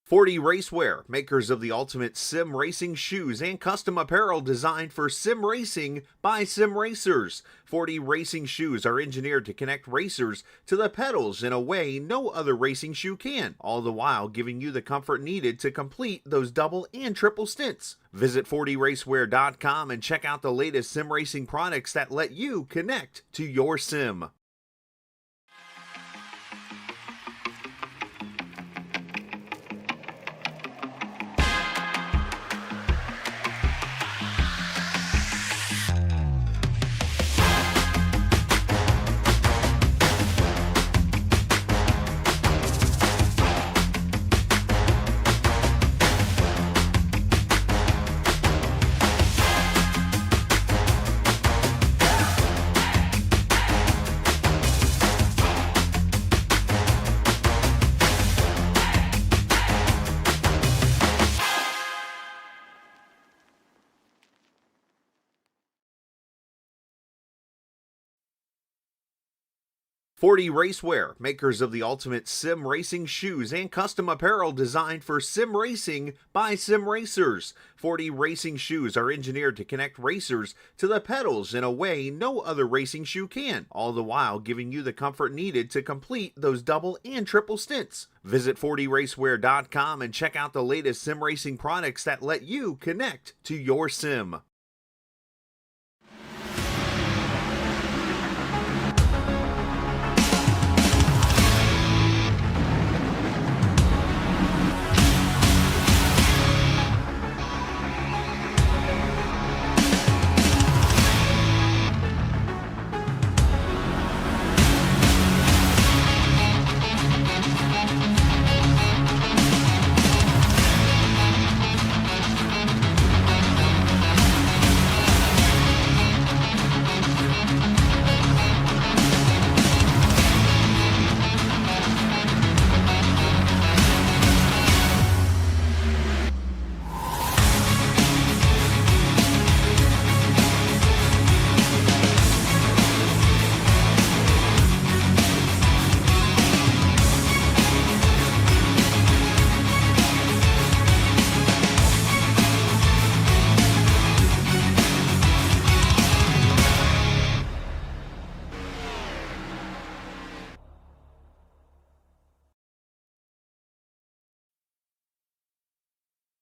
40 Racewear, makers of the ultimate sim racing shoes and custom apparel designed for sim racing by sim racers. 40 racing shoes are engineered to connect racers to the pedals in a way no other racing shoe can, all the while giving you the comfort needed to complete those double and triple stints. Visit 40racewear.com and check out the latest sim racing products that let you connect to your sim. "40 Racewear, makers of the ultimate sim racing shoes and custom apparel designed for sim racing by sim racers. 40 racing shoes are engineered to connect racers to the pedals in a way no other racing shoe can, all the while giving you the comfort needed to complete those double and triple stints. Visit 40racewear.com and check out the latest sim racing products that let you connect to your sim.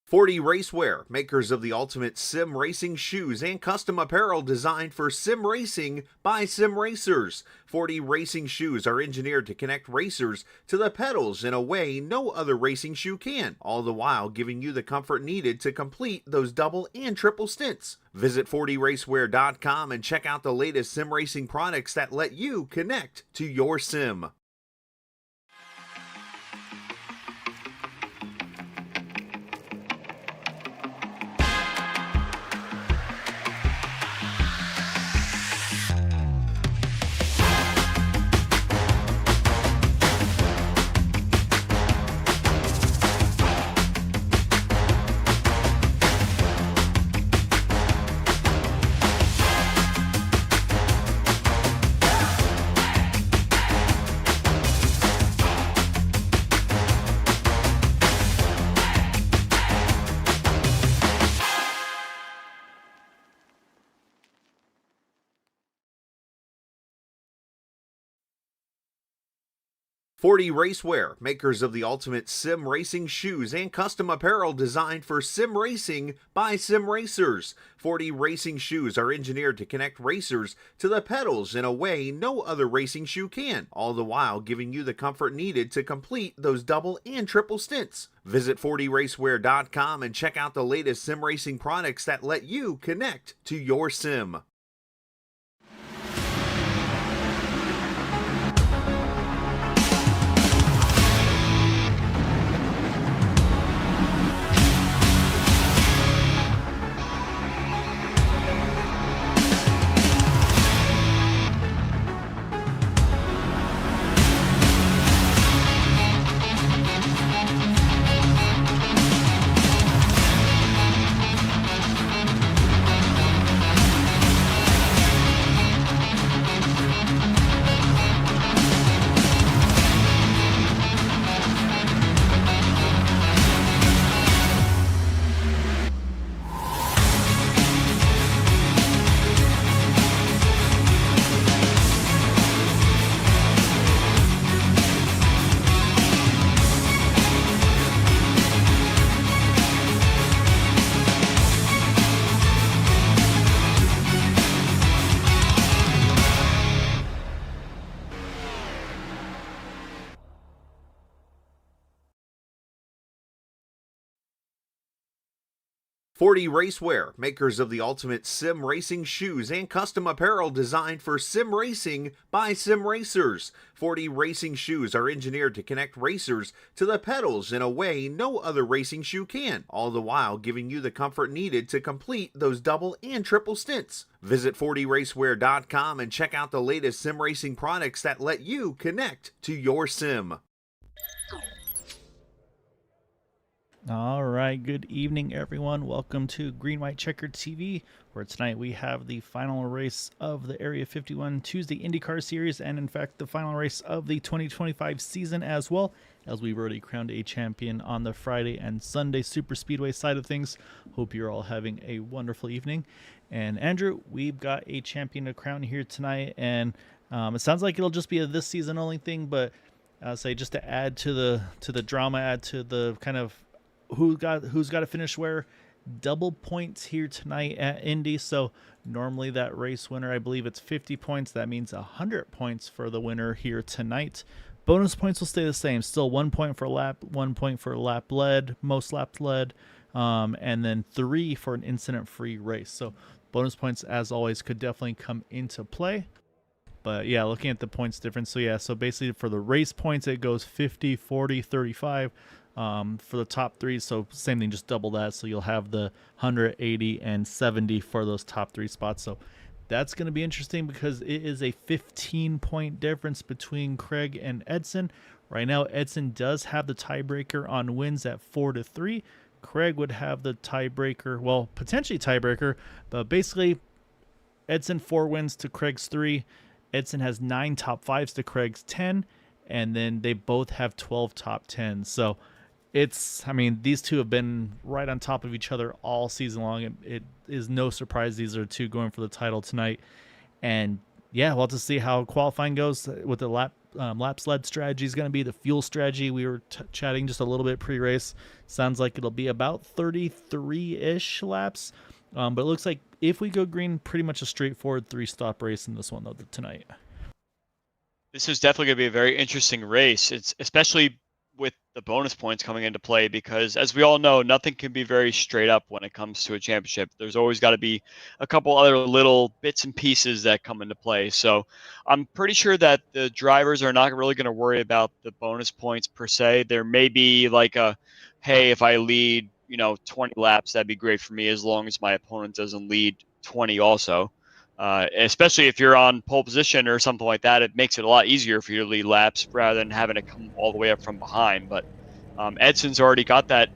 "40 Racewear, makers of the ultimate sim racing shoes and custom apparel designed for sim racing by sim racers. 40 racing shoes are engineered to connect racers to the pedals in a way no other racing shoe can, all the while giving you the comfort needed to complete those double and triple stints. Visit 40racewear.com and check out the latest sim racing products that let you connect to your sim. "40 Racewear, makers of the ultimate sim racing shoes and custom apparel designed for sim racing by sim racers. 40 racing shoes are engineered to connect racers to the pedals in a way no other racing shoe can, all the while giving you the comfort needed to complete those double and triple stints. Visit 40racewear.com and check out the latest sim racing products that let you connect to your sim. 40 Racewear, makers of the ultimate sim racing shoes and custom apparel designed for sim racing by sim racers. 40 racing shoes are engineered to connect racers to the pedals in a way no other racing shoe can, all the while giving you the comfort needed to complete those double and triple stints. Visit 40racewear.com and check out the latest sim racing products that let you connect to your sim. All right, good evening, everyone. Welcome to Green White Checkered TV, where tonight we have the final race of the Area 51 Tuesday Indycar Series, and in fact, the final race of the 2025 season as well, as we've already crowned a champion on the Friday and Sunday Super Speedway side of things. Hope you're all having a wonderful evening. And Andrew, we've got a champion to crown here tonight, and it sounds like it'll just be a this season only thing, but I'll say just to add to the drama, add to the kind of who's got to finish where, double points here tonight at Indy. So normally that race winner, I believe it's 50 points. That means 100 points for the winner here tonight. Bonus points will stay the same. Still 1 point for lap, 1 point for lap led, most laps led, and then 3 for an incident-free race. So bonus points, as always, could definitely come into play. But yeah, looking at the points difference. So yeah, so basically for the race points, it goes 50, 40, 35. For the top three, so same thing, just double that, so you'll have the 180 and 70 for those top three spots. So that's going to be interesting because it is a 15-point difference between Craig and Edson. Right now, Edson does have the tiebreaker on wins at 4-3. Craig would have the tiebreaker, well, potentially tiebreaker, but basically Edson 4 wins to Craig's 3. Edson has 9 top 5s to Craig's 10, and then they both have 12 top 10s. So these two have been right on top of each other all season long. It is no surprise these are two going for the title tonight. And yeah, we'll have to see how qualifying goes with the lap sled strategy is going to be, the fuel strategy. We were chatting just a little bit pre-race. Sounds like it'll be about 33-ish laps. But it looks like if we go green, pretty much a straightforward 3-stop race in this one, though, tonight. This is definitely going to be a very interesting race. It's especially with the bonus points coming into play, because as we all know, nothing can be very straight up when it comes to a championship. There's always got to be a couple other little bits and pieces that come into play. So I'm pretty sure that the drivers are not really going to worry about the bonus points per se. There may be like hey, if I lead 20 laps, that'd be great for me as long as my opponent doesn't lead 20 also. Especially if you're on pole position or something like that, it makes it a lot easier for you to lead laps rather than having to come all the way up from behind. But Edson's already got that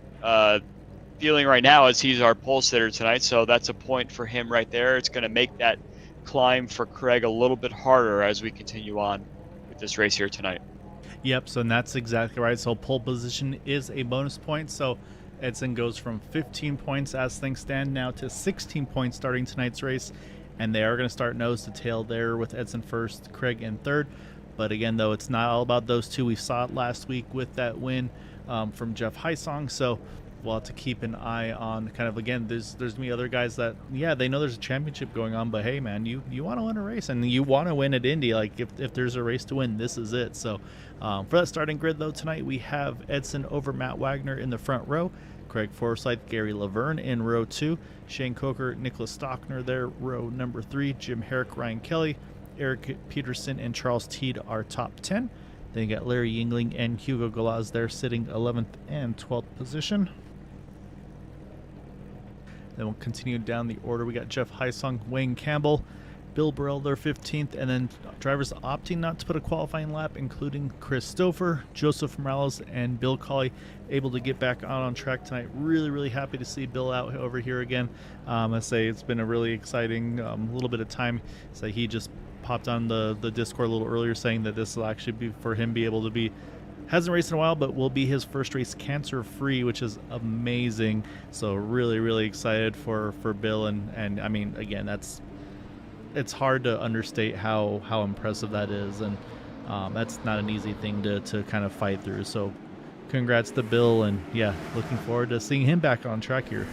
feeling right now as he's our pole sitter tonight, so that's a point for him right there. It's going to make that climb for Craig a little bit harder as we continue on with this race here tonight. Yep, so that's exactly right. So pole position is a bonus point, so Edson goes from 15 points as things stand now to 16 points starting tonight's race. And they are going to start nose to tail there with Edson first, Craig in third. But again, though, it's not all about those two. We saw it last week with that win from Jeff Heisong. So we'll have to keep an eye on kind of, again, there's going to be other guys that, yeah, they know there's a championship going on. But, hey, man, you want to win a race and you want to win at Indy. Like, if there's a race to win, this is it. So for that starting grid, though, tonight we have Edson over Matt Wagner in the front row. Craig Forsyth, Gary Laverne in row 2, Shane Coker, Nicholas Stockner there, row number 3, Jim Herrick, Ryan Kelly, Eric Peterson, and Charles Teed are top 10. Then you got Larry Yingling and Hugo Galaz there sitting 11th and 12th position. Then we'll continue down the order. We got Jeff Heisong, Wayne Campbell, Bill Burrell there 15th, and then drivers opting not to put a qualifying lap, including Chris Stouffer, Joseph Morales, and Bill Colley, able to get back out on track tonight. Really, really happy to see Bill out over here again. I say it's been a really exciting little bit of time. So he just popped on the Discord a little earlier saying that this will actually be for him be able to be, hasn't raced in a while, but will be his first race cancer-free, which is amazing. So really, really excited for Bill. And I mean, again, it's hard to understate how impressive that is, and that's not an easy thing to kind of fight through. So congrats to Bill, and yeah, looking forward to seeing him back on track here.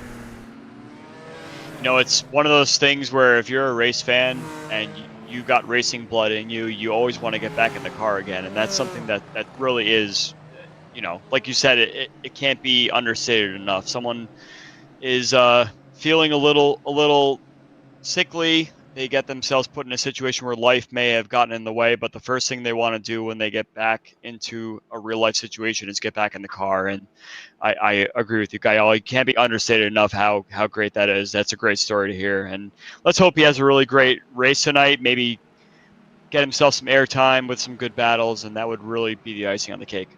It's one of those things where if you're a race fan and you got racing blood in you, you always want to get back in the car again, and that's something that really is, like you said, it can't be understated enough. Someone is feeling a little sickly. They get themselves put in a situation where life may have gotten in the way, but the first thing they want to do when they get back into a real life situation is get back in the car. And I agree with you, Gael. It can't be understated enough how great that is. That's a great story to hear. And let's hope he has a really great race tonight. Maybe get himself some airtime with some good battles, and that would really be the icing on the cake.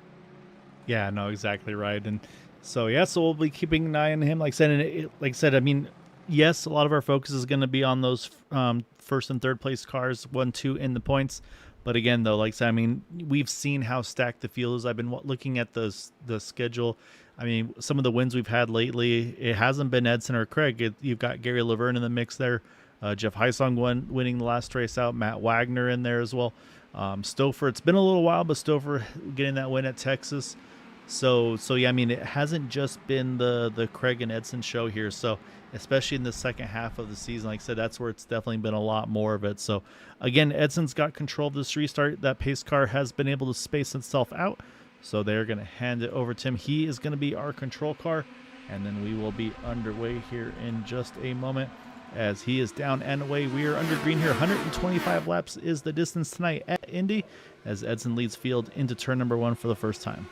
Yeah, no, exactly right. And so so we'll be keeping an eye on him. Like I said, like I said, I mean, yes, a lot of our focus is going to be on those first and third place cars, 1, 2 in the points. But again, though, like I said, I mean, we've seen how stacked the field is. I've been looking at the schedule. I mean, some of the wins we've had lately, it hasn't been Edson or Craig. You've got Gary Laverne in the mix there. Jeff Heisong winning the last race out. Matt Wagner in there as well. Stouffer, it's been a little while, but Stouffer getting that win at Texas. So yeah, I mean, it hasn't just been the Craig and Edson show here. So especially in the second half of the season, like I said, that's where it's definitely been a lot more of it. So again, Edson's got control of this restart. That pace car has been able to space itself out. So they're going to hand it over to him. He is going to be our control car. And then we will be underway here in just a moment as he is down and away. We are under green here. 125 laps is the distance tonight at Indy as Edson leads field into turn number 1 for the first time.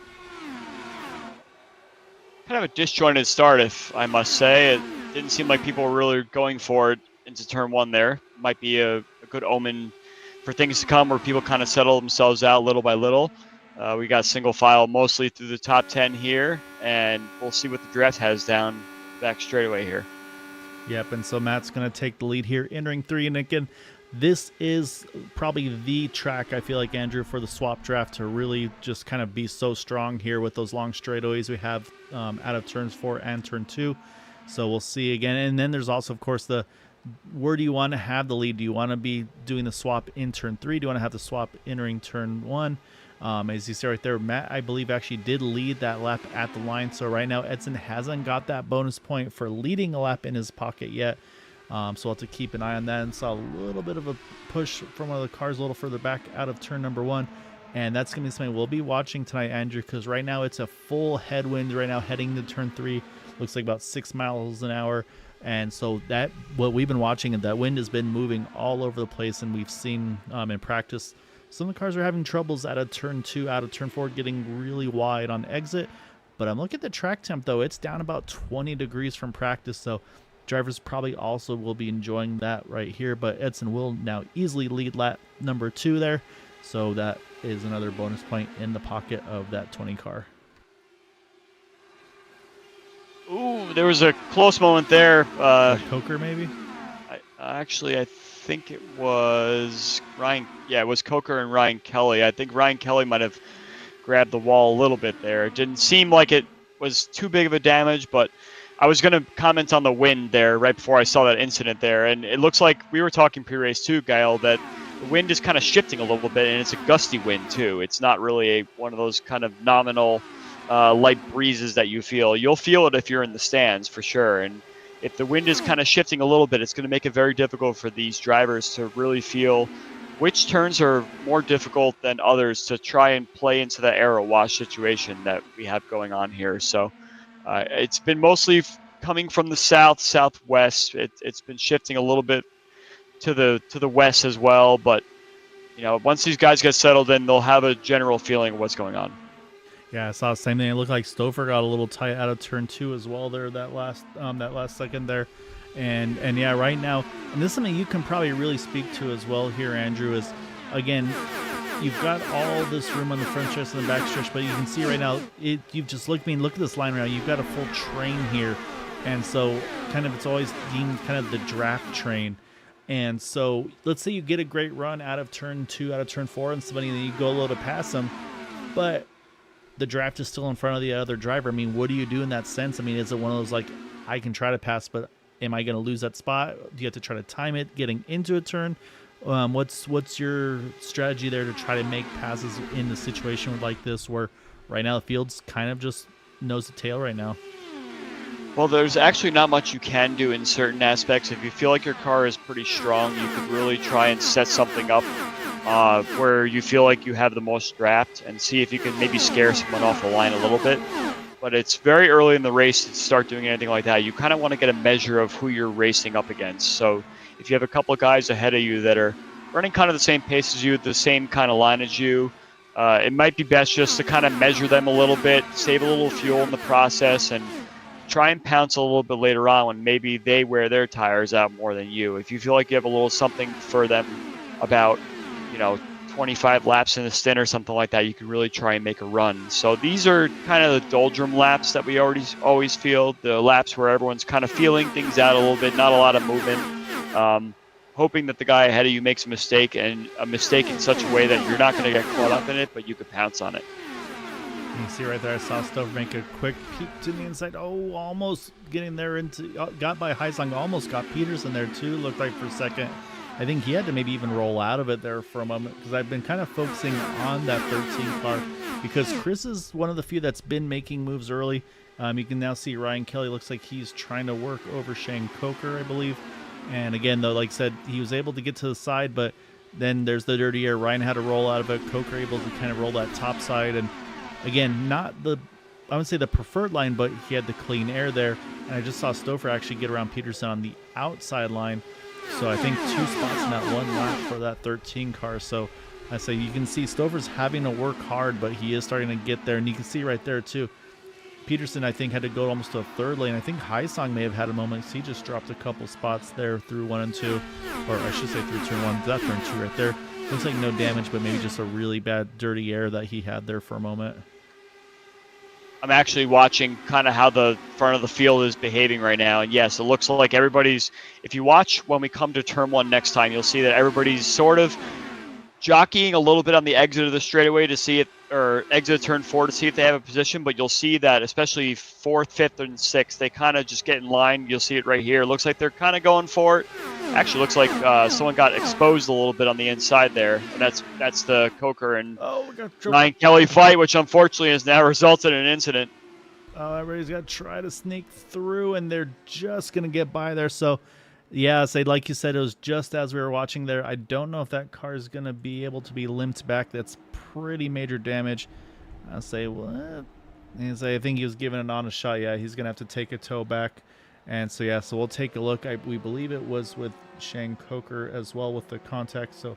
Kind of a disjointed start, if I must say. It didn't seem like people were really going for it into turn 1 there. Might be a good omen for things to come where people kind of settle themselves out little by little. We got single file mostly through the top 10 here, and we'll see what the draft has down back straightaway here. Yep, and so Matt's going to take the lead here, entering 3. And again, this is probably the track, I feel like, Andrew, for the swap draft to really just kind of be so strong here with those long straightaways we have out of turns 4 and turn 2. So we'll see again. And then there's also, of course, where do you want to have the lead? Do you want to be doing the swap in turn 3? Do you want to have the swap entering turn 1? As you see right there, Matt, I believe, actually did lead that lap at the line. So right now, Edson hasn't got that bonus point for leading a lap in his pocket yet. So we'll have to keep an eye on that. And saw a little bit of a push from one of the cars a little further back out of turn number 1. And that's going to be something we'll be watching tonight, Andrew, because right now it's a full headwind right now heading to turn 3. Looks like about 6 miles an hour. And so what we've been watching, and that wind has been moving all over the place. And we've seen in practice, some of the cars are having troubles out of turn 2, out of turn 4, getting really wide on exit. But I'm looking at the track temp, though. It's down about 20 degrees from practice. So drivers probably also will be enjoying that right here. But Edson will now easily lead lap number 2 there. So that is another bonus point in the pocket of that 20 car. Ooh, there was a close moment there. Coker, maybe? I think it was Ryan. Yeah, it was Coker and Ryan Kelly. I think Ryan Kelly might have grabbed the wall a little bit there. It didn't seem like it was too big of a damage, but I was going to comment on the wind there right before I saw that incident there. And it looks like we were talking pre-race too, Gael, that the wind is kind of shifting a little bit, and it's a gusty wind too. It's not really one of those kind of nominal light breezes that you feel. You'll feel it if you're in the stands for sure. And if the wind is kind of shifting a little bit, it's going to make it very difficult for these drivers to really feel which turns are more difficult than others to try and play into the aero wash situation that we have going on here. So it's been mostly coming from the southwest. It's been shifting a little bit to the west as well. But once these guys get settled in, they'll have a general feeling of what's going on. Yeah, I saw the same thing. It looked like Stouffer got a little tight out of turn 2 as well there, that last second there. And yeah, right now, and this is something you can probably really speak to as well here, Andrew, is, again, you've got all this room on the front stretch and the back stretch, but you can see right now, you've just look at this line right now, you've got a full train here. And so kind of it's always deemed kind of the draft train. And so let's say you get a great run out of turn 2, out of turn 4, and somebody, and then you go a little to pass them, but the draft is still in front of the other driver. I mean, what do you do in that sense? I mean, is it one of those, like, I can try to pass, but am I going to lose that spot? Do you have to try to time it getting into a turn? What's your strategy there to try to make passes in the situation like this, where right now the field's kind of just nose to tail right now? Well, there's actually not much you can do in certain aspects. If you feel like your car is pretty strong, you could really try and set something up where you feel like you have the most draft and see if you can maybe scare someone off the line a little bit. but it's very early in the race to start doing anything like that. You kind of want to get a measure of who you're racing up against. So if you have a couple of guys ahead of you that are running kind of the same pace as you, the same kind of line as you, it might be best just to kind of measure them a little bit, save a little fuel in the process, and try and pounce a little bit later on when maybe they wear their tires out more than you. If you feel like you have a little something for them about, 25 laps in a stint or something like that, you can really try and make a run. So these are kind of the doldrum laps that we always feel, the laps where everyone's kind of feeling things out a little bit, not a lot of movement, hoping that the guy ahead of you makes a mistake, and a mistake in such a way that you're not going to get caught up in it, but you could pounce on it. You can see right there, I saw Stover make a quick peek to the inside. Oh, almost getting there got by Heisong, almost got Peterson there too, looked like for a second. I think he had to maybe even roll out of it there for a moment, because I've been kind of focusing on that 13 car, because Chris is one of the few that's been making moves early. You can now see Ryan Kelly looks like he's trying to work over Shane Coker, I believe. And again, though, like I said, he was able to get to the side, but then there's the dirty air. Ryan had to roll out of it. Coker able to kind of roll that top side. And again, not I would say the preferred line, but he had the clean air there. And I just saw Stouffer actually get around Peterson on the outside line. So I think 2 spots in that one lap for that 13 car. So I say you can see Stouffer's having to work hard, but he is starting to get there. And you can see right there too, Peterson, I think, had to go almost to a third lane. I think Heisong may have had a moment. He just dropped a couple spots there through 1 and 2. Or I should say through turn 1. That turn 2 right there. Looks like no damage, but maybe just a really bad dirty air that he had there for a moment. I'm actually watching kind of how the front of the field is behaving right now. And yes, it looks like everybody's, if you watch when we come to turn 1 next time, you'll see that everybody's sort of jockeying a little bit on the exit of the straightaway to see it, or exit of turn 4 to see if they have a position. But you'll see that especially 4th, 5th, and 6th, they kind of just get in line. You'll see it right here. It looks like they're kind of going for it. Actually, looks like someone got exposed a little bit on the inside there, and that's the Coker and Ryan Kelly fight, which unfortunately has now resulted in an incident. Oh, everybody's got to try to sneak through, and they're just going to get by there. So, yeah, like you said, it was just as we were watching there. I don't know if that car is going to be able to be limped back. That's pretty major damage. I'll say, what? And I think he was giving an honest shot. Yeah, he's going to have to take a tow back. And so, yeah, so we'll take a look. We believe it was with Shane Coker as well with the contact. So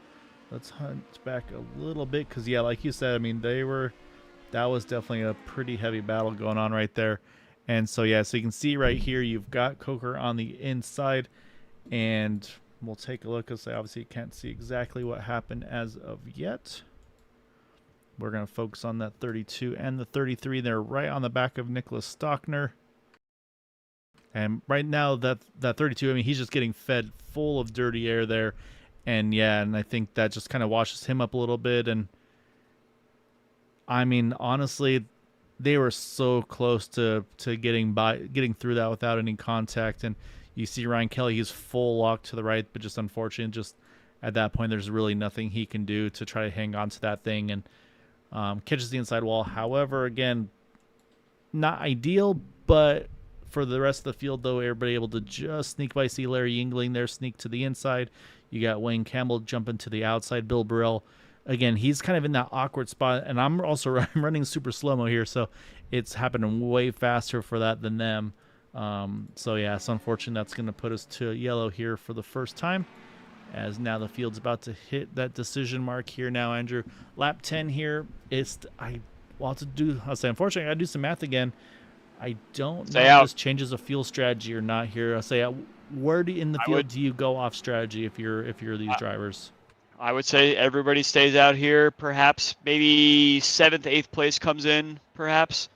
let's hunt back a little bit because, yeah, like you said, I mean, that was definitely a pretty heavy battle going on right there. And so, yeah, so you can see right here, you've got Coker on the inside. And we'll take a look because I obviously can't see exactly what happened as of yet. We're going to focus on that 32 and the 33. They're right on the back of Nicholas Stockner. And right now, that 32, I mean, he's just getting fed full of dirty air there. And, yeah, and I think that just kind of washes him up a little bit. And, I mean, honestly, they were so close to getting through that without any contact. And you see Ryan Kelly, he's full lock to the right, but just unfortunate, just at that point, there's really nothing he can do to try to hang on to that thing. And catches the inside wall. However, again, not ideal, but for the rest of the field, though, everybody able to just sneak by. See Larry Yingling there, sneak to the inside. You got Wayne Campbell jumping to the outside. Bill Burrell, again, he's kind of in that awkward spot. And I'm running super slow-mo here, so it's happening way faster for that than them. So, yeah, it's unfortunate. That's going to put us to yellow here for the first time, as now the field's about to hit that decision mark here now, Andrew. Lap 10 here. I'll say, unfortunately, I got to do some math again. I don't know if this changes a fuel strategy or not here. I'll say, where in the field do you go off strategy if you're these drivers? I would say everybody stays out here. Perhaps maybe 7th, 8th place comes in, perhaps.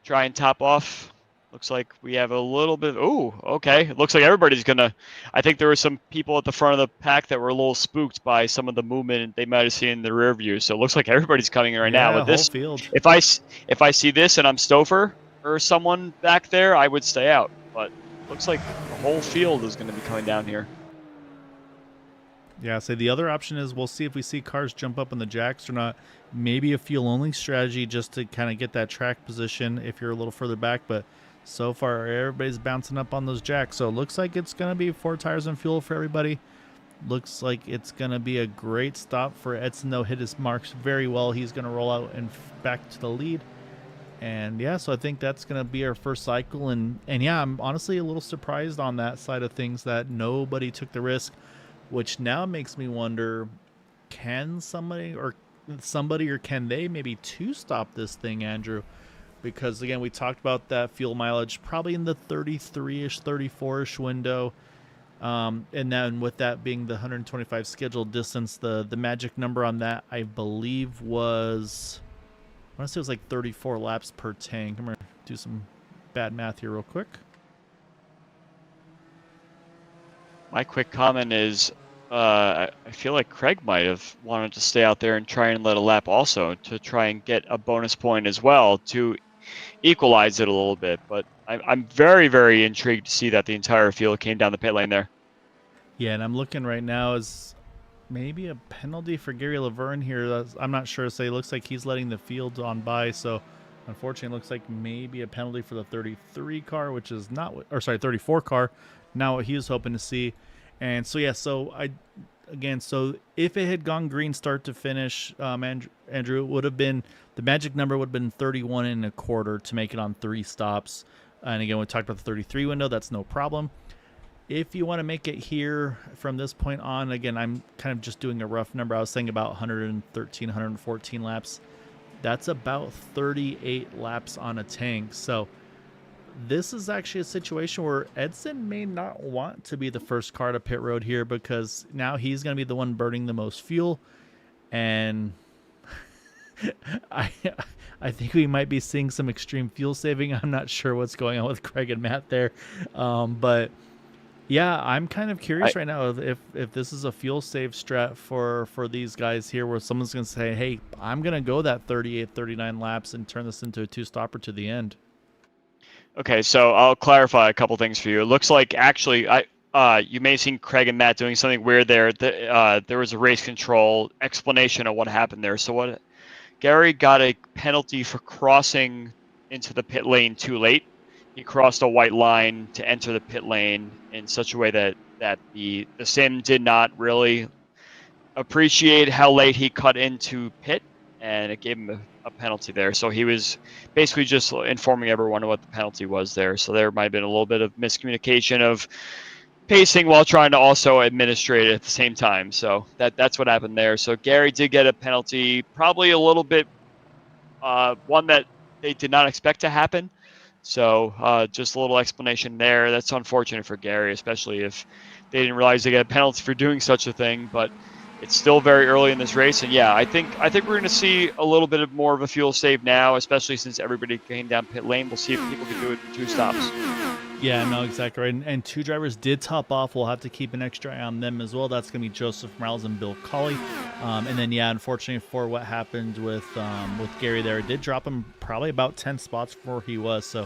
Try and top off. Looks like we have a little bit. Oh, okay. It looks like everybody's going to. I think there were some people at the front of the pack that were a little spooked by some of the movement they might have seen in the rear view. So it looks like everydy's coming in right now. With this field. If I see this and I'm Stouffer or someone back there, I would stay out. But looks like the whole field is going to be coming down here. Yeah, so the other option is we'll see if we see cars jump up on the jacks or not. Maybe a fuel-only strategy just to kind of get that track position if you're a little further back. But so far, everybody's bouncing up on those jacks. So it looks like it's going to be 4 tires and fuel for everybody. Looks like it's going to be a great stop for Edson, though. Hit his marks very well. He's going to roll out and back to the lead. And yeah, so I think that's going to be our first cycle. And yeah, I'm honestly a little surprised on that side of things that nobody took the risk, which now makes me wonder, can somebody or can they maybe two-stop this thing, Andrew? Because again, we talked about that fuel mileage probably in the 33-ish, 34-ish window. And then with that being the 125 scheduled distance, the magic number on that, I believe, was, I want to say it was like 34 laps per tank. I'm going to do some bad math here real quick. My quick comment is I feel like Craig might have wanted to stay out there and try and let a lap also to try and get a bonus point as well to equalize it a little bit. But I'm very, very intrigued to see that the entire field came down the pit lane there. Yeah, and I'm looking right now as maybe a penalty for Gary Laverne here. I'm not sure. So it looks like he's letting the field on by. So unfortunately, it looks like maybe a penalty for the 33 car, which is not what, or sorry, 34 car, not what he was hoping to see. And so, yeah, so so if it had gone green start to finish, Andrew, it would have been, the magic number would have been 31 and a quarter to make it on 3 stops. And again, we talked about the 33 window. That's no problem. If you want to make it here from this point on, again, I'm kind of just doing a rough number. I was saying about 113, 114 laps. That's about 38 laps on a tank. So this is actually a situation where Edson may not want to be the first car to pit road here, because now he's going to be the one burning the most fuel. And I think we might be seeing some extreme fuel saving. I'm not sure what's going on with Craig and Matt there. But yeah, I'm kind of curious right now if this is a fuel save strat for these guys here, where someone's going to say, hey, I'm going to go that 38, 39 laps and turn this into a 2-stopper to the end. Okay, so I'll clarify a couple things for you. It looks like actually you may have seen Craig and Matt doing something weird there. There was a race control explanation of what happened there. So Gary got a penalty for crossing into the pit lane too late. He crossed a white line to enter the pit lane in such a way that the sim did not really appreciate how late he cut into pit, and it gave him a penalty there. So he was basically just informing everyone what the penalty was there. So there might have been a little bit of miscommunication of pacing while trying to also administrate it at the same time. So that's what happened there. So Gary did get a penalty, probably a little bit one that they did not expect to happen. So just a little explanation there. That's unfortunate for Gary, especially if they didn't realize they got a penalty for doing such a thing. But it's still very early in this race, and yeah, I think we're going to see a little bit of more of a fuel save now, especially since everybody came down pit lane. We'll see if people can do it in 2 stops. Yeah, no, exactly right. And 2 drivers did top off. We'll have to keep an extra eye on them as well. That's going to be Joseph Morales and Bill Colley. And then, yeah, unfortunately for what happened with Gary there, it did drop him probably about 10 spots before he was. So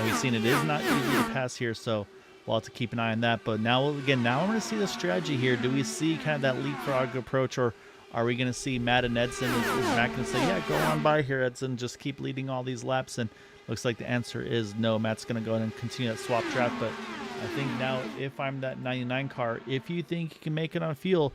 we've seen it is not easy to pass here. So we'll have to keep an eye on that. But now, again, now we're going to see the strategy here. Do we see kind of that leapfrog approach, or are we going to see Matt and Edson? Is Matt going to say, yeah, go on by here, Edson, just keep leading all these laps? And looks like the answer is no. Matt's going to go ahead and continue that swap track. But I think now, if I'm that 99 car, if you think you can make it on fuel,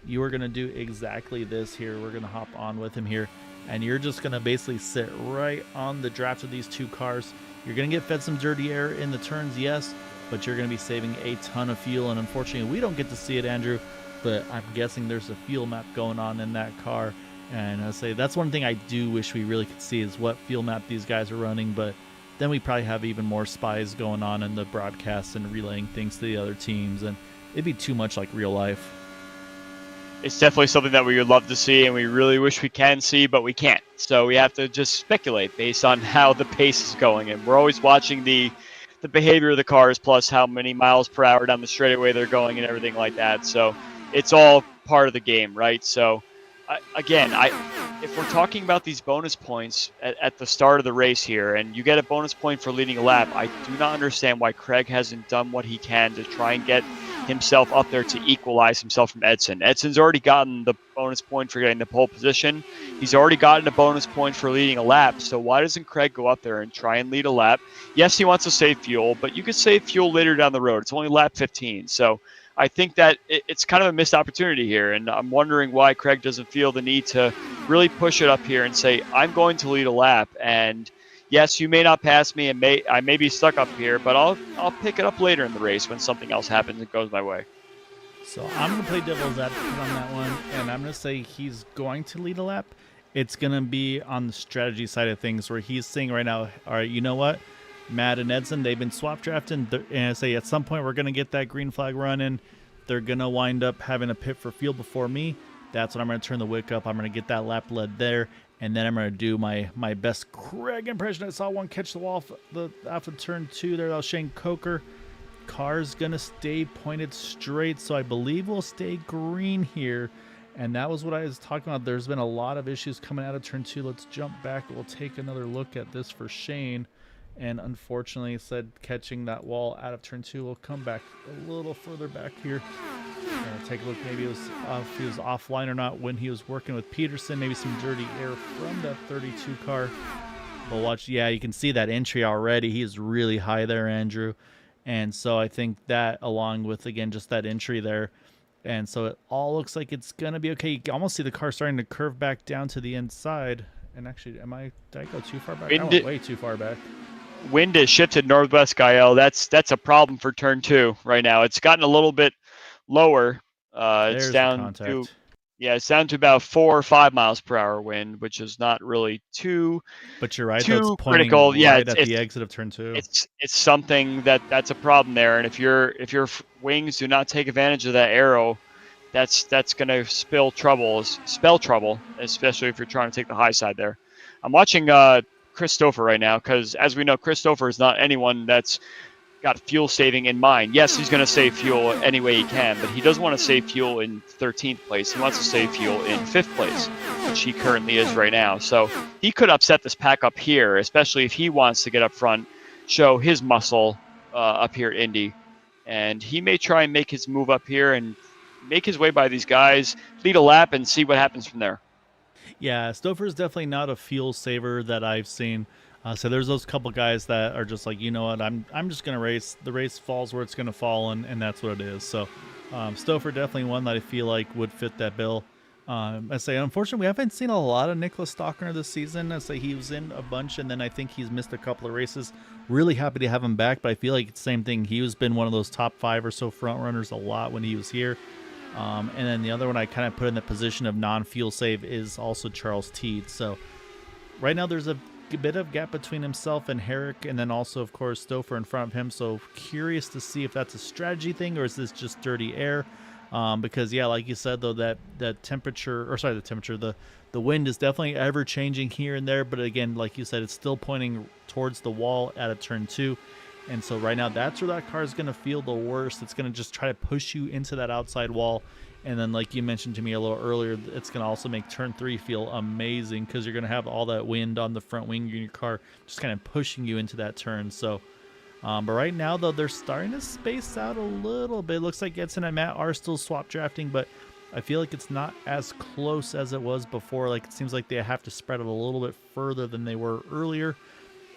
you are going to do exactly this here. We're going to hop on with him here, and you're just going to basically sit right on the draft of these 2 cars. You're going to get fed some dirty air in the turns, yes, but you're going to be saving a ton of fuel. And unfortunately, we don't get to see it, Andrew, but I'm guessing there's a fuel map going on in that car. And I say that's one thing I do wish we really could see, is what fuel map these guys are running. But then we probably have even more spies going on in the broadcasts and relaying things to the other teams, and it'd be too much like real life. It's definitely something that we would love to see, and we really wish we can see, but we can't. So we have to just speculate based on how the pace is going. And we're always watching the behavior of the cars, plus how many miles per hour down the straightaway they're going and everything like that. So it's all part of the game, right? So again, if we're talking about these bonus points at the start of the race here, and you get a bonus point for leading a lap, I do not understand why Craig hasn't done what he can to try and get himself up there to equalize himself from Edson. Edson's already gotten the bonus point for getting the pole position. He's already gotten a bonus point for leading a lap. So why doesn't Craig go up there and try and lead a lap? Yes, he wants to save fuel, but you could save fuel later down the road. It's only lap 15. So I think that it's kind of a missed opportunity here. And I'm wondering why Craig doesn't feel the need to really push it up here and say, I'm going to lead a lap. And yes, you may not pass me, and I may be stuck up here, but I'll pick it up later in the race when something else happens and goes my way. So I'm going to play devil's advocate on that one, and I'm going to say he's going to lead a lap. It's going to be on the strategy side of things where he's saying right now, all right, you know what? Matt and Edson, they've been swap drafting, and I say at some point we're going to get that green flag run in. They're going to wind up having a pit for fuel before me. That's when I'm going to turn the wick up. I'm going to get that lap led there, and then I'm going to do my best Craig impression. I saw one catch the wall off of turn 2 there. That was Shane Coker. Car's going to stay pointed straight, so I believe we'll stay green here. And that was what I was talking about. There's been a lot of issues coming out of turn 2. Let's jump back. We'll take another look at this for Shane. And unfortunately, it said catching that wall out of turn 2. We'll come back a little further back here. Take a look. Maybe if he was offline or not when he was working with Peterson. Maybe some dirty air from that 32 car. But watch. Yeah, you can see that entry already. He is really high there, Andrew. And so I think that along with, again, just that entry there. And so it all looks like it's going to be okay. You can almost see the car starting to curve back down to the inside. And actually, did I go too far back? I went way too far back. Wind is shifted northwest, Gael. That's a problem for turn 2 right now. It's gotten a little bit lower. It's down to it's down to about 4 or 5 miles per hour wind, which is not really too. But you're right. Too that's critical. Right at the exit of turn 2. It's something that's a problem there, and if your wings do not take advantage of that arrow, that's going to spell trouble, especially if you're trying to take the high side there. I'm watching Chris Stouffer right now because, as we know, Chris Stouffer is not anyone that's got fuel saving in mind. Yes, he's going to save fuel any way he can, but he doesn't want to save fuel in 13th place. He wants to save fuel in 5th place, which he currently is right now. So he could upset this pack up here, especially if he wants to get up front, show his muscle up here at Indy. And he may try and make his move up here and make his way by these guys, lead a lap, and see what happens from there. Yeah, Stouffer is definitely not a fuel saver that I've seen. So there's those couple guys that are just like, you know what, I'm just going to race. The race falls where it's going to fall, and that's what it is. So Stouffer definitely one that I feel like would fit that bill. I say, unfortunately, we haven't seen a lot of Nicholas Stockner this season. I say he was in a bunch, and then I think he's missed a couple of races. Really happy to have him back, but I feel like it's the same thing. He has been one of those top 5 or so front runners a lot when he was here. And then the other one I kind of put in the position of non-fuel save is also Charles Teed. So right now there's a bit of gap between himself and Herrick, and then also, of course, Stouffer in front of him. So curious to see if that's a strategy thing or is this just dirty air? Because yeah, like you said though, the wind is definitely ever changing here and there. But again, like you said, it's still pointing towards the wall at a turn 2. And so right now, that's where that car is going to feel the worst. It's going to just try to push you into that outside wall. And then, like you mentioned to me a little earlier, it's going to also make turn 3 feel amazing because you're going to have all that wind on the front wing of your car just kind of pushing you into that turn. So, but right now, though, they're starting to space out a little bit. It looks like Edson and Matt are still swap drafting, but I feel like it's not as close as it was before. Like, it seems like they have to spread it a little bit further than they were earlier.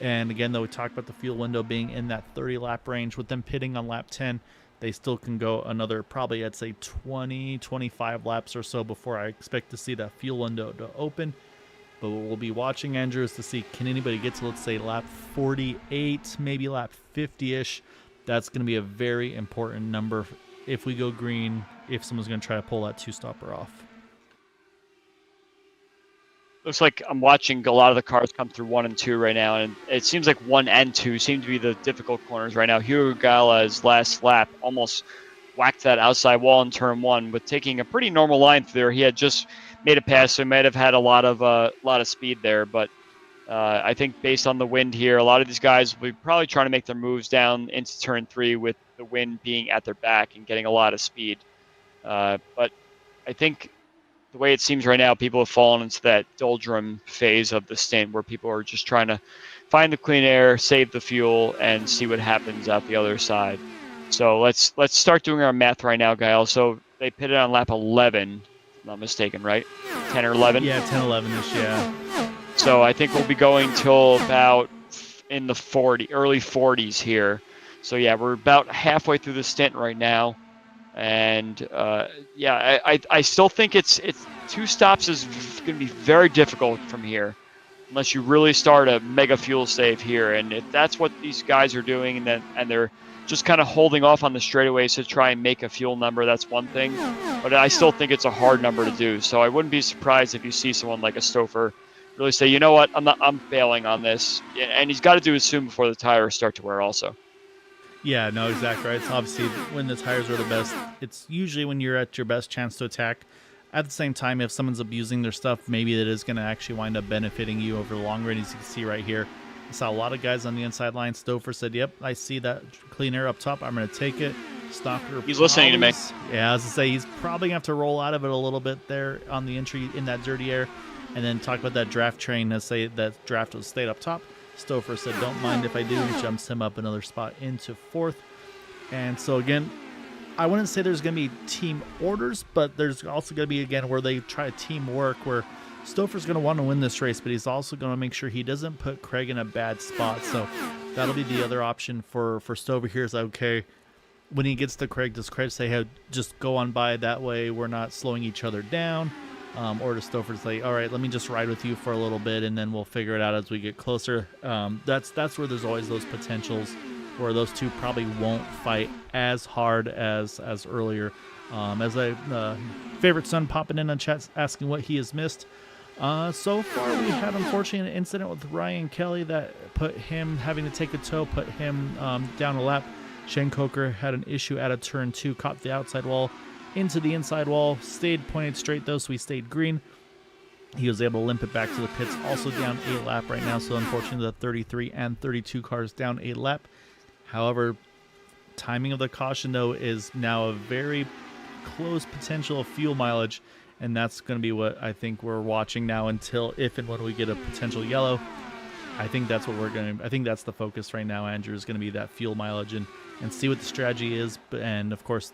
And again, though, we talked about the fuel window being in that 30 lap range. With them pitting on lap 10, they still can go another probably, I'd say, 20, 25 laps or so before I expect to see that fuel window to open. But what we'll be watching, Andrew, is to see can anybody get to, let's say, lap 48, maybe lap 50-ish. That's going to be a very important number if we go green, if someone's going to try to pull that 2-stopper off. Looks like I'm watching a lot of the cars come through 1 and 2 right now, and it seems like 1 and 2 seem to be the difficult corners right now. Hugo Gala's last lap almost whacked that outside wall in turn 1 with taking a pretty normal line through there. He had just made a pass, so he might have had a lot of speed there. But I think based on the wind here, a lot of these guys will be probably trying to make their moves down into turn 3 with the wind being at their back and getting a lot of speed. But I think the way it seems right now, people have fallen into that doldrum phase of the stint where people are just trying to find the clean air, save the fuel, and see what happens out the other side. So let's start doing our math right now, Gael. So they pitted on lap 11, if I'm not mistaken, right? 10 or 11? Yeah, 10, 11-ish, yeah. So I think we'll be going till about in the early 40s here. So yeah, we're about halfway through the stint right now. And I still think it's 2 stops is going to be very difficult from here. unless you really start a mega fuel save here. And if that's what these guys are doing, and they're just kind of holding off on the straightaways to try and make a fuel number, that's one thing. But I still think it's a hard number to do. So I wouldn't be surprised if you see someone like a Stouffer really say, you know what, I'm bailing on this. And he's got to do it soon before the tires start to wear also. Yeah, no, exactly right. It's obviously when the tires are the best. It's usually when you're at your best chance to attack. At the same time, if someone's abusing their stuff, maybe it is going to actually wind up benefiting you over the long run, as you can see right here. I saw a lot of guys on the inside line. Stouffer said, yep, I see that clean air up top. I'm going to take it. Stalker. He's listening to me. Yeah, I was going to say, he's probably going to have to roll out of it a little bit there on the entry in that dirty air. And then talk about that draft train. Let's say that draft was stayed up top. Stouffer said, don't mind if I do. Jumps him up another spot into 4th. And so, again, I wouldn't say there's going to be team orders, but there's also going to be, again, where they try teamwork, where Stouffer's going to want to win this race, but he's also going to make sure he doesn't put Craig in a bad spot. So that'll be the other option for Stouffer here is, okay, when he gets to Craig, does Craig say, hey, just go on by that way, we're not slowing each other down? Or does Stouffer say, all right, let me just ride with you for a little bit, and then we'll figure it out as we get closer. That's where there's always those potentials where those two probably won't fight as hard as earlier. As a favorite son popping in on chat asking what he has missed. So far, we had, unfortunately, an incident with Ryan Kelly that put him having to take a tow, put him down a lap. Shane Coker had an issue at a turn 2, caught the outside wall into the inside wall, stayed pointed straight though, so he stayed green. He was able to limp it back to the pits, also down a lap right now, so unfortunately the 33 and 32 cars down a lap. However, timing of the caution though is now a very close potential of fuel mileage, and that's going to be what I think we're watching now until if and when we get a potential yellow. I think that's what I think that's the focus right now, Andrew, is going to be that fuel mileage and see what the strategy is, and of course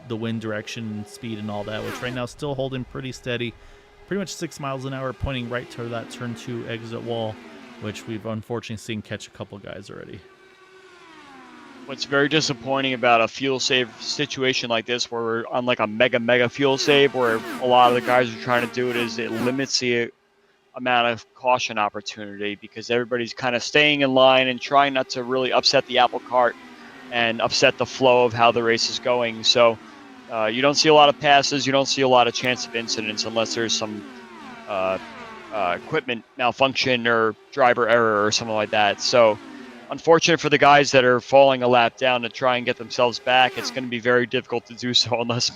the wind direction and speed and all that, which right now is still holding pretty steady, pretty much 6 miles an hour, pointing right to that turn 2 exit wall, which we've unfortunately seen catch a couple guys already. What's very disappointing about a fuel save situation like this, where we're on like a mega fuel save, where a lot of the guys are trying to do it, is it limits the amount of caution opportunity, because everybody's kind of staying in line and trying not to really upset the apple cart and upset the flow of how the race is going. So you don't see a lot of passes, you don't see a lot of chance of incidents unless there's some equipment malfunction or driver error or something like that. So unfortunate for the guys that are falling a lap down to try and get themselves back. It's going to be very difficult to do so unless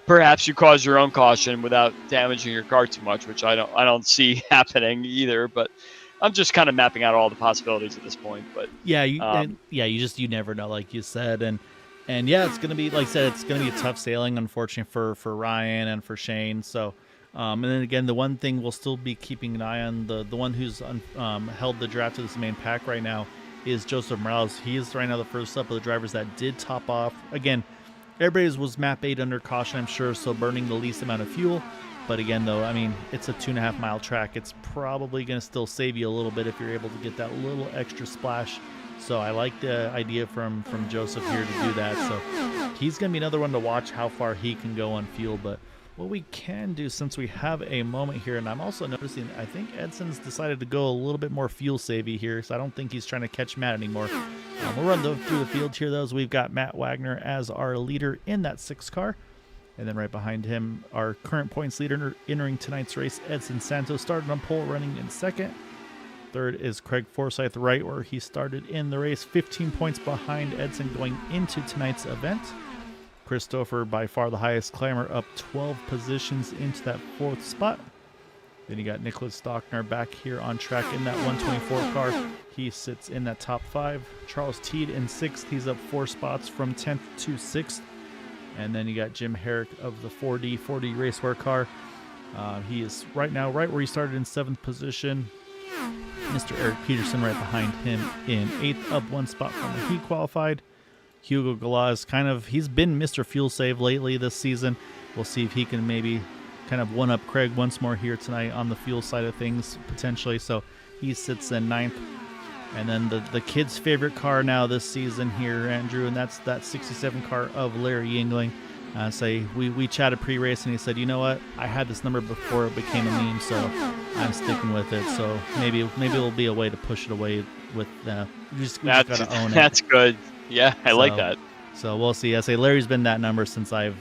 perhaps you cause your own caution without damaging your car too much, which I don't see happening either. But I'm just kind of mapping out all the possibilities at this point. But yeah, you never know, like you said, and yeah, it's going to be, like I said, it's going to be a tough sailing, unfortunately for Ryan and for Shane. So. And then again, the one thing we'll still be keeping an eye on, the one who's held the draft to this main pack right now, is Joseph Morales. He is right now the first up of the drivers that did top off. Again, everybody's was map 8 under caution, I'm sure, so burning the least amount of fuel. But again, though, I mean, it's a 2.5 mile track. It's probably going to still save you a little bit if you're able to get that little extra splash. So I like the idea from Joseph here to do that. So he's going to be another one to watch how far he can go on fuel. But what we can do, since we have a moment here, and I'm also noticing, I think Edson's decided to go a little bit more fuel savvy here, so I don't think he's trying to catch Matt anymore. We'll run through the field here, though. We've got Matt Wagner as our leader in that 6 car. And then right behind him, our current points leader entering tonight's race, Edson Santos, started on pole, running in 2nd. 3rd is Craig Forsyth, right where he started in the race, 15 points behind Edson going into tonight's event. Christopher, by far the highest climber, up 12 positions into that 4th spot. Then you got Nicholas Stockner back here on track in that 124 car. He sits in that top 5. Charles Teed in 6th. He's up 4 spots from 10th to 6th. And then you got Jim Herrick of the 4D Raceware car. He is right now right where he started in 7th position. Mr. Eric Peterson right behind him in 8th, up 1 spot from where he qualified. Hugo Galaz he's been Mr. Fuel Save lately this season. We'll see if he can maybe kind of one-up Craig once more here tonight on the fuel side of things, potentially. So he sits in 9th. And then the kids' favorite car now this season here, Andrew, and that's that 67 car of Larry Yingling. Say we chatted pre-race, and he said, you know what, I had this number before it became a meme, so I'm sticking with it. So maybe it'll be a way to push it away with we just gotta own it. That's good. Yeah, I like that. So we'll see. I say Larry's been that number since I've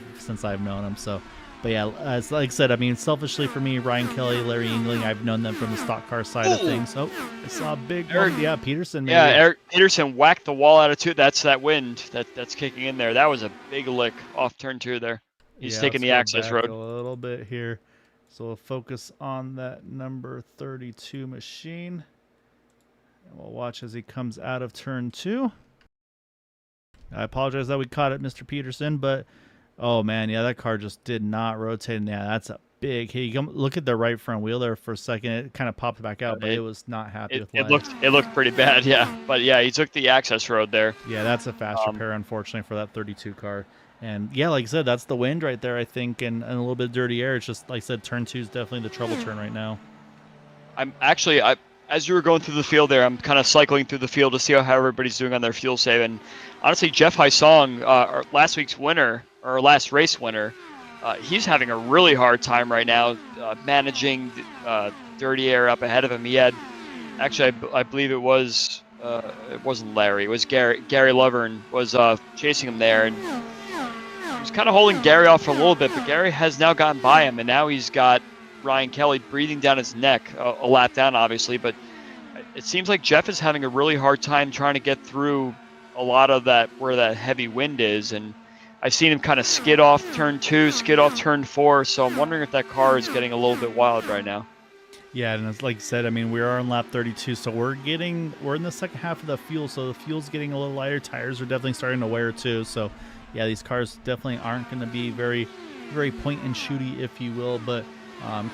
known him. So, but yeah, as like I said, I mean, selfishly for me, Ryan Kelly, Larry Yingling, I've known them from the stock car side of things. Oh, I saw a big one. Yeah, Peterson. Maybe. Yeah, Eric Peterson whacked the wall out of 2. That's that wind that's kicking in there. That was a big lick off turn 2 there. He's taking the access road. A little bit here. So we'll focus on that number 32 machine. And we'll watch as he comes out of turn 2. I apologize that we caught it, Mr. Peterson, but oh man, yeah, that car just did not rotate. Yeah, that's a big hit. You look at the right front wheel there for a second. It kind of popped back out, but it was not happy with life. It looked pretty bad, yeah. But yeah, he took the access road there. Yeah, that's a fast repair, unfortunately, for that 32 car. And yeah, like I said, that's the wind right there, I think, and a little bit of dirty air. It's just, like I said, turn 2 is definitely the trouble turn right now. As you were going through the field there, I'm kind of cycling through the field to see how everybody's doing on their fuel save. And honestly, Jeff Haisong, last week's winner, or last race winner, he's having a really hard time right now managing dirty air up ahead of him. He had, actually, I believe it wasn't Larry, it was Gary Lovern was chasing him there. And he was kind of holding Gary off for a little bit, but Gary has now gotten by him, and now he's got Ryan Kelly breathing down his neck, a lap down obviously, but it seems like Jeff is having a really hard time trying to get through a lot of that where that heavy wind is, and I've seen him kind of skid off turn 2, skid off turn 4, so I'm wondering if that car is getting a little bit wild right now. Yeah, and it's like I said, I mean, we are on lap 32, so we're in the second half of the fuel, so the fuel's getting a little lighter, tires are definitely starting to wear too, so yeah, these cars definitely aren't going to be very, very point and shooty, if you will, but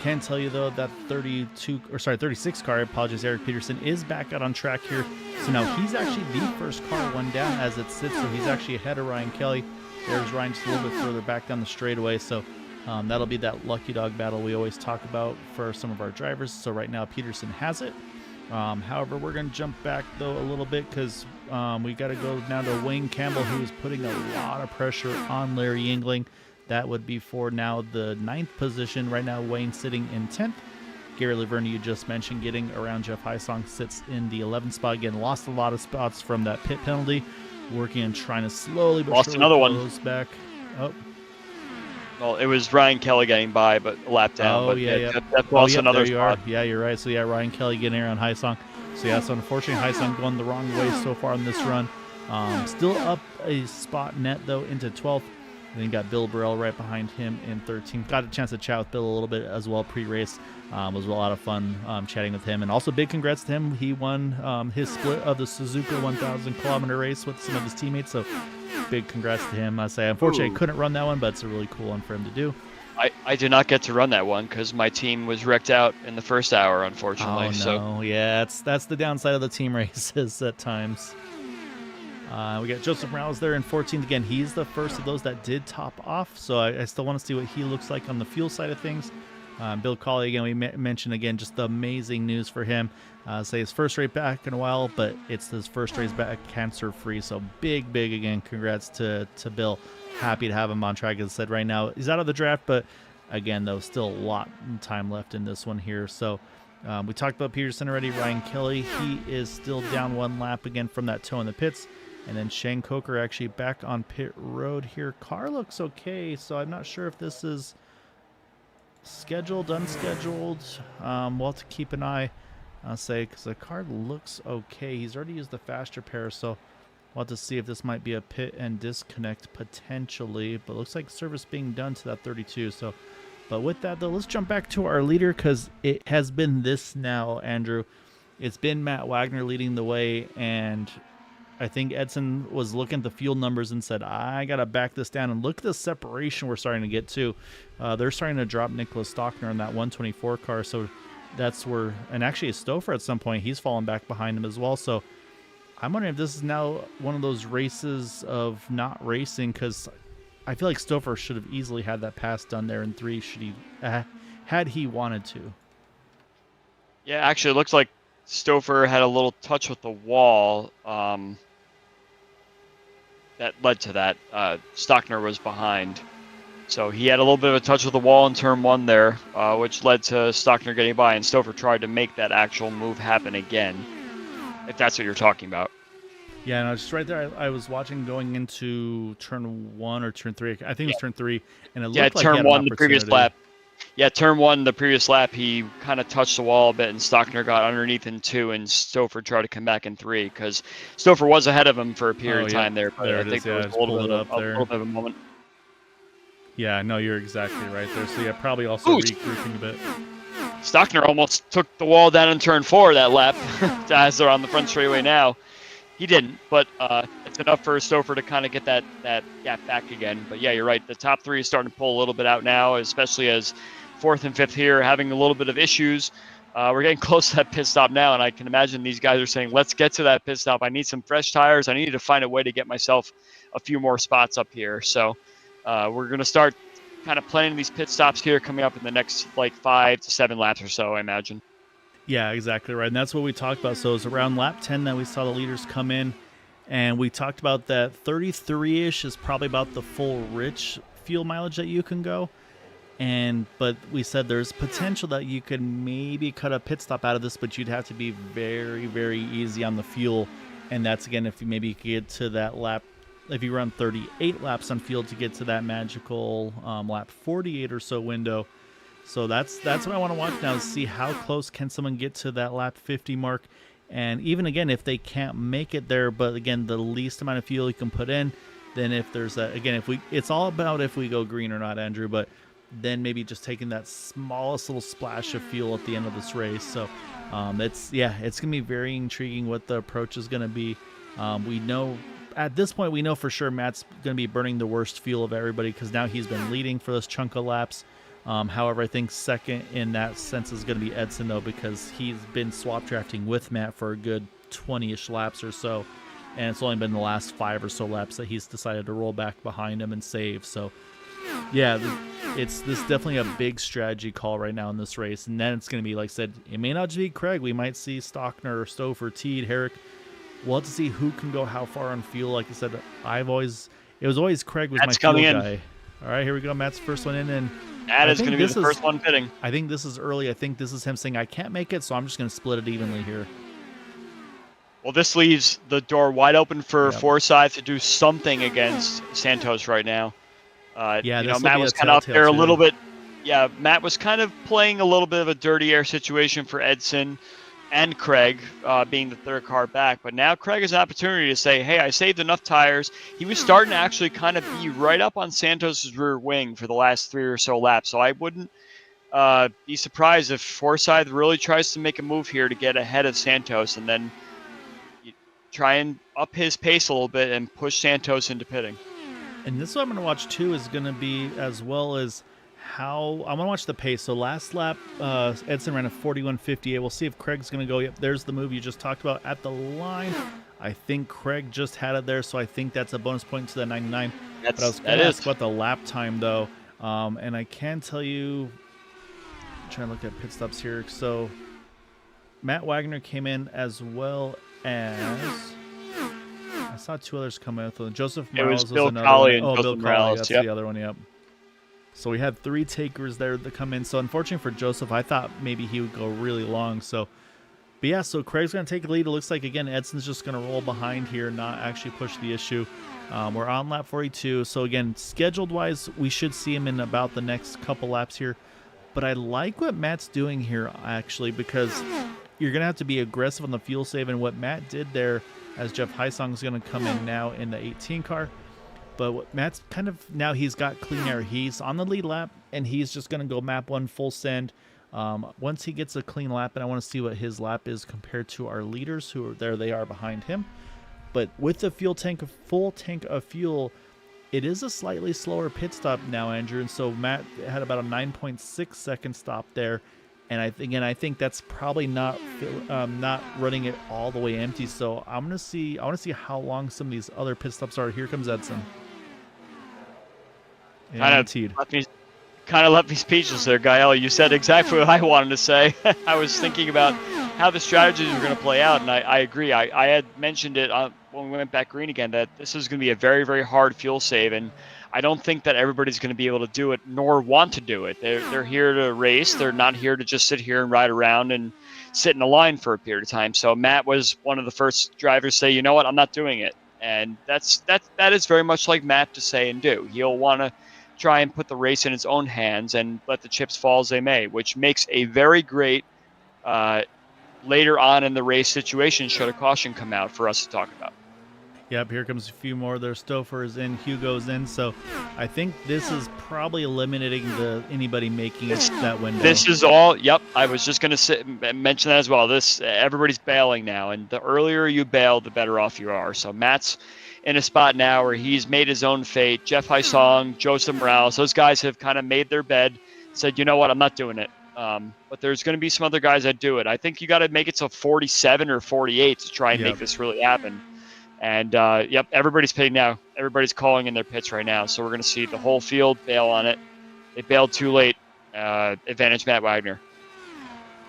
can tell you though that 36 car, I apologize, Eric Peterson is back out on track here. So now he's actually the first car one down as it sits, so he's actually ahead of Ryan Kelly. There's Ryan just a little bit further back down the straightaway, so that'll be that lucky dog battle we always talk about for some of our drivers. So right now Peterson has it. However, we're going to jump back though a little bit because we got to go now to Wayne Campbell, who is putting a lot of pressure on Larry Yingling. That would be for now the 9th position. Right now, Wayne sitting in 10th. Gary Laverne, you just mentioned, getting around Jeff Haisong, sits in the 11th spot. Again, lost a lot of spots from that pit penalty. Working and trying to slowly but surely another one. Close back. Oh. Well, it was Ryan Kelly getting by, but a lap down. Oh, but yeah. That lost another spot. Yeah, you're right. So, yeah, Ryan Kelly getting around Haisong. So, yeah, so unfortunately, Haisong going the wrong way so far in this run. Still up a spot net, though, into 12th. And then you got Bill Burrell right behind him in 13th. Got a chance to chat with Bill a little bit as well pre-race. Was a lot of fun chatting with him. And also big congrats to him. He won his split of the Suzuka 1,000-kilometer race with some of his teammates. So big congrats to him. I say, unfortunately, I couldn't run that one, but it's a really cool one for him to do. I did not get to run that one because my team was wrecked out in the first hour, unfortunately. Oh, no. So yeah, that's the downside of the team races at times. We got Joseph Morales there in 14th. Again, he's the first of those that did top off, so I still want to see what he looks like on the fuel side of things. Bill Colley, again, we mentioned, again, just the amazing news for him. Say his first race back in a while, but it's his first race back cancer-free, so big, again, congrats to Bill. Happy to have him on track. As I said, right now, he's out of the draft, but again, though, still a lot of time left in this one here. So we talked about Peterson already. Ryan Kelly, he is still down one lap again from that tow in the pits. And then Shane Coker actually back on pit road here. Car looks okay, so I'm not sure if this is scheduled, unscheduled. We'll have to keep an eye, say, because the car looks okay. He's already used the fast repair, so we'll have to see if this might be a pit and disconnect potentially. But it looks like service being done to that 32. So, but with that, though, let's jump back to our leader because it has been this now, Andrew. It's been Matt Wagner leading the way, and I think Edson was looking at the fuel numbers and said, I got to back this down. And look at the separation we're starting to get to. They're starting to drop Nicholas Stockner in that 124 car. So that's where, and actually Stouffer at some point, he's fallen back behind him as well. So I'm wondering if this is now one of those races of not racing, because I feel like Stouffer should have easily had that pass done there in 3 had he wanted to. Yeah, actually it looks like Stouffer had a little touch with the wall that led to that. Stockner was behind. So he had a little bit of a touch with the wall in turn 1 there, which led to Stockner getting by, and Stouffer tried to make that actual move happen again, if that's what you're talking about. Yeah, no, just right there. I was watching going into turn 1 or turn 3. I think it was turn 3, and it looked like he turn had 1 an the previous opportunity. lap. Yeah, turn 1 the previous lap, he kind of touched the wall a bit, and Stockner got underneath in 2, and Stouffer tried to come back in 3, because Stouffer was ahead of him for a period of time there, but There I it think is. there Yeah, was I a just little pulled bit it of up there. a little bit of a moment. Yeah, no, you're exactly right there. So yeah, probably also regrouping a bit. Stockner almost took the wall down in turn 4 that lap, as they're on the front straightaway now. He didn't, but it's enough for Stouffer to kind of get that gap back again. But yeah, you're right. The top 3 is starting to pull a little bit out now, especially as 4th and 5th here are having a little bit of issues. We're getting close to that pit stop now, and I can imagine these guys are saying, let's get to that pit stop. I need some fresh tires. I need to find a way to get myself a few more spots up here. So we're going to start kind of planning these pit stops here coming up in the next like 5 to 7 laps or so, I imagine. Yeah, exactly right. And that's what we talked about. So it was around lap 10 that we saw the leaders come in. And we talked about that 33-ish is probably about the full rich fuel mileage that you can go. But we said there's potential that you could maybe cut a pit stop out of this, but you'd have to be very, very easy on the fuel. And that's, again, if you maybe could get to that lap, if you run 38 laps on field to get to that magical lap 48 or so window. So that's what I want to watch now, is see how close can someone get to that lap 50 mark. And even, again, if they can't make it there, but again, the least amount of fuel you can put in, then if there's that, again, it's all about if we go green or not, Andrew, but then maybe just taking that smallest little splash of fuel at the end of this race. So it's going to be very intriguing what the approach is going to be. We know at this point, we know for sure Matt's going to be burning the worst fuel of everybody, because now he's been leading for this chunk of laps. However, I think second in that sense is going to be Edson, though, because he's been swap drafting with Matt for a good 20-ish laps or so, and it's only been the last 5 or so laps that he's decided to roll back behind him and save. So, yeah, this definitely a big strategy call right now in this race. And then it's going to be, like I said, it may not just be Craig. We might see Stockner or Stouffer, Teed, Herrick. We'll have to see who can go how far on fuel. Like I said, it was always Craig was Matt's my fuel coming guy. All right, here we go. Matt's first one in, and Matt is going to be the first one pitting. I think this is early. I think this is him saying, I can't make it, so I'm just going to split it evenly here. Well, this leaves the door wide open for Forsyth to do something against Santos right now. Matt was kind of up there a little bit. Yeah, Matt was kind of playing a little bit of a dirty air situation for Edson and Craig, being the third car back. But now Craig has an opportunity to say, hey, I saved enough tires. He was starting to actually kind of be right up on Santos's rear wing for the last 3 or so laps. So I wouldn't be surprised if Forsyth really tries to make a move here to get ahead of Santos, and then try and up his pace a little bit and push Santos into pitting. And this one I'm going to watch too is going to be as well as how I want to watch the pace. So last lap, Edson ran a 41.58. We'll see if Craig's going to go. Yep, there's the move you just talked about at the line. I think Craig just had it there, so I think that's a bonus point to the 99. But I was going to ask about the lap time, though. And I can tell you, I'm trying to look at pit stops here. So Matt Wagner came in as well as, I saw 2 others come in. Joseph Morales was another Colley one. And Bill Joseph Colley, Morales, that's yep. the other one, yep. So we had 3 takers there that come in. So unfortunately for Joseph, I thought maybe he would go really long. So, but yeah, so Craig's going to take a lead. It looks like, again, Edson's just going to roll behind here, not actually push the issue. We're on lap 42. So again, scheduled-wise, we should see him in about the next couple laps here. But I like what Matt's doing here, actually, because you're going to have to be aggressive on the fuel save. And what Matt did there, as Jeff Heisong is going to come in now in the 18 car. But what Matt's kind of, now he's got clean air. He's on the lead lap, and he's just going to go map 1 full send. Once he gets a clean lap, and I want to see what his lap is compared to our leaders, who are there. They are behind him. But with the fuel tank, a full tank of fuel, it is a slightly slower pit stop now, Andrew. And so Matt had about a 9.6 second stop there. And I think that's probably not running it all the way empty. So I want to see how long some of these other pit stops are. Here comes Edson. Kind of left me speechless there, Gael. You said exactly what I wanted to say. I was thinking about how the strategies were going to play out, and I agree. I had mentioned it when we went back green again, that this is going to be a very, very hard fuel save, and I don't think that everybody's going to be able to do it nor want to do it. They're here to race. They're not here to just sit here and ride around and sit in a line for a period of time. So Matt was one of the first drivers to say, you know what, I'm not doing it. And that is very much like Matt to say and do. He'll want to try and put the race in his own hands and let the chips fall as they may, which makes a very great later on in the race situation should a caution come out for us to talk about. Yep, here comes a few more. There's Stouffer's in, Hugo's in. So I think this is probably eliminating anybody making that window. This is all. Yep, I was just going to mention that as well. Everybody's bailing now, and the earlier you bail, the better off you are. So Matt's in a spot now where he's made his own fate. Jeff Hysong, Joseph Morales, those guys have kind of made their bed, said, you know what, I'm not doing it. But there's going to be some other guys that do it. I think you got to make it to 47 or 48 to try and make this really happen. And, yep, everybody's pitting now. Everybody's calling in their pits right now. So we're going to see the whole field bail on it. They bailed too late. Advantage Matt Wagner.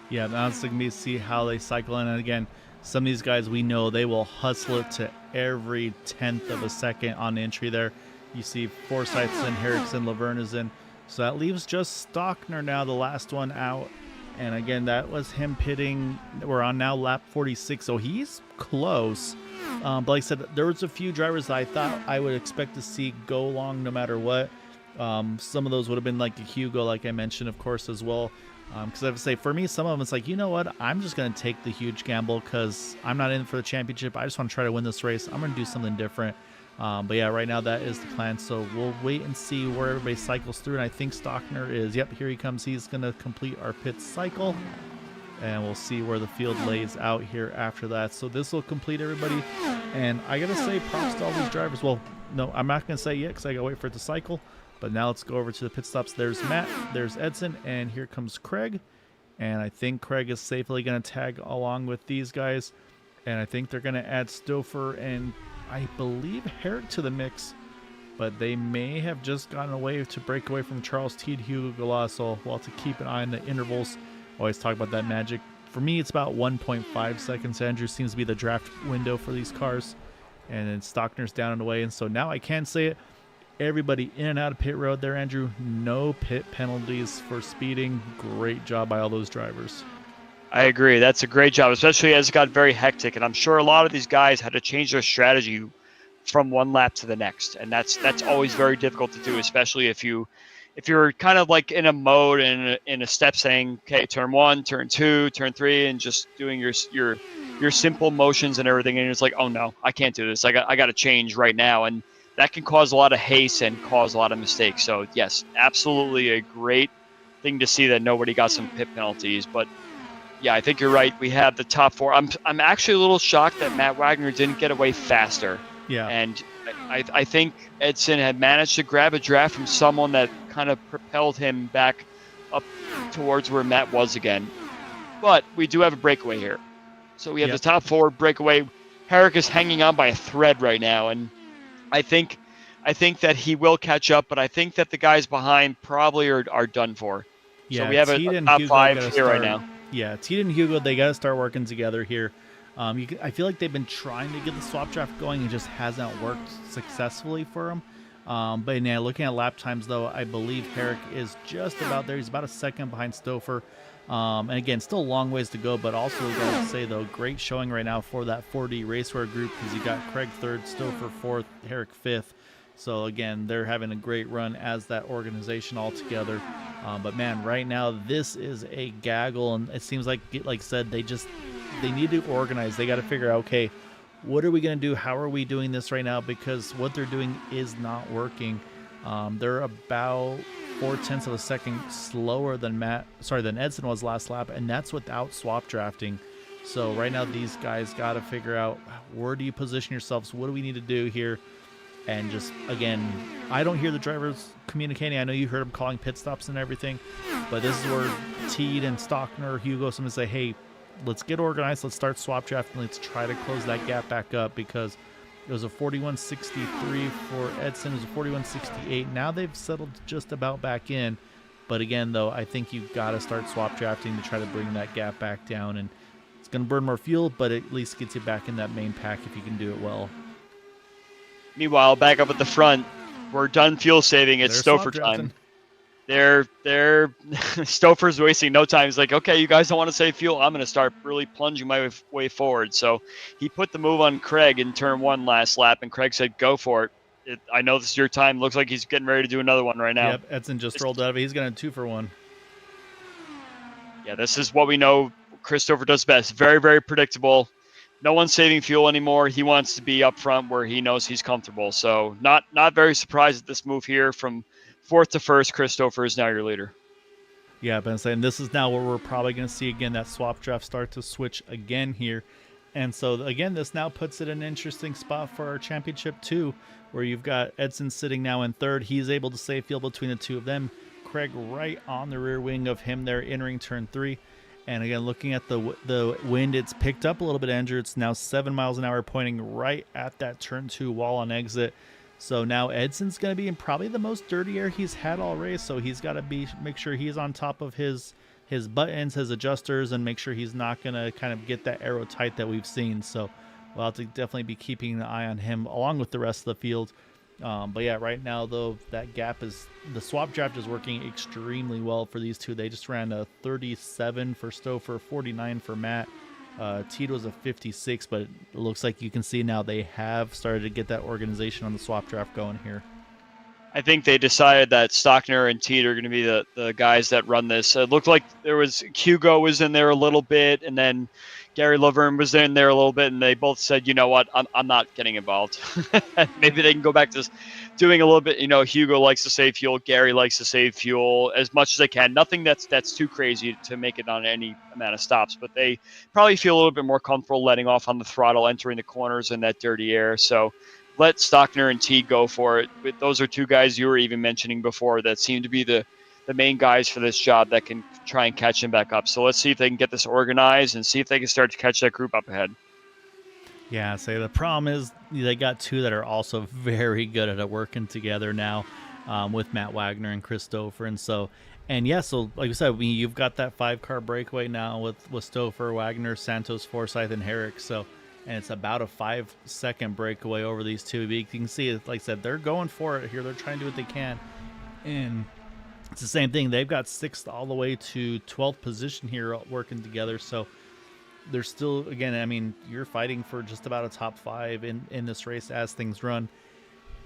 Yeah, now it's going to be see how they cycle in. And again, some of these guys we know they will hustle it to every 10th of a second on entry there. You see Forsyth's in, Herrickson, Laverne is in. So that leaves just Stockner now, the last one out. And again, that was him pitting. We're on now lap 46, so he's close. But like I said, there was a few drivers that I thought I would expect to see go long no matter what. Some of those would have been like a Hugo, like I mentioned, of course, as well. Because I would say, for me, some of them, it's like, you know what? I'm just going to take the huge gamble because I'm not in for the championship. I just want to try to win this race. I'm going to do something different. But yeah, right now that is the plan. So we'll wait and see where everybody cycles through. And I think Stockner is, yep, here he comes. He's going to complete our pit cycle. And we'll see where the field lays out here after that. So this will complete everybody. And I got to say props to all these drivers. Well, no, I'm not going to say yet because I got to wait for it to cycle. But now let's go over to the pit stops. There's Matt, there's Edson, and here comes Craig. And I think Craig is safely going to tag along with these guys. And I think they're going to add Stouffer and I believe Herrick to the mix. But they may have just gotten away to break away from Charles Teed, Hugo Galasso. We'll have to keep an eye on the intervals. Always talk about that magic. For me, it's about 1.5 seconds. Andrew seems to be the draft window for these cars. And then Stockner's down and away. And so now I can say it. Everybody in and out of pit road there, Andrew. No pit penalties for speeding. Great job by all those drivers. I agree. That's a great job, especially as it got very hectic. And I'm sure a lot of these guys had to change their strategy from one lap to the next. And that's always very difficult to do, especially if you're kind of like in a mode and in a step saying, okay, turn 1, turn 2, turn 3, and just doing your simple motions and everything. And it's like, oh no, I can't do this. I got to change right now. And that can cause a lot of haste and cause a lot of mistakes. So yes, absolutely a great thing to see that nobody got some pit penalties. But yeah, I think you're right. We have the top 4. I'm actually a little shocked that Matt Wagner didn't get away faster. Yeah. And I think Edson had managed to grab a draft from someone that kind of propelled him back up towards where Matt was again. But we do have a breakaway here. So we have the top 4 breakaway. Herrick is hanging on by a thread right now, and I think that he will catch up, but I think that the guys behind probably are done for. Yeah, so we have a top 5 here right now. Yeah, Teed and Hugo, they got to start working together here. I feel like they've been trying to get the swap draft going. It just hasn't worked successfully for them. But yeah, looking at lap times, though, I believe Herrick is just about there. He's about a second behind Stouffer. And again, still a long ways to go, but also we got to say, though, great showing right now for that 4D Racewear group because you got Craig 3rd, Stouffer 4th, Herrick 5th. So again, they're having a great run as that organization all together. But man, right now, this is a gaggle, and it seems like I said, they need to organize. They got to figure out, okay, what are we going to do? How are we doing this right now? Because what they're doing is not working. They're about 0.4 of a second slower than Edson was last lap, and that's without swap drafting. So right now, these guys got to figure out, where do you position yourselves? What do we need to do here? And just, again, I don't hear the drivers communicating. I know you heard them calling pit stops and everything, but this is where Teed and Stockner, Hugo, someone say, hey, let's get organized. Let's start swap drafting. Let's try to close that gap back up because it was a 41.63 for Edson. It was a 41.68. Now they've settled just about back in. But again, though, I think you've got to start swap drafting to try to bring that gap back down. And it's going to burn more fuel, but it at least gets you back in that main pack if you can do it well. Meanwhile, back up at the front, we're done fuel saving. It's They're Stouffer swap drafting. time. They're Stouffer's wasting no time. He's like, okay, you guys don't want to save fuel. I'm going to start really plunging my way forward. So he put the move on Craig in turn 1 last lap, and Craig said, go for it. I know this is your time. Looks like he's getting ready to do another one right now. Yep, Edson just rolled out of it. He's going to 2-for-1. Yeah, this is what we know Christopher does best. Very, very predictable. No one's saving fuel anymore. He wants to be up front where he knows he's comfortable. So not very surprised at this move here. From 4th to 1st, Christopher is now your leader. Yeah, but I'm saying this is now where we're probably going to see again that swap draft start to switch again here. And so again, this now puts it in an interesting spot for our championship too, where you've got Edson sitting now in 3rd. He's able to save fuel between the two of them. Craig right on the rear wing of him there entering turn 3. And again, looking at the wind, it's picked up a little bit, Andrew. It's now 7 miles an hour, pointing right at that turn 2 wall on exit. So now Edson's going to be in probably the most dirty air he's had all race. So he's got to make sure he's on top of his buttons, his adjusters, and make sure he's not going to kind of get that aero tight that we've seen. So we'll have to definitely be keeping an eye on him along with the rest of the field. But yeah, right now though, that gap is, the swap draft is working extremely well for these two. They just ran a 37 for Stouffer, 49 for Matt. Teed was a 56, but it looks like you can see now they have started to get that organization on the swap draft going here. I think they decided that Stockner and Teed are going to be the guys that run this. It looked like there was Hugo was in there a little bit, and then Gary Laverne was in there a little bit, and they both said, you know what, I'm not getting involved. Maybe they can go back to doing a little bit. You know, Hugo likes to save fuel. Gary likes to save fuel as much as they can. Nothing that's too crazy to make it on any amount of stops, but they probably feel a little bit more comfortable letting off on the throttle, entering the corners in that dirty air. So let Stockner and Teague go for it. But those are two guys you were even mentioning before that seem to be the main guys for this job that can try and catch him back up. So let's see if they can get this organized and see if they can start to catch that group up ahead. Yeah, so the problem is they got two that are also very good at it working together now with Matt Wagner and Chris Stouffer. And so, like I said, you've got that 5-car breakaway now with Stouffer, Wagner, Santos, Forsyth, and Herrick. So, and it's about a 5-second breakaway over these two. But you can see, like I said, they're going for it here. They're trying to do what they can. And it's the same thing. They've got 6th all the way to 12th position here working together. So they're still, again, I mean, you're fighting for just about a top 5 in this race as things run.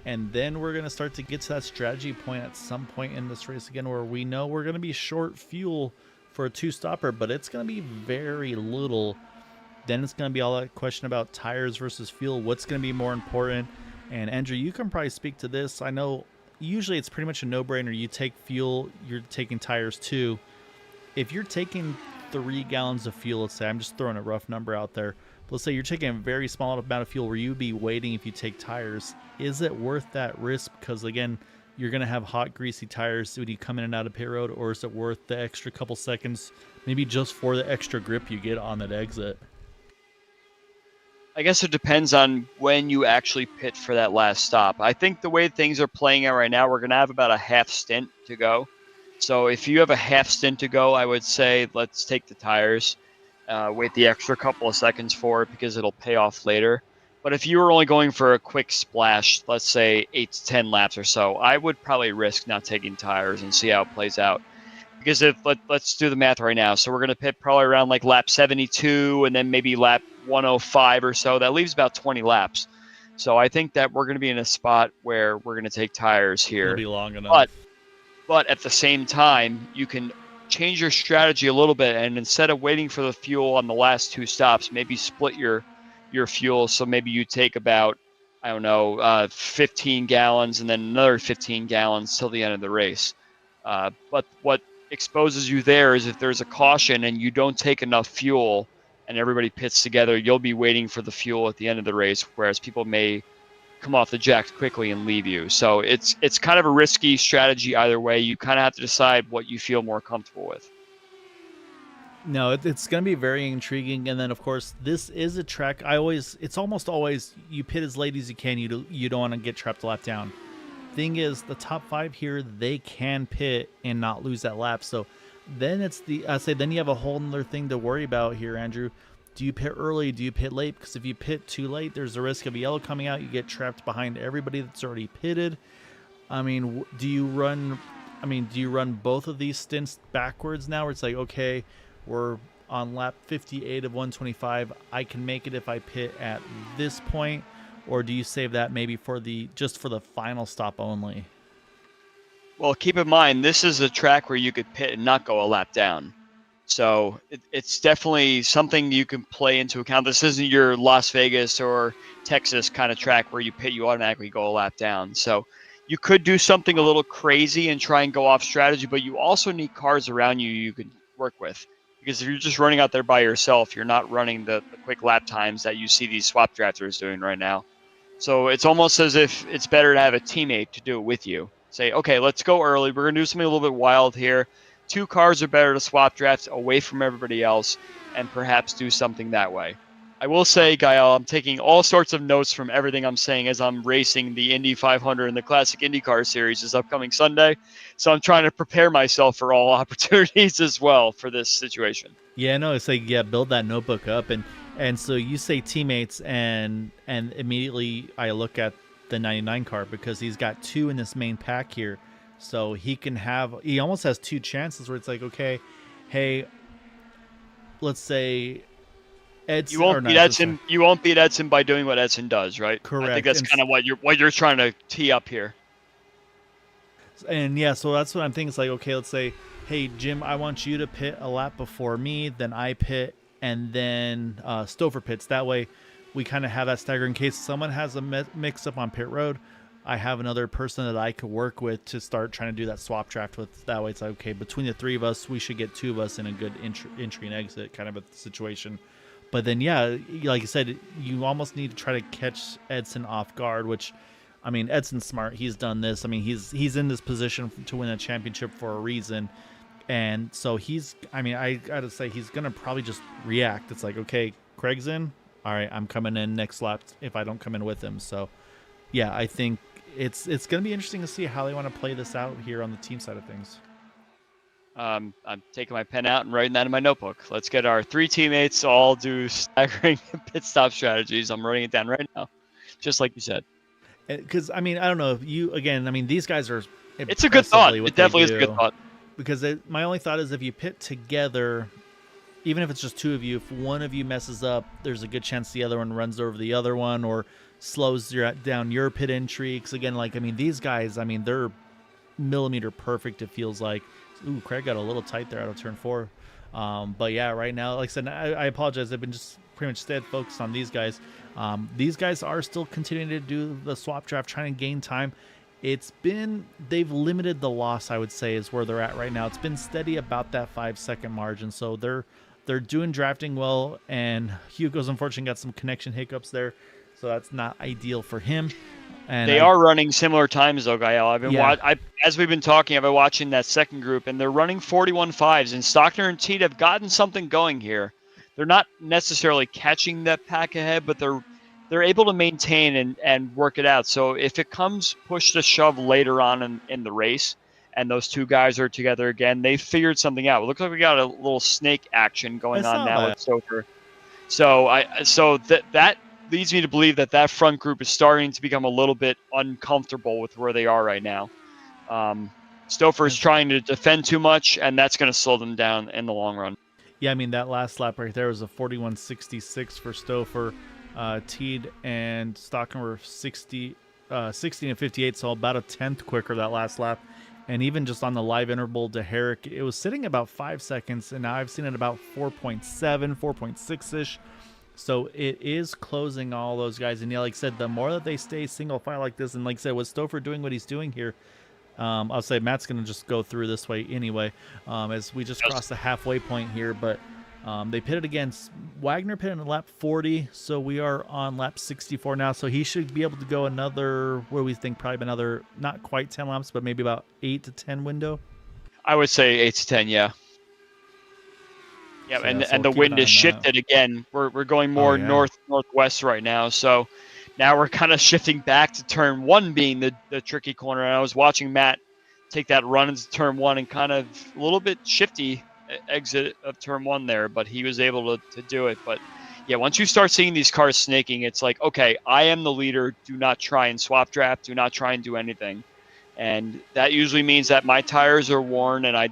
And then we're going to start to get to that strategy point at some point in this race again where we know we're going to be short fuel for a 2-stopper, but it's going to be very little. Then it's going to be all that question about tires versus fuel. What's going to be more important? And Andrew, you can probably speak to this. I know usually it's pretty much a no-brainer. You take fuel, you're taking tires too. If you're taking 3 gallons of fuel, let's say, I'm just throwing a rough number out there, but let's say you're taking a very small amount of fuel where you'd be waiting if you take tires. Is it worth that risk? Because again, you're going to have hot, greasy tires when you come in and out of pit road, or is it worth the extra couple seconds, maybe just for the extra grip you get on that exit? I guess it depends on when you actually pit for that last stop. I think the way things are playing out right now, we're going to have about a half stint to go. So if you have a half stint to go, I would say let's take the tires, wait the extra couple of seconds for it because it'll pay off later. But if you were only going for a quick splash, let's say 8 to 10 laps or so, I would probably risk not taking tires and see how it plays out. Because let's do the math right now. So we're going to pit probably around like lap 72 and then maybe lap 105 or so. That leaves about 20 laps. So I think that we're going to be in a spot where we're going to take tires here. It'll be long enough. But at the same time, you can change your strategy a little bit, and instead of waiting for the fuel on the last 2 stops, maybe split your fuel. So maybe you take about, 15 gallons and then another 15 gallons till the end of the race. But what exposes you there is if there's a caution and you don't take enough fuel and everybody pits together, you'll be waiting for the fuel at the end of the race, whereas people may come off the jacks quickly and leave you. So it's kind of a risky strategy either way. You kind of have to decide what you feel more comfortable with. No, it's going to be very intriguing. And then, of course, this is a track. It's almost always you pit as late as you can. You don't want to get trapped a lap down. Thing is, the top 5 here, they can pit and not lose that lap. So then then you have a whole other thing to worry about here, Andrew. Do you pit early? Do you pit late? Because if you pit too late, there's a risk of a yellow coming out. You get trapped behind everybody that's already pitted. I mean, do you run? I mean, do you run both of these stints backwards now? Where it's like, okay, we're on lap 58 of 125. I can make it if I pit at this point, or do you save that maybe for just for the final stop only? Well, keep in mind, this is a track where you could pit and not go a lap down. So it's definitely something you can play into account. This isn't your Las Vegas or Texas kind of track where you pit, you automatically go a lap down. So you could do something a little crazy and try and go off strategy, but you also need cars around you can work with. Because if you're just running out there by yourself, you're not running the quick lap times that you see these swap drafters doing right now. So it's almost as if it's better to have a teammate to do it with you. Say, okay, let's go early. We're going to do something a little bit wild here. 2 cars are better to swap draft away from everybody else and perhaps do something that way. I will say, Gael, I'm taking all sorts of notes from everything I'm saying as I'm racing the Indy 500 and the Classic IndyCar Series this upcoming Sunday. So I'm trying to prepare myself for all opportunities as well for this situation. Yeah, no, it's like, yeah, build that notebook up. And so you say teammates, and immediately I look at the 99 car because he's got 2 in this main pack here. So he almost has 2 chances where it's like, okay, hey, let's say Edson. You won't beat Edson. You won't beat Edson by doing what Edson does, right? Correct. I think that's kind of what you're trying to tee up here. And yeah, so that's what I'm thinking. It's like, okay, let's say, hey, Jim, I want you to pit a lap before me, then I pit, and then Stouffer pits. That way we kind of have that stagger in case someone has a mix up on pit road. I have another person that I could work with to start trying to do that swap draft with. That way it's like, okay, between the 3 of us, we should get 2 of us in a good entry and exit kind of a situation. But then, yeah, like you said, you almost need to try to catch Edson off guard, which, I mean, Edson's smart. He's done this. I mean, he's in this position to win a championship for a reason. And so I got to say, he's going to probably just react. It's like, okay, Craig's in. All right, I'm coming in next lap if I don't come in with him. So, yeah, I think it's going to be interesting to see how they want to play this out here on the team side of things. I'm taking my pen out and writing that in my notebook. Let's get our 3 teammates all do staggering pit stop strategies. I'm writing it down right now, just like you said. Because, I mean, I don't know if you, again, I mean, these guys are. It's a good thought. It definitely is a good thought. Because my only thought is if you pit together, even if it's just 2 of you, if one of you messes up, there's a good chance the other one runs over the other one or slows down your pit entry. Because, again, like, I mean, these guys, I mean, they're millimeter perfect, it feels like. Ooh, Craig got a little tight there out of turn 4. But yeah, right now, like I said, I apologize. I've been just pretty much stayed focused on these guys. These guys are still continuing to do the swap draft, trying to gain time. They've limited the loss, I would say, is where they're at right now. It's been steady about that 5-second margin. So they're doing drafting well, and Hugo's unfortunately got some connection hiccups there. So that's not ideal for him. And they are running similar times, though, Gael. I've been as we've been talking, I've been watching that second group, and they're running 41.5s. And Stockner and Teed have gotten something going here. They're not necessarily catching that pack ahead, but they're able to maintain and work it out. So if it comes push to shove later on in the race, and those 2 guys are together again, they figured something out. It looks like we got a little snake action going on now with Stouffer. So that leads me to believe that front group is starting to become a little bit uncomfortable with where they are right now. Stouffer is trying to defend too much, and that's going to slow them down in the long run. Yeah, I mean, that last lap right there was a 41.66 for Stouffer. Teed and Stockton were 16 and 58, so about a tenth quicker that last lap. And even just on the live interval to Herrick, it was sitting about 5 seconds, and now I've seen it about 4.7, 4.6-ish. So it is closing all those guys. And yeah, like I said, the more that they stay single file like this, and like I said, with Stouffer doing what he's doing here, I'll say Matt's going to just go through this way anyway, as we just crossed the halfway point here. But they pitted against Wagner pitted in lap 40, so we are on lap 64 now. So he should be able to go another, what do we think, probably another, not quite 10 laps, but maybe about 8 to 10 window. I would say 8 to 10, yeah. Yeah, so and the wind is shifted again. We're going more northwest right now, so now we're kind of shifting back to turn 1 being the tricky corner. And I was watching Matt take that run into turn 1 and kind of a little bit shifty exit of turn 1 there, but he was able to do it. But yeah, once you start seeing these cars snaking, it's like, okay, I am the leader. Do not try and swap draft. Do not try and do anything. And that usually means that my tires are worn and I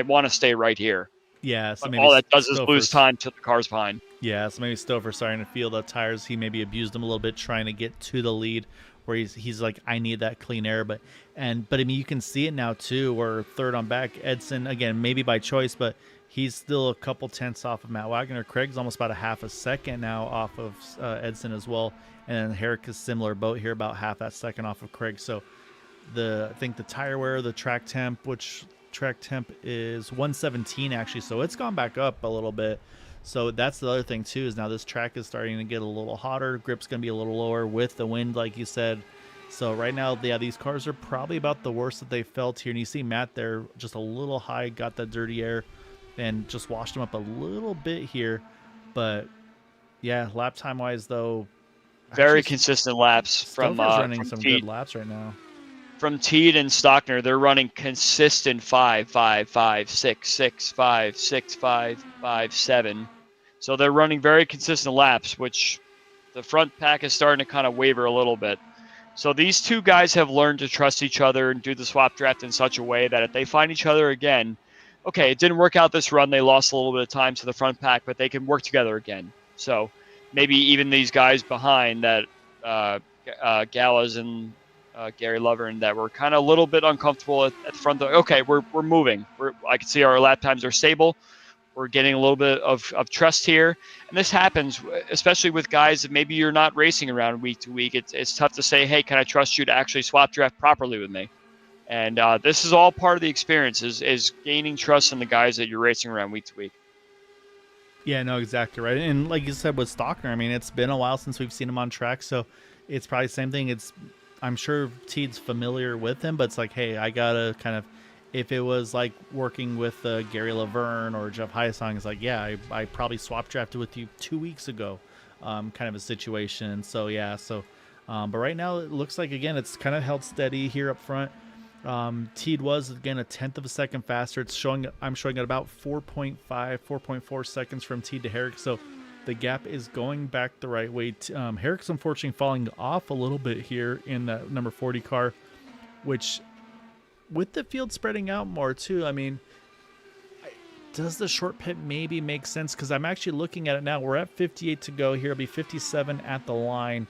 want to stay right here. Yeah, so But maybe all that does is lose Stouffer's time till the car's behind. Yeah, so maybe Stouffer's starting to feel the tires. He maybe abused them a little bit trying to get to the lead, where he's like, I need that clean air. But I mean, you can see it now too, where third on back, Edson, again, maybe by choice, but he's still a couple tenths off of Matt Wagner. Craig's almost about a half a second now off of Edson as well. And then Herrick is similar boat here, about half that second off of Craig. So I think the tire wear, the track temp, which track temp is 117 actually, so it's gone back up a little bit. So that's the other thing too, is now this track is starting to get a little hotter. Grip's going to be a little lower with the wind, like you said. So right now, yeah, these cars are probably about the worst that they felt here. And you see Matt there just a little high, got that dirty air and just washed him up a little bit here. But yeah, lap time wise though, very consistent laps from running from some Teed. good laps right now. From Teed and Stockner, they're running consistent 5, 5, 5, 6, 6, 5, 6, 5, 5, 7. So they're running very consistent laps, which the front pack is starting to kind of waver a little bit. So these two guys have learned to trust each other and do the swap draft in such a way that if they find each other again, okay, it didn't work out this run, they lost a little bit of time to the front pack, but they can work together again. So maybe even these guys behind that, Gallas and Gary Lovern, that were kind of a little bit uncomfortable at the front. Okay, we're moving. I can see our lap times are stable. We're getting a little bit of trust here. And this happens, especially with guys that maybe you're not racing around week to week. It's tough to say, hey, can I trust you to actually swap draft properly with me? And this is all part of the experience, is gaining trust in the guys that you're racing around week to week. Yeah, no, exactly right. And like you said with Stockner, I mean, it's been a while since we've seen him on track, so it's probably the same thing. I'm sure Teed's familiar with him, but it's like, hey, I gotta kind of, if it was like working with Gary Laverne or Jeff Hyasong, it's like, yeah, I probably swap drafted with you 2 weeks ago, kind of a situation. So yeah, but right now it looks like, again, it's kind of held steady here up front. Teed was again a tenth of a second faster. I'm showing at about 4.4 seconds from Teed to Herrick. So the gap is going back the right way. Herrick's unfortunately falling off a little bit here in that number 40 car, which with the field spreading out more too, I mean, does the short pit maybe make sense? Because I'm actually looking at it now. We're at 58 to go here. It'll be 57 at the line.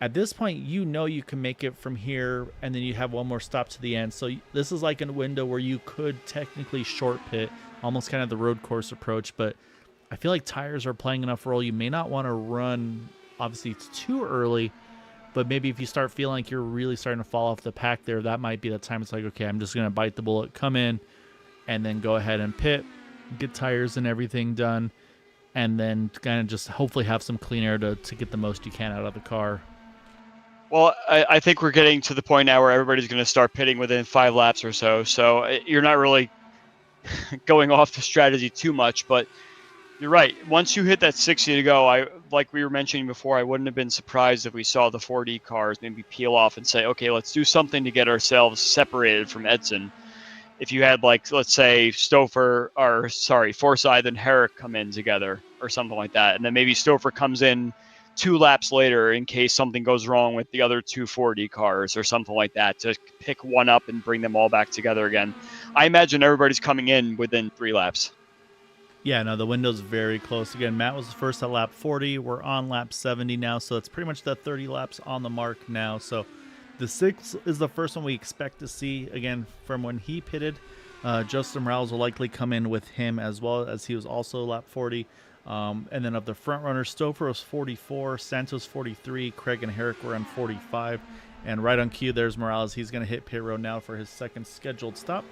At this point, you know you can make it from here, and then you have one more stop to the end. So this is like a window where you could technically short pit, almost kind of the road course approach. But I feel like tires are playing enough role. You may not want to run, obviously, it's too early. But maybe if you start feeling like you're really starting to fall off the pack there, that might be the time it's like, okay, I'm just going to bite the bullet, come in, and then go ahead and pit, get tires and everything done, and then kind of just hopefully have some clean air to get the most you can out of the car. Well, I think we're getting to the point now where everybody's going to start pitting within 5 laps or so. So you're not really going off the strategy too much, but you're right. Once you hit that 60 to go, like we were mentioning before, I wouldn't have been surprised if we saw the 4D cars maybe peel off and say, okay, let's do something to get ourselves separated from Edson. If you had, like, let's say Forsyth and Herrick come in together or something like that, and then maybe Stouffer comes in 2 laps later in case something goes wrong with the other 2 4D cars or something like that, to pick one up and bring them all back together again. I imagine everybody's coming in within 3 laps. Yeah, no, the window's very close. Again, Matt was first at lap 40. We're on lap 70 now, so it's pretty much that 30 laps on the mark now. So the 6 is the first one we expect to see, again, from when he pitted. Justin Morales will likely come in with him as well, as he was also lap 40. And then of the front runners, Stouffer was 44, Santos 43, Craig and Herrick were on 45. And right on cue, there's Morales. He's going to hit pit road now for his second scheduled stop.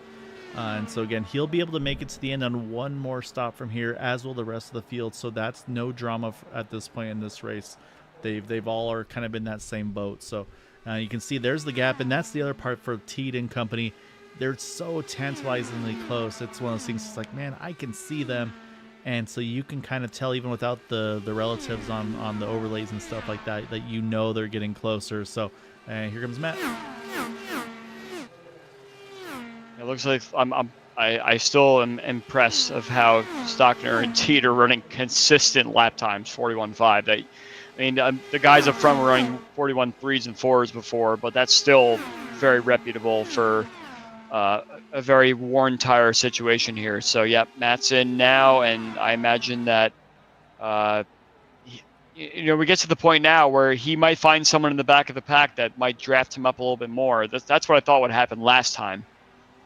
And so again, he'll be able to make it to the end on one more stop from here, as will the rest of the field. So that's no drama at this point in this race. They've all are kind of in that same boat. So you can see there's the gap, and that's the other part for Teed and company. They're so tantalizingly close. It's one of those things. It's like, man, I can see them. And so you can kind of tell, even without the relatives on the overlays and stuff like that, that you know they're getting closer. So here comes Matt. It looks like I still am impressed of how Stockner and Teed are running consistent lap times, 41.5. The guys up front were running 41.3s and 4s before, but that's still very reputable for a very worn tire situation here. So, yeah, Matt's in now, and I imagine that, we get to the point now where he might find someone in the back of the pack that might draft him up a little bit more. That's what I thought would happen last time.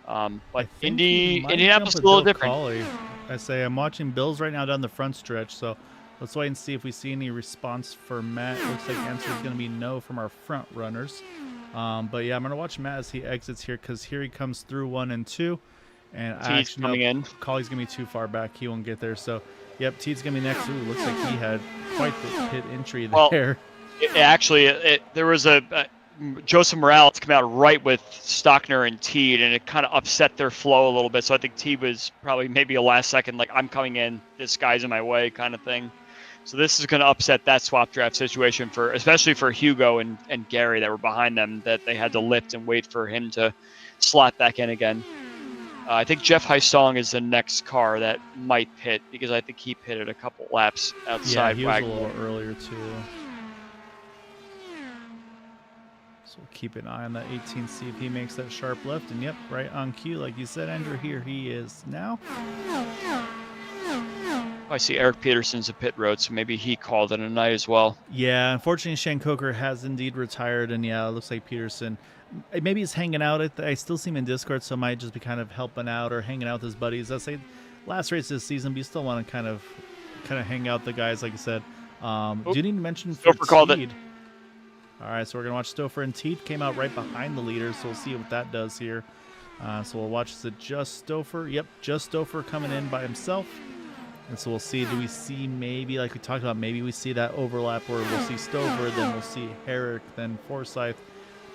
But Indianapolis is a little different. Collie. I say I'm watching Bills right now down the front stretch, so let's wait and see if we see any response for Matt. Looks like the answer is going to be no from our front runners. But yeah, I'm going to watch Matt as he exits here, because here he comes through 1 and 2. And I actually coming in. Collie's going to be too far back. He won't get there. So, yep, Teed's going to be next. Ooh, looks like he had quite the pit entry there. Well, there was Joseph Morales come out right with Stockner and Teed, and it kind of upset their flow a little bit. So I think Teed was probably maybe a last second, like, I'm coming in, this guy's in my way kind of thing. So this is going to upset that swap draft situation, especially for Hugo and Gary that were behind them, that they had to lift and wait for him to slot back in again. I think Jeff Heisong is the next car that might pit, because I think he pitted a couple laps outside. Yeah, he was a little earlier too. So we'll keep an eye on that 18, see if he makes that sharp left. And yep, right on cue, like you said, Andrew. Here he is now. I see Eric Peterson's a pit road, so maybe he called it a night as well. Yeah, unfortunately, Shane Coker has indeed retired, and yeah, it looks like Peterson, maybe he's hanging out. I still see him in Discord, so might just be kind of helping out or hanging out with his buddies. I say last race this season, but you still want to kind of hang out with the guys, like I said. Didn't even mention for Teed. All right, so we're gonna watch Stouffer, and Teed came out right behind the leader, so we'll see what that does here. So we'll watch the just Stouffer. Yep, just Stouffer coming in by himself. And so we'll see, do we see maybe, like we talked about, maybe we see that overlap where we'll see Stouffer, then we'll see Herrick, then Forsyth.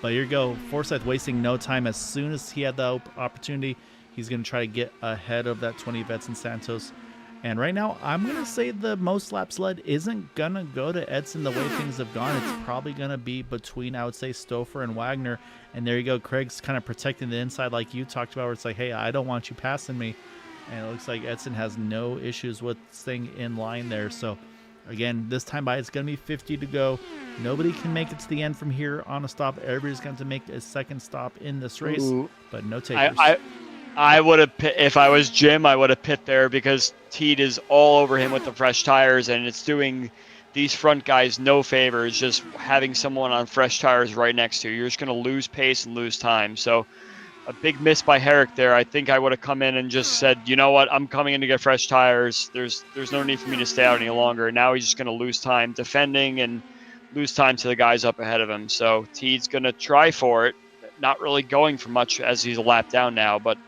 But here you go, Forsyth wasting no time. As soon as he had the opportunity, he's going to try to get ahead of that 20 Vets and Santos. And right now, I'm going to say the most laps led isn't going to go to Edson the way things have gone. It's probably going to be between, I would say, Stouffer and Wagner. And there you go, Craig's kind of protecting the inside like you talked about, where it's like, hey, I don't want you passing me. And it looks like Edson has no issues with staying in line there. So, again, this time by, it's going to be 50 to go. Nobody can make it to the end from here on a stop. Everybody's going to make a second stop in this race, but no takers. I would have, if I was Jim, I would have pit there, because Teed is all over him with the fresh tires, and it's doing these front guys no favors just having someone on fresh tires right next to you. You're just going to lose pace and lose time. So, a big miss by Herrick there. I think I would have come in and just said, you know what, I'm coming in to get fresh tires. There's no need for me to stay out any longer. Now he's just going to lose time defending and lose time to the guys up ahead of him. So Teed's going to try for it, not really going for much as he's a lap down now, but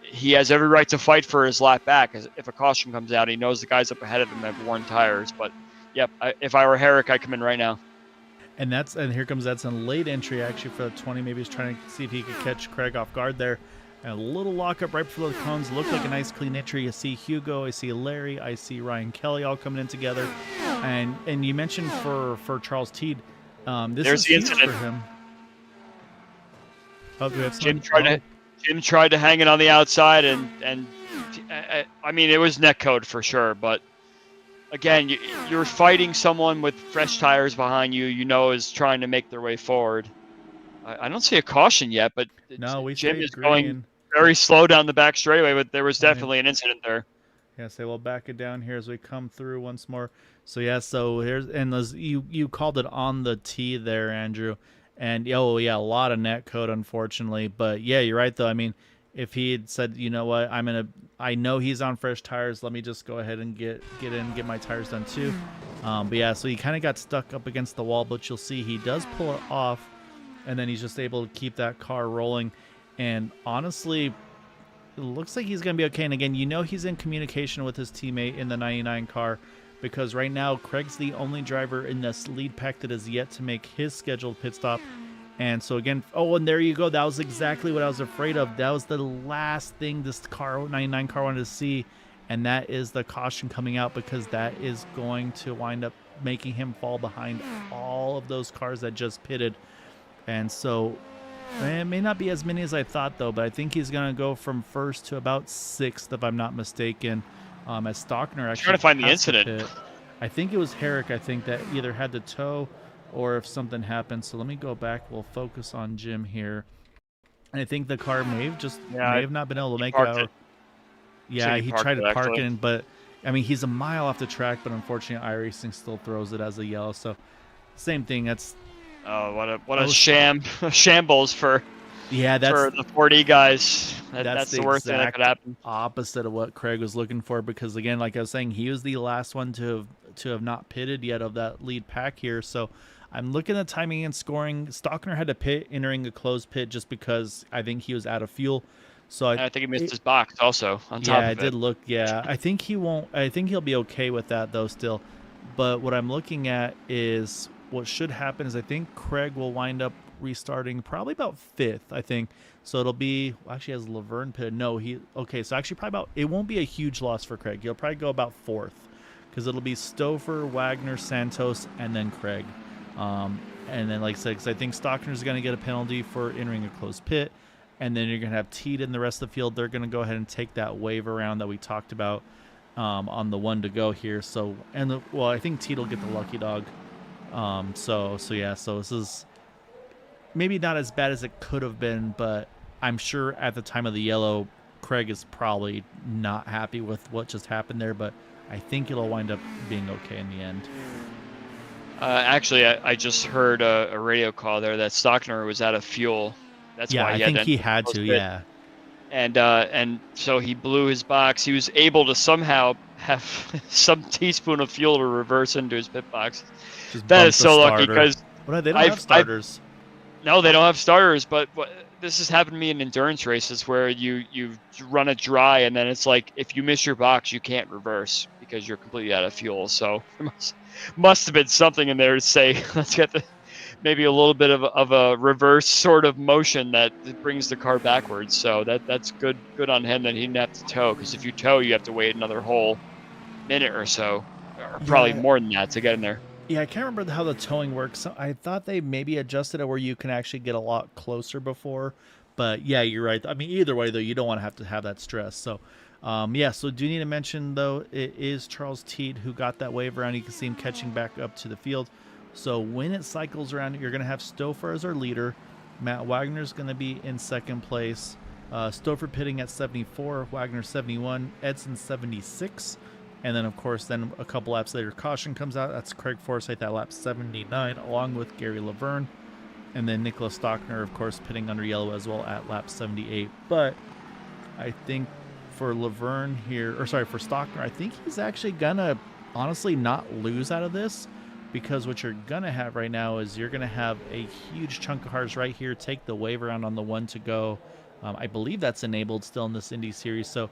he has every right to fight for his lap back. If a caution comes out, he knows the guys up ahead of him have worn tires. But, yep, if I were Herrick, I'd come in right now. And here comes Edson, late entry actually for the 20. Maybe he's trying to see if he could catch Craig off guard there. And a little lockup right before the cones. Looked like a nice clean entry. You see Hugo, I see Larry, I see Ryan Kelly all coming in together. And you mentioned for Charles Teed, this is huge for him. Oh, do we have Jim tried to hang it on the outside, and I mean, it was net code for sure, but again, you're fighting someone with fresh tires behind you, is trying to make their way forward. I don't see a caution yet, but no, Jim is going very slow down the back straightaway, but there was definitely an incident there. Yeah, so we'll back it down here as we come through once more. So yeah, so here's, and those, you called it on the tee there, Andrew. And a lot of net code, unfortunately. But yeah, you're right though. I mean, if he had said, you know what, I know he's on fresh tires, let me just go ahead and get in and get my tires done too. But yeah, so he kind of got stuck up against the wall, but you'll see he does pull it off, and then he's just able to keep that car rolling. And honestly, it looks like he's going to be okay. And again, he's in communication with his teammate in the 99 car, because right now Craig's the only driver in this lead pack that is yet to make his scheduled pit stop. And so again, and there you go. That was exactly what I was afraid of. That was the last thing this 99 car wanted to see. And that is the caution coming out, because that is going to wind up making him fall behind all of those cars that just pitted. And so it may not be as many as I thought though, but I think he's going to go from first to about sixth, if I'm not mistaken. As Stockner actually trying to find the incident. I think it was Herrick, that either had to tow or if something happened. So let me go back. We'll focus on Jim here. And I think the car may have not been able to make it out. Yeah, he tried to park it, but I mean, he's a mile off the track, but unfortunately iRacing still throws it as a yellow. So same thing. That's what a shambles for the 4D guys. That's the worst thing that could happen. Opposite of what Craig was looking for, because again, like I was saying, he was the last one to have not pitted yet of that lead pack here. So I'm looking at timing and scoring. Stockner had to pit entering a closed pit just because I think he was out of fuel. So I think he missed his box also on top of it. Yeah, it did look. Yeah, I think he won't. I think he'll be okay with that though still. But what I'm looking at is what should happen is I think Craig will wind up restarting probably about 5th, I think. So it'll be actually has Laverne pitted. No, so actually probably about, it won't be a huge loss for Craig. He'll probably go about 4th because it'll be Stouffer, Wagner, Santos, and then Craig. And then like I said, because I think Stockner's going to get a penalty for entering a closed pit. And then you're going to have Teed in the rest of the field. They're going to go ahead and take that wave around that we talked about on the one to go here. So, I think Teed will get the lucky dog. So this is maybe not as bad as it could have been, but I'm sure at the time of the yellow, Craig is probably not happy with what just happened there, but I think it'll wind up being okay in the end. Actually, I just heard a radio call there that Stockner was out of fuel. That's why I think he had to, yeah. And so he blew his box. He was able to somehow have some teaspoon of fuel to reverse into his pit box. That is so lucky because they don't have starters. No, they don't have starters. But this has happened to me in endurance races where you run it dry and then it's like if you miss your box, you can't reverse because you're completely out of fuel. So there must have been something in there to say let's get maybe a little bit of a reverse sort of motion that brings the car backwards. So that's good on him that he didn't have to tow, because if you tow, you have to wait another whole minute or so, or probably more than that to get in there. Yeah, I can't remember how the towing works. So I thought they maybe adjusted it where you can actually get a lot closer before. But yeah, you're right. I mean, either way, though, you don't want to have that stress. So, so do you need to mention, though, it is Charles Teed who got that wave around. You can see him catching back up to the field. So when it cycles around, you're going to have Stouffer as our leader. Matt Wagner's going to be in second place. Stouffer pitting at 74, Wagner 71, Edson 76. And then, of course, a couple laps later, caution comes out. That's Craig Forsyth at lap 79, along with Gary Laverne. And then Nicholas Stockner, of course, pitting under yellow as well at lap 78. But I think for Laverne here, for Stockner, I think he's actually going to honestly not lose out of this. Because what you're going to have right now is you're going to have a huge chunk of cars right here take the wave around on the one to go. I believe that's enabled still in this Indy series. So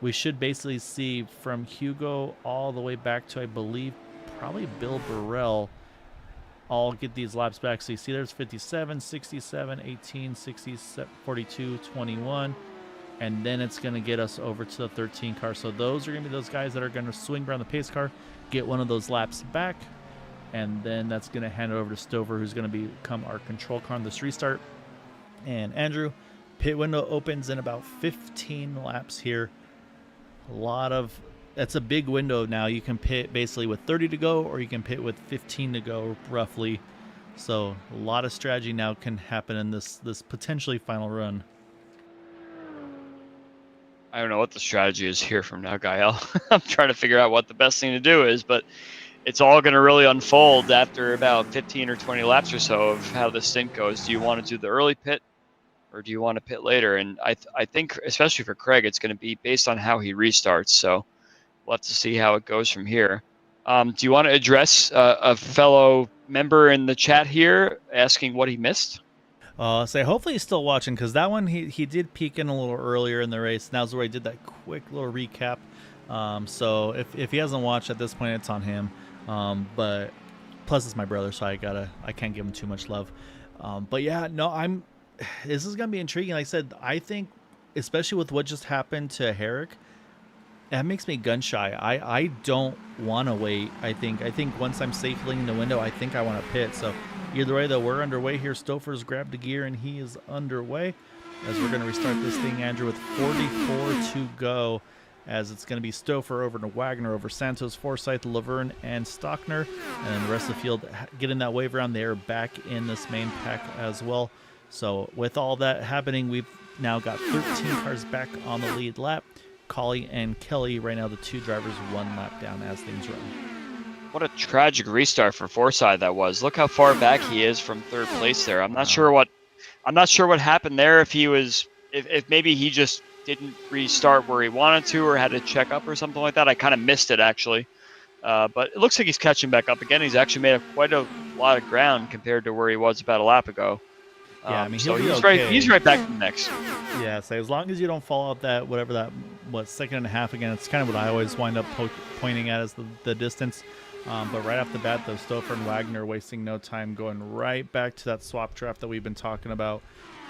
we should basically see from Hugo all the way back to, I believe, probably Bill Burrell all get these laps back. So you see there's 57, 67, 18, 60, 42, 21. And then it's going to get us over to the 13 car. So those are going to be those guys that are going to swing around the pace car, get one of those laps back. And then that's going to hand it over to Stover, who's going to become our control car on this restart. And Andrew, pit window opens in about 15 laps here. That's a big window now. You can pit basically with 30 to go, or you can pit with 15 to go, roughly. So a lot of strategy now can happen in this potentially final run. I don't know what the strategy is here from now, Gael. I'm trying to figure out what the best thing to do is, but it's all going to really unfold after about 15 or 20 laps or so of how the stint goes. Do you want to do the early pit or do you want to pit later? And I think, especially for Craig, it's going to be based on how he restarts. So we'll have to see how it goes from here. Do you want to address a fellow member in the chat here asking what he missed? Hopefully he's still watching, because that one he did peek in a little earlier in the race. Now's where I did that quick little recap. So if he hasn't watched at this point, it's on him. But plus it's my brother, so I can't give him too much love. But yeah, no, this is gonna be intriguing. Like I said, I think especially with what just happened to Herrick, that makes me gun shy. I don't want to wait. I think once I'm safely in the window, I think I want to pit. So either way, though, we're underway here. Stouffer's grabbed the gear and he is underway as we're going to restart this thing, Andrew, with 44 to go. as it's going to be Stouffer over to Wagner over Santos, Forsyth, Laverne, and Stockner. And then the rest of the field getting that wave around. They're back in this main pack as well. So with all that happening, we've now got 13 cars back on the lead lap. Collie and Kelly, right now the 2 drivers 1 lap down as things run. What a tragic restart for Forsyth that was. Look how far back he is from 3rd place there. I'm not sure what happened there. If maybe he just didn't restart where he wanted to, or had to check up or something like that. I kind of missed it actually. But it looks like he's catching back up again. He's actually made up quite a lot of ground compared to where he was about a lap ago. Yeah, I mean, so he's okay. He's right back in the mix. Yeah, so as long as you don't fall out that second and a half again, it's kind of what I always wind up pointing at as the distance. But right off the bat, though, Stouffer and Wagner wasting no time, going right back to that swap draft that we've been talking about.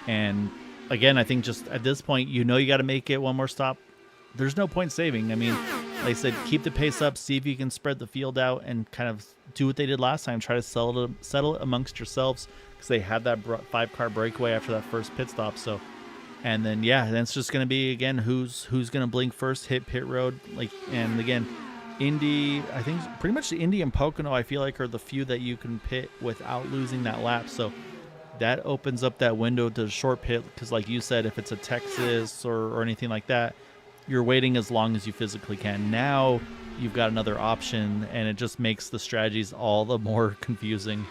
And again, I think just at this point, you got to make it one more stop. There's no point saving. I mean, like I said, keep the pace up, see if you can spread the field out and kind of do what they did last time. Try to settle it amongst yourselves, because they had that 5-car breakaway after that first pit stop. So, and then then it's just going to be again who's going to blink first, hit pit road. And again, Indy, I think pretty much the Indy and Pocono, I feel like, are the few that you can pit without losing that lap. So that opens up that window to short pit, because like you said, if it's a Texas or anything like that, you're waiting as long as you physically can. Now you've got another option, and it just makes the strategies all the more confusing.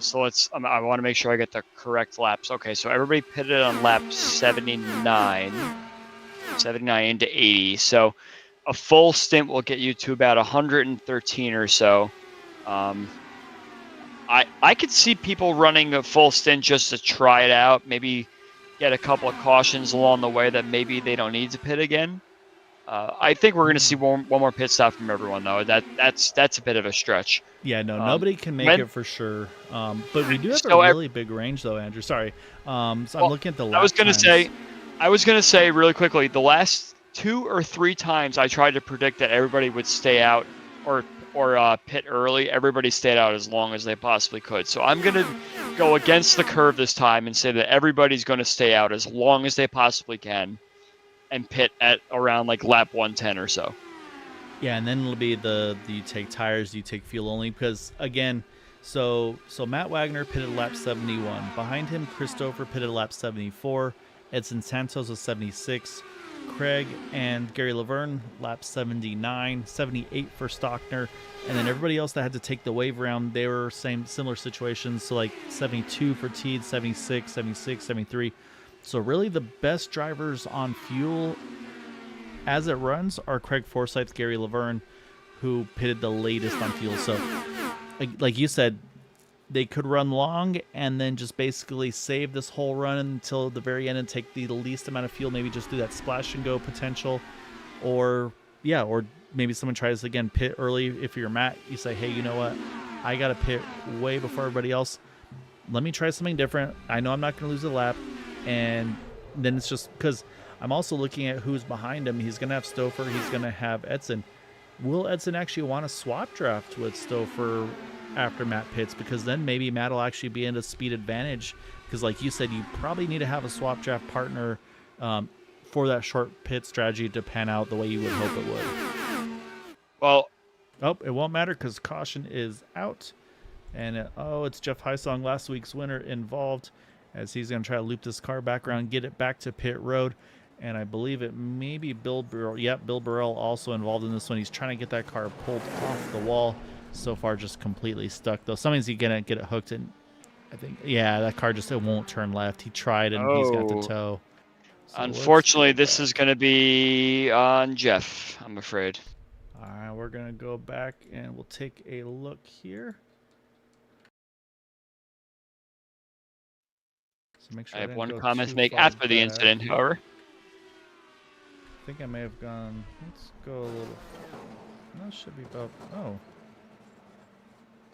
So I want to make sure I get the correct laps. Okay, so everybody pitted on lap 79 into 80. So a full stint will get you to about 113 or so. I could see people running a full stint just to try it out, maybe get a couple of cautions along the way that maybe they don't need to pit again. I think we're going to see one more pit stop from everyone, though. That's a bit of a stretch. Yeah, no, nobody can make it for sure. But we do have a really big range, though, Andrew. Sorry. So I'm looking at the lap I was going to say really quickly, the last 2 or 3 times I tried to predict that everybody would stay out or pit early, everybody stayed out as long as they possibly could. So I'm going to go against the curve this time and say that everybody's going to stay out as long as they possibly can and pit at around like lap 110 or so. Yeah, and then it'll be do you take tires, do you take fuel only? Because again, so Matt Wagner pitted lap 71. Behind him, Christopher pitted lap 74. Edson Santos was 76. Craig and Gary Laverne lap 79, 78 for Stockner, and then everybody else that had to take the wave round, they were similar situations. So like 72 for Teed, 76, 76, 73. So really the best drivers on fuel as it runs are Craig Forsyth, Gary Laverne, who pitted the latest on fuel. So like you said, they could run long and then just basically save this whole run until the very end and take the least amount of fuel, maybe just do that splash and go potential. Or maybe someone tries again, pit early. If you're Matt, you say, hey, you know what? I got to pit way before everybody else. Let me try something different. I know I'm not going to lose a lap. And then it's just because I'm also looking at who's behind him. He's going to have Stouffer. He's going to have Edson. Will Edson actually want to swap draft with Stouffer after Matt pits? Because then maybe Matt will actually be in a speed advantage, because like you said, you probably need to have a swap draft partner for that short pit strategy to pan out the way you would hope it would. Well, it won't matter because caution is out, and it's Jeff Hysong, last week's winner, involved, as he's going to try to loop this car back around, get it back to pit road. And I believe it may be Bill Burrell. Yep, Bill Burrell also involved in this one. He's trying to get that car pulled off the wall. So far, just completely stuck, though. Somebody's going to get it hooked in. I think, yeah, that car just, it won't turn left. He tried, and he's got the tow. So unfortunately, this is going to be on Jeff, I'm afraid. All right, we're going to go back, and we'll take a look here. So make sure I have one comment to make after the incident, however. I think I may have gone. Let's go a little. That should be about. Oh.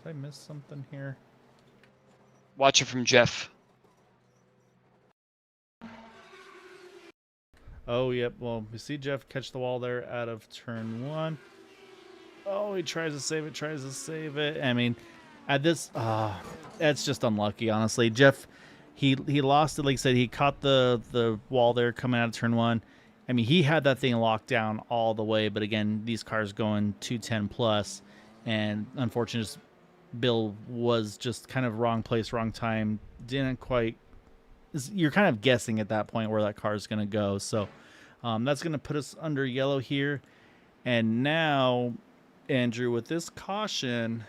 Did I miss something here? Watch it from Jeff. Oh, yep. Well, we see Jeff catch the wall there out of turn 1. Oh, he tries to save it. I mean, at this. That's just unlucky, honestly. Jeff, he lost it. Like I said, he caught the wall there coming out of turn 1. I mean, he had that thing locked down all the way, but again, these cars going 210 plus, and unfortunately, just Bill was just kind of wrong place, wrong time. Didn't quite. You're kind of guessing at that point where that car is going to go. So that's going to put us under yellow here. And now, Andrew, with this caution,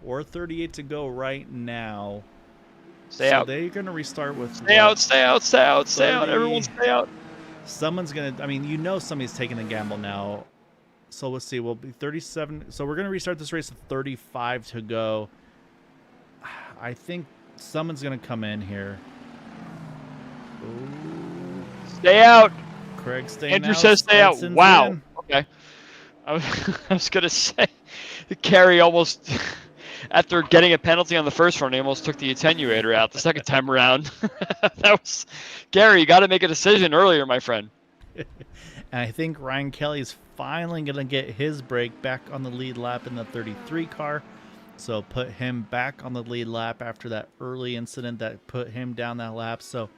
or 38 to go right now. Stay out. They're going to restart with stay out. Everyone stay out. Someone's going to, I mean, somebody's taking a gamble now. So let's see, we'll be 37. So we're going to restart this race at 35 to go. I think someone's going to come in here. Ooh. Stay out. Craig staying Andrew out. says stay out. Edson's Wow. in. Okay. I was going to say, Kerry almost, after getting a penalty on the first run, he almost took the attenuator out the second time around. That was, Gary, you got to make a decision earlier, my friend. And I think Ryan Kelly's finally going to get his break back on the lead lap in the 33 car. So put him back on the lead lap after that early incident that put him down that lap. So,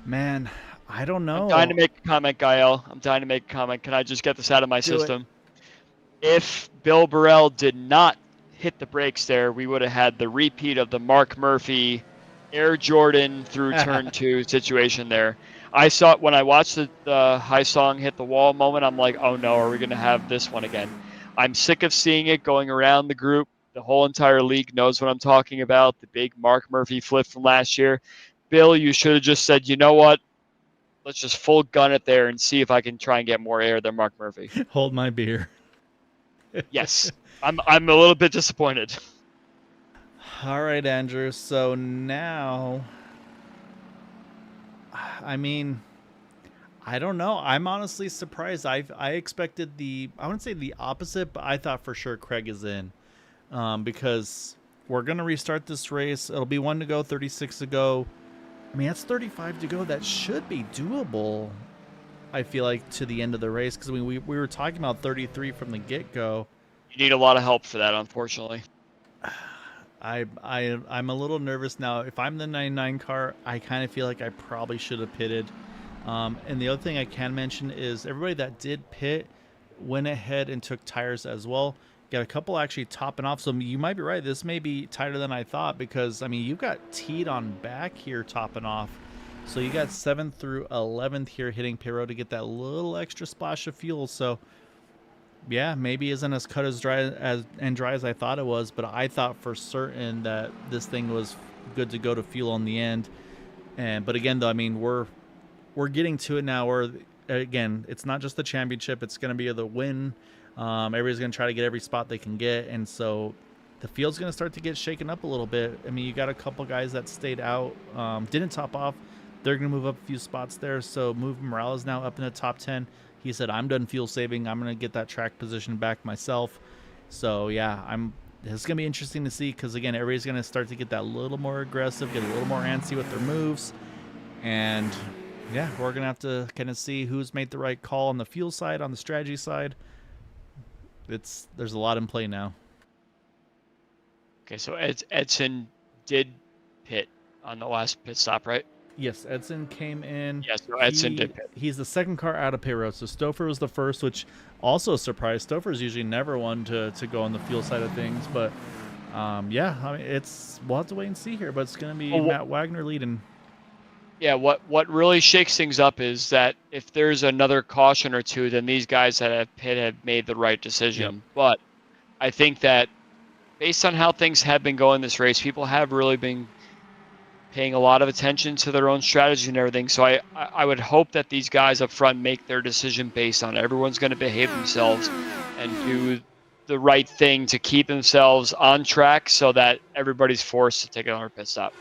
man, I don't know. I'm dying to make a comment, Gael. I'm dying to make a comment. Can I just get this out of my system? If Bill Burrell did not hit the brakes there, we would have had the repeat of the Mark Murphy Air Jordan through turn 2 situation there. I saw it when I watched the high song hit the wall moment. I'm like, oh no, are we going to have this one again? I'm sick of seeing it going around the group. The whole entire league knows what I'm talking about. The big Mark Murphy flip from last year. Bill, you should have just said, you know what? Let's just full gun it there and see if I can try and get more air than Mark Murphy. Hold my beer. Yes, I'm a little bit disappointed. All right, Andrew. So now, I mean, I don't know. I'm honestly surprised. I expected I wouldn't say the opposite, but I thought for sure Craig is in, because we're gonna restart this race. It'll be 1 to go, 36 to go. I mean, that's 35 to go. That should be doable, I feel like, to the end of the race, because we were talking about 33 from the get-go. You need a lot of help for that, unfortunately. I'm a little nervous now. If I'm the 99 car, I kind of feel like I probably should have pitted. And the other thing I can mention is everybody that did pit went ahead and took tires as well. Got a couple actually topping off. So you might be right. This may be tighter than I thought, because, I mean, you've got teed on back here topping off. So you got 7th through 11th here hitting pit road to get that little extra splash of fuel. So, yeah, maybe isn't as cut as dry as I thought it was, but I thought for certain that this thing was good to go to fuel on the end. But again, though, I mean, we're getting to it now where, again, it's not just the championship. It's going to be the win. Everybody's going to try to get every spot they can get. And so the field's going to start to get shaken up a little bit. I mean, you got a couple guys that stayed out, didn't top off. They're going to move up a few spots there. So Move Morales now up in the top 10. He said, I'm done fuel saving. I'm going to get that track position back myself. So, yeah, it's going to be interesting to see, because, again, everybody's going to start to get that little more aggressive, get a little more antsy with their moves. And, yeah, we're going to have to kind of see who's made the right call on the fuel side, on the strategy side. There's a lot in play now. Okay, so Edson did pit on the last pit stop, right? Yes, Edson came in. Yes, so Edson did pit. He's the second car out of pit road. So Stouffer was the first, which also surprised. Stouffer's usually never one to go on the fuel side of things. But, yeah, I mean, we'll have to wait and see here. But it's going to be Matt Wagner leading. Yeah, what really shakes things up is that if there's another caution or two, then these guys that have pit have made the right decision. Yep. But I think that based on how things have been going this race, people have really been paying a lot of attention to their own strategy and everything. So I would hope that these guys up front make their decision based on everyone's going to behave themselves and do the right thing to keep themselves on track so that everybody's forced to take another pit stop.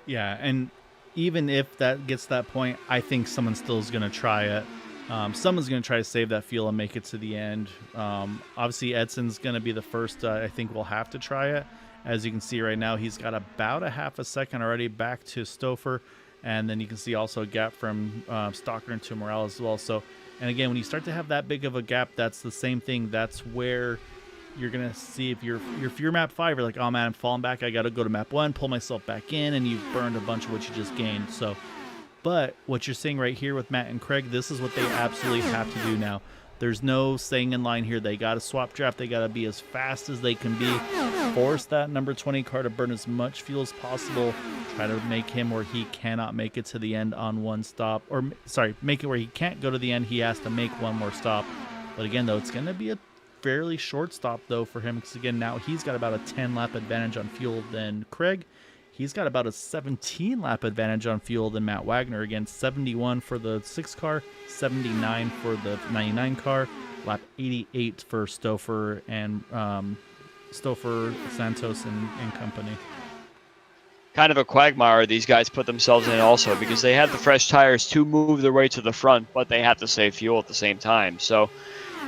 Yeah, and even if that gets to that point, I think someone still is going to try it. Someone's going to try to save that fuel and make it to the end. Obviously, Edson's going to be the first. I think we'll have to try it. As you can see right now, he's got about a half a second already back to Stouffer. And then you can see also a gap from Stockern to Morales as well. So, and again, when you start to have that big of a gap, that's the same thing. That's where you're going to see if you're map 5, you're like, oh man, I'm falling back. I got to go to map 1, pull myself back in, and you've burned a bunch of what you just gained. So But what you're seeing right here with Matt and Craig, this is what they absolutely have to do now. There's no staying in line here. They got to swap draft. They got to be as fast as they can be. Force that number 20 car to burn as much fuel as possible. Try to make him where he cannot make it to the end on one stop. Or, sorry, make it where he can't go to the end. He has to make one more stop. But again, though, it's going to be a fairly short stop, though, for him. Because, again, now he's got about a 10-lap advantage on fuel than Craig. He's got about a 17-lap advantage on fuel than Matt Wagner. Again, 71 for the 6 car, 79 for the 99 car, lap 88 for Stouffer and Stouffer, Santos, and company. Kind of a quagmire these guys put themselves in also, because they have the fresh tires to move their way to the front, but they have to save fuel at the same time. So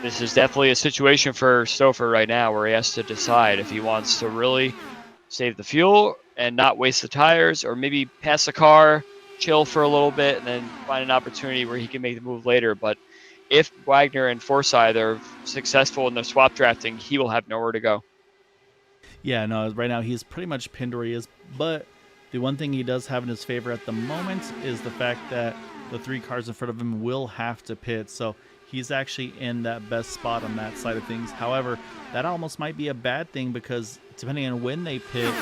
this is definitely a situation for Stouffer right now where he has to decide if he wants to really save the fuel and not waste the tires, or maybe pass the car, chill for a little bit, and then find an opportunity where he can make the move later. But if Wagner and Forsyth are successful in their swap drafting, he will have nowhere to go. Yeah, no, right now he's pretty much pinned where he is. But the one thing he does have in his favor at the moment is the fact that the 3 cars in front of him will have to pit. So he's actually in that best spot on that side of things. However, that almost might be a bad thing, because depending on when they pit,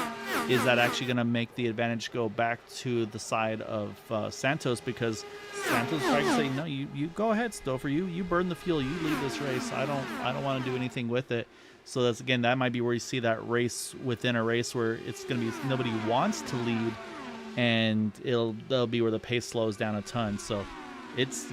is that actually going to make the advantage go back to the side of Santos? Because Santos is trying to say, no, you go ahead, Stouffer. You burn the fuel. You lead this race. I don't want to do anything with it. So that's, again, that might be where you see that race within a race where it's going to be nobody wants to lead, and that'll be where the pace slows down a ton. So it's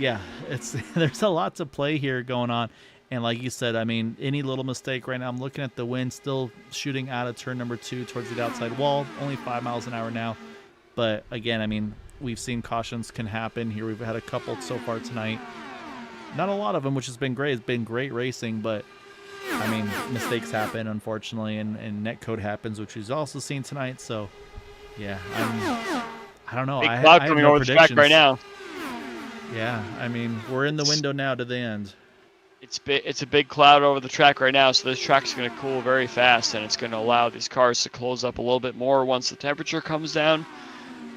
there's a lot to play here going on. And like you said, I mean, any little mistake right now, I'm looking at the wind still shooting out of turn number 2 towards the outside wall, only 5 miles an hour now. But again, I mean, we've seen cautions can happen here. We've had a couple so far tonight. Not a lot of them, which has been great. It's been great racing, but I mean, mistakes happen, unfortunately, and netcode happens, which we've also seen tonight. So, yeah, I don't know. Big cloud I have coming no over the track right now. Yeah, I mean, we're in the window now to the end. It's a big cloud over the track right now, so this track's going to cool very fast, and it's going to allow these cars to close up a little bit more once the temperature comes down.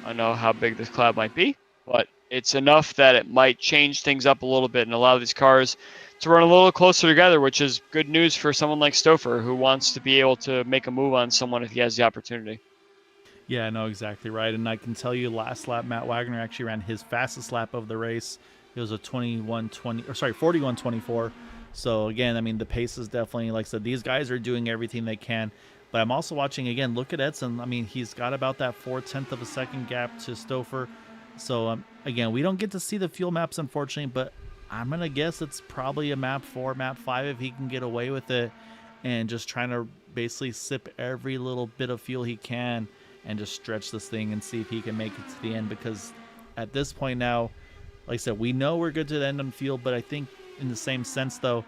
I don't know how big this cloud might be, but it's enough that it might change things up a little bit and allow these cars to run a little closer together, which is good news for someone like Stouffer, who wants to be able to make a move on someone if he has the opportunity. Yeah, no, exactly right. And I can tell you, last lap, Matt Wagner actually ran his fastest lap of the race. It was a 41-24. So again, I mean, the pace is definitely, like I said, these guys are doing everything they can. But I'm also watching, again, look at Edson. I mean, he's got about that 0.4 of a second gap to Stouffer. So again, we don't get to see the fuel maps, unfortunately, but I'm going to guess it's probably a map 4, map 5, if he can get away with it, and just trying to basically sip every little bit of fuel he can and just stretch this thing and see if he can make it to the end. Because at this point now, like I said, we know we're good to the end on fuel, but I think in the same sense, though,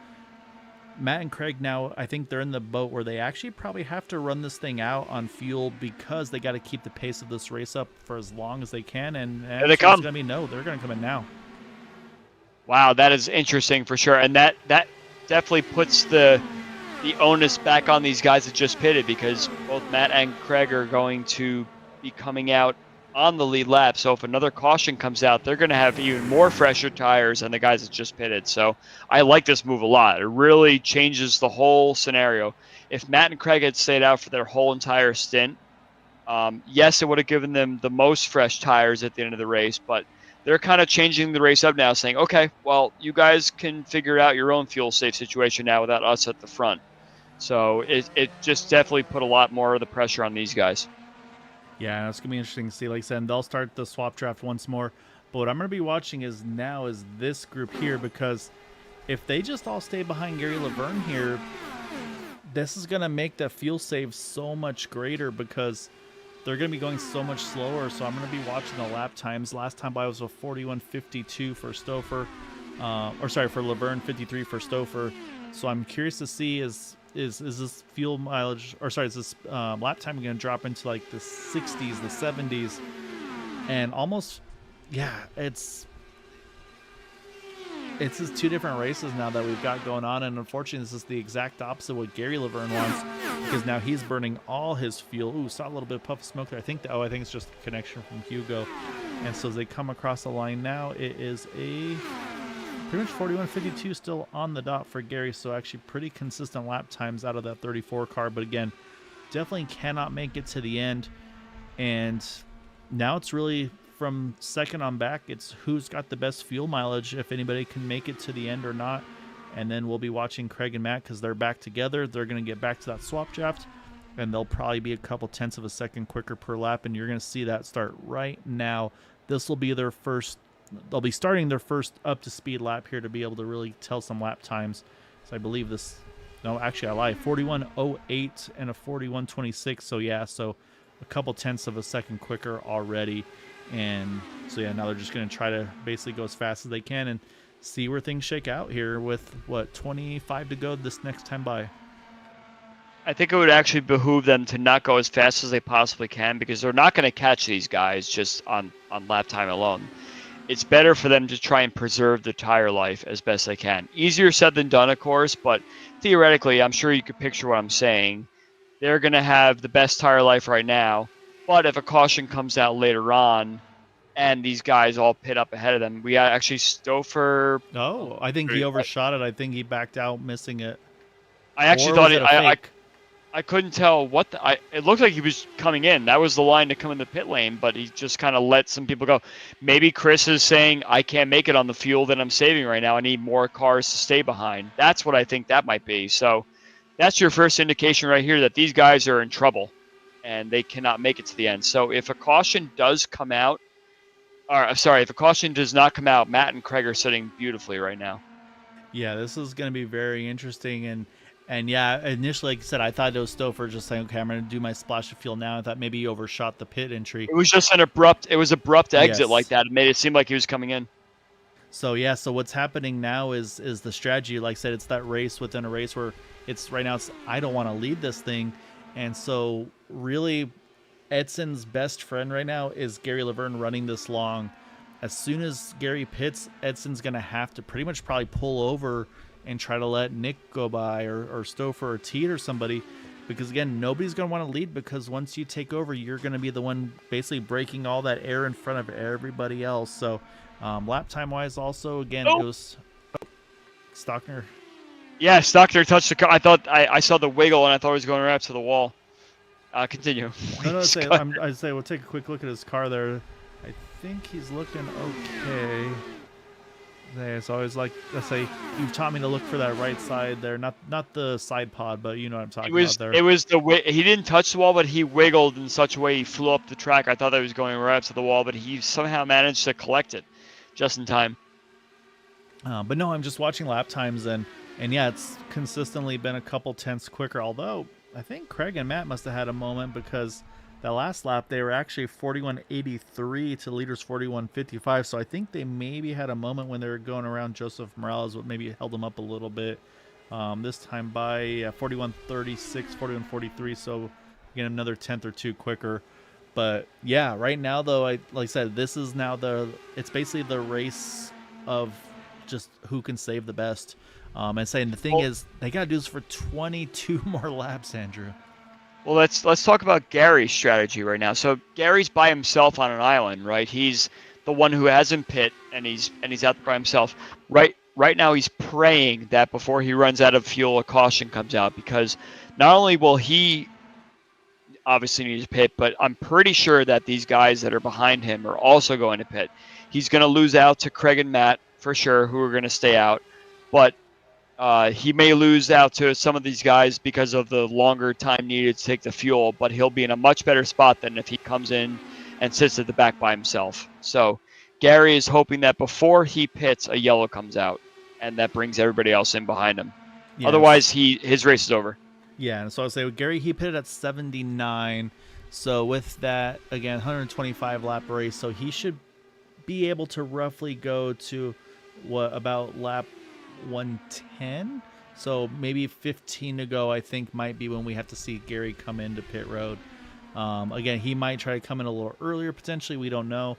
Matt and Craig now, I think they're in the boat where they actually probably have to run this thing out on fuel, because they got to keep the pace of this race up for as long as they can. And here they come. They're going to come in now. Wow, that is interesting for sure. And that definitely puts the onus back on these guys that just pitted, because both Matt and Craig are going to be coming out on the lead lap. So if another caution comes out, they're going to have even more fresher tires than the guys that just pitted. So I like this move a lot. It really changes the whole scenario. If Matt and Craig had stayed out for their whole entire stint, yes, it would have given them the most fresh tires at the end of the race, but they're kind of changing the race up now, saying, okay, well, you guys can figure out your own fuel safe situation now without us at the front. So it just definitely put a lot more of the pressure on these guys. Yeah, it's going to be interesting to see. Like I said, they'll start the swap draft once more. But what I'm going to be watching is this group here, because if they just all stay behind Gary Laverne here, this is going to make that fuel save so much greater, because they're going to be going so much slower. So I'm going to be watching the lap times. Last time by was a 41.52 for Stouffer, for Laverne, 53 for Stouffer. So I'm curious to see is this fuel mileage, is this lap time going to drop into like the 60s, the 70s, and almost, yeah, it's just 2 different races now that we've got going on, and unfortunately this is the exact opposite of what Gary Laverne wants, because now he's burning all his fuel. Ooh, saw a little bit of puff of smoke there. I think it's just a connection from Hugo. And so as they come across the line now, it is a pretty much 41.52 still on the dot for Gary. So actually pretty consistent lap times out of that 34 car. But again, definitely cannot make it to the end. And now it's really from second on back, it's who's got the best fuel mileage, if anybody can make it to the end or not. And then we'll be watching Craig and Matt because they're back together. They're going to get back to that swap draft, and they'll probably be a couple tenths of a second quicker per lap. And you're going to see that start right now. This will be their first. They'll be starting their first up to speed lap here to be able to really tell some lap times. So I believe this. No, actually I lied. 41.08 and a 41.26. So yeah, so a couple tenths of a second quicker already. And so yeah, now they're just going to try to basically go as fast as they can and see where things shake out here with, 25 to go this next time by. I think it would actually behoove them to not go as fast as they possibly can, because they're not going to catch these guys just on lap time alone. It's better for them to try and preserve the tire life as best they can. Easier said than done, of course, but theoretically, I'm sure you could picture what I'm saying. They're going to have the best tire life right now, but if a caution comes out later on and these guys all pit up ahead of them, we actually Stouffer. Oh, I think he overshot it. I think he backed out, missing it. I actually thought I couldn't tell what it looked like he was coming in. That was the line to come in the pit lane, but he just kind of let some people go. Maybe Chris is saying, I can't make it on the fuel that I'm saving right now. I need more cars to stay behind. That's what I think that might be. So that's your first indication right here that these guys are in trouble and they cannot make it to the end. So if a caution does come out, if a caution does not come out, Matt and Craig are sitting beautifully right now. Yeah, this is going to be very interesting. And yeah, initially, like I said, I thought it was Stouffer just saying, okay, I'm going to do my splash of fuel now. I thought maybe he overshot the pit entry. It was just an abrupt exit Yes. like that. It made it seem like he was coming in. So yeah, so what's happening now is the strategy. Like I said, it's that race within a race where it's right now. It's I don't want to lead this thing, and so really, Edson's best friend right now is Gary Laverne running this long. As soon as Gary pits, Edson's gonna have to pretty much probably pull over and try to let Nick go by or Stouffer or Teed or somebody, because again, nobody's gonna want to lead, because once you take over, you're gonna be the one basically breaking all that air in front of everybody else. So. Lap time wise, also again, it was Stockner. Yeah, Stockner touched the car. I thought I saw the wiggle and I thought he was going right up to the wall. Continue. No, I'd say we'll take a quick look at his car there. I think he's looking okay. There, so I was like, let's say you've taught me to look for that right side there, not the side pod, but you know what I'm talking about there. It was he didn't touch the wall, but he wiggled in such a way he flew up the track. I thought that he was going right up to the wall, but he somehow managed to collect it just in time. But no, I'm just watching lap times, and yeah, it's consistently been a couple tenths quicker. Although I think Craig and Matt must have had a moment, because that last lap they were actually 41.83 to leaders 41.55. So I think they maybe had a moment when they were going around Joseph Morales, what maybe held them up a little bit. This time by 41.36, 41.43. So again, another tenth or two quicker. But yeah, right now though, like I said, this is now it's basically the race of just who can save the best. And saying the thing is, they got to do this for 22 more laps, Andrew. Well, let's talk about Gary's strategy right now. So Gary's by himself on an island, right? He's the one who hasn't pit, and he's out there by himself. Right now, he's praying that before he runs out of fuel, a caution comes out, because not only will he obviously need to pit, but I'm pretty sure that these guys that are behind him are also going to pit. He's going to lose out to Craig and Matt for sure, who are going to stay out, but he may lose out to some of these guys because of the longer time needed to take the fuel, but he'll be in a much better spot than if he comes in and sits at the back by himself. So Gary is hoping that before he pits, a yellow comes out, and that brings everybody else in behind him. Yes. Otherwise, his race is over. Yeah, and so I'll say with Gary, he pitted at 79. So with that, again, 125 lap race, so he should be able to roughly go to about lap 110. So maybe 15 to go, I think, might be when we have to see Gary come into pit road. Again, he might try to come in a little earlier potentially. We don't know.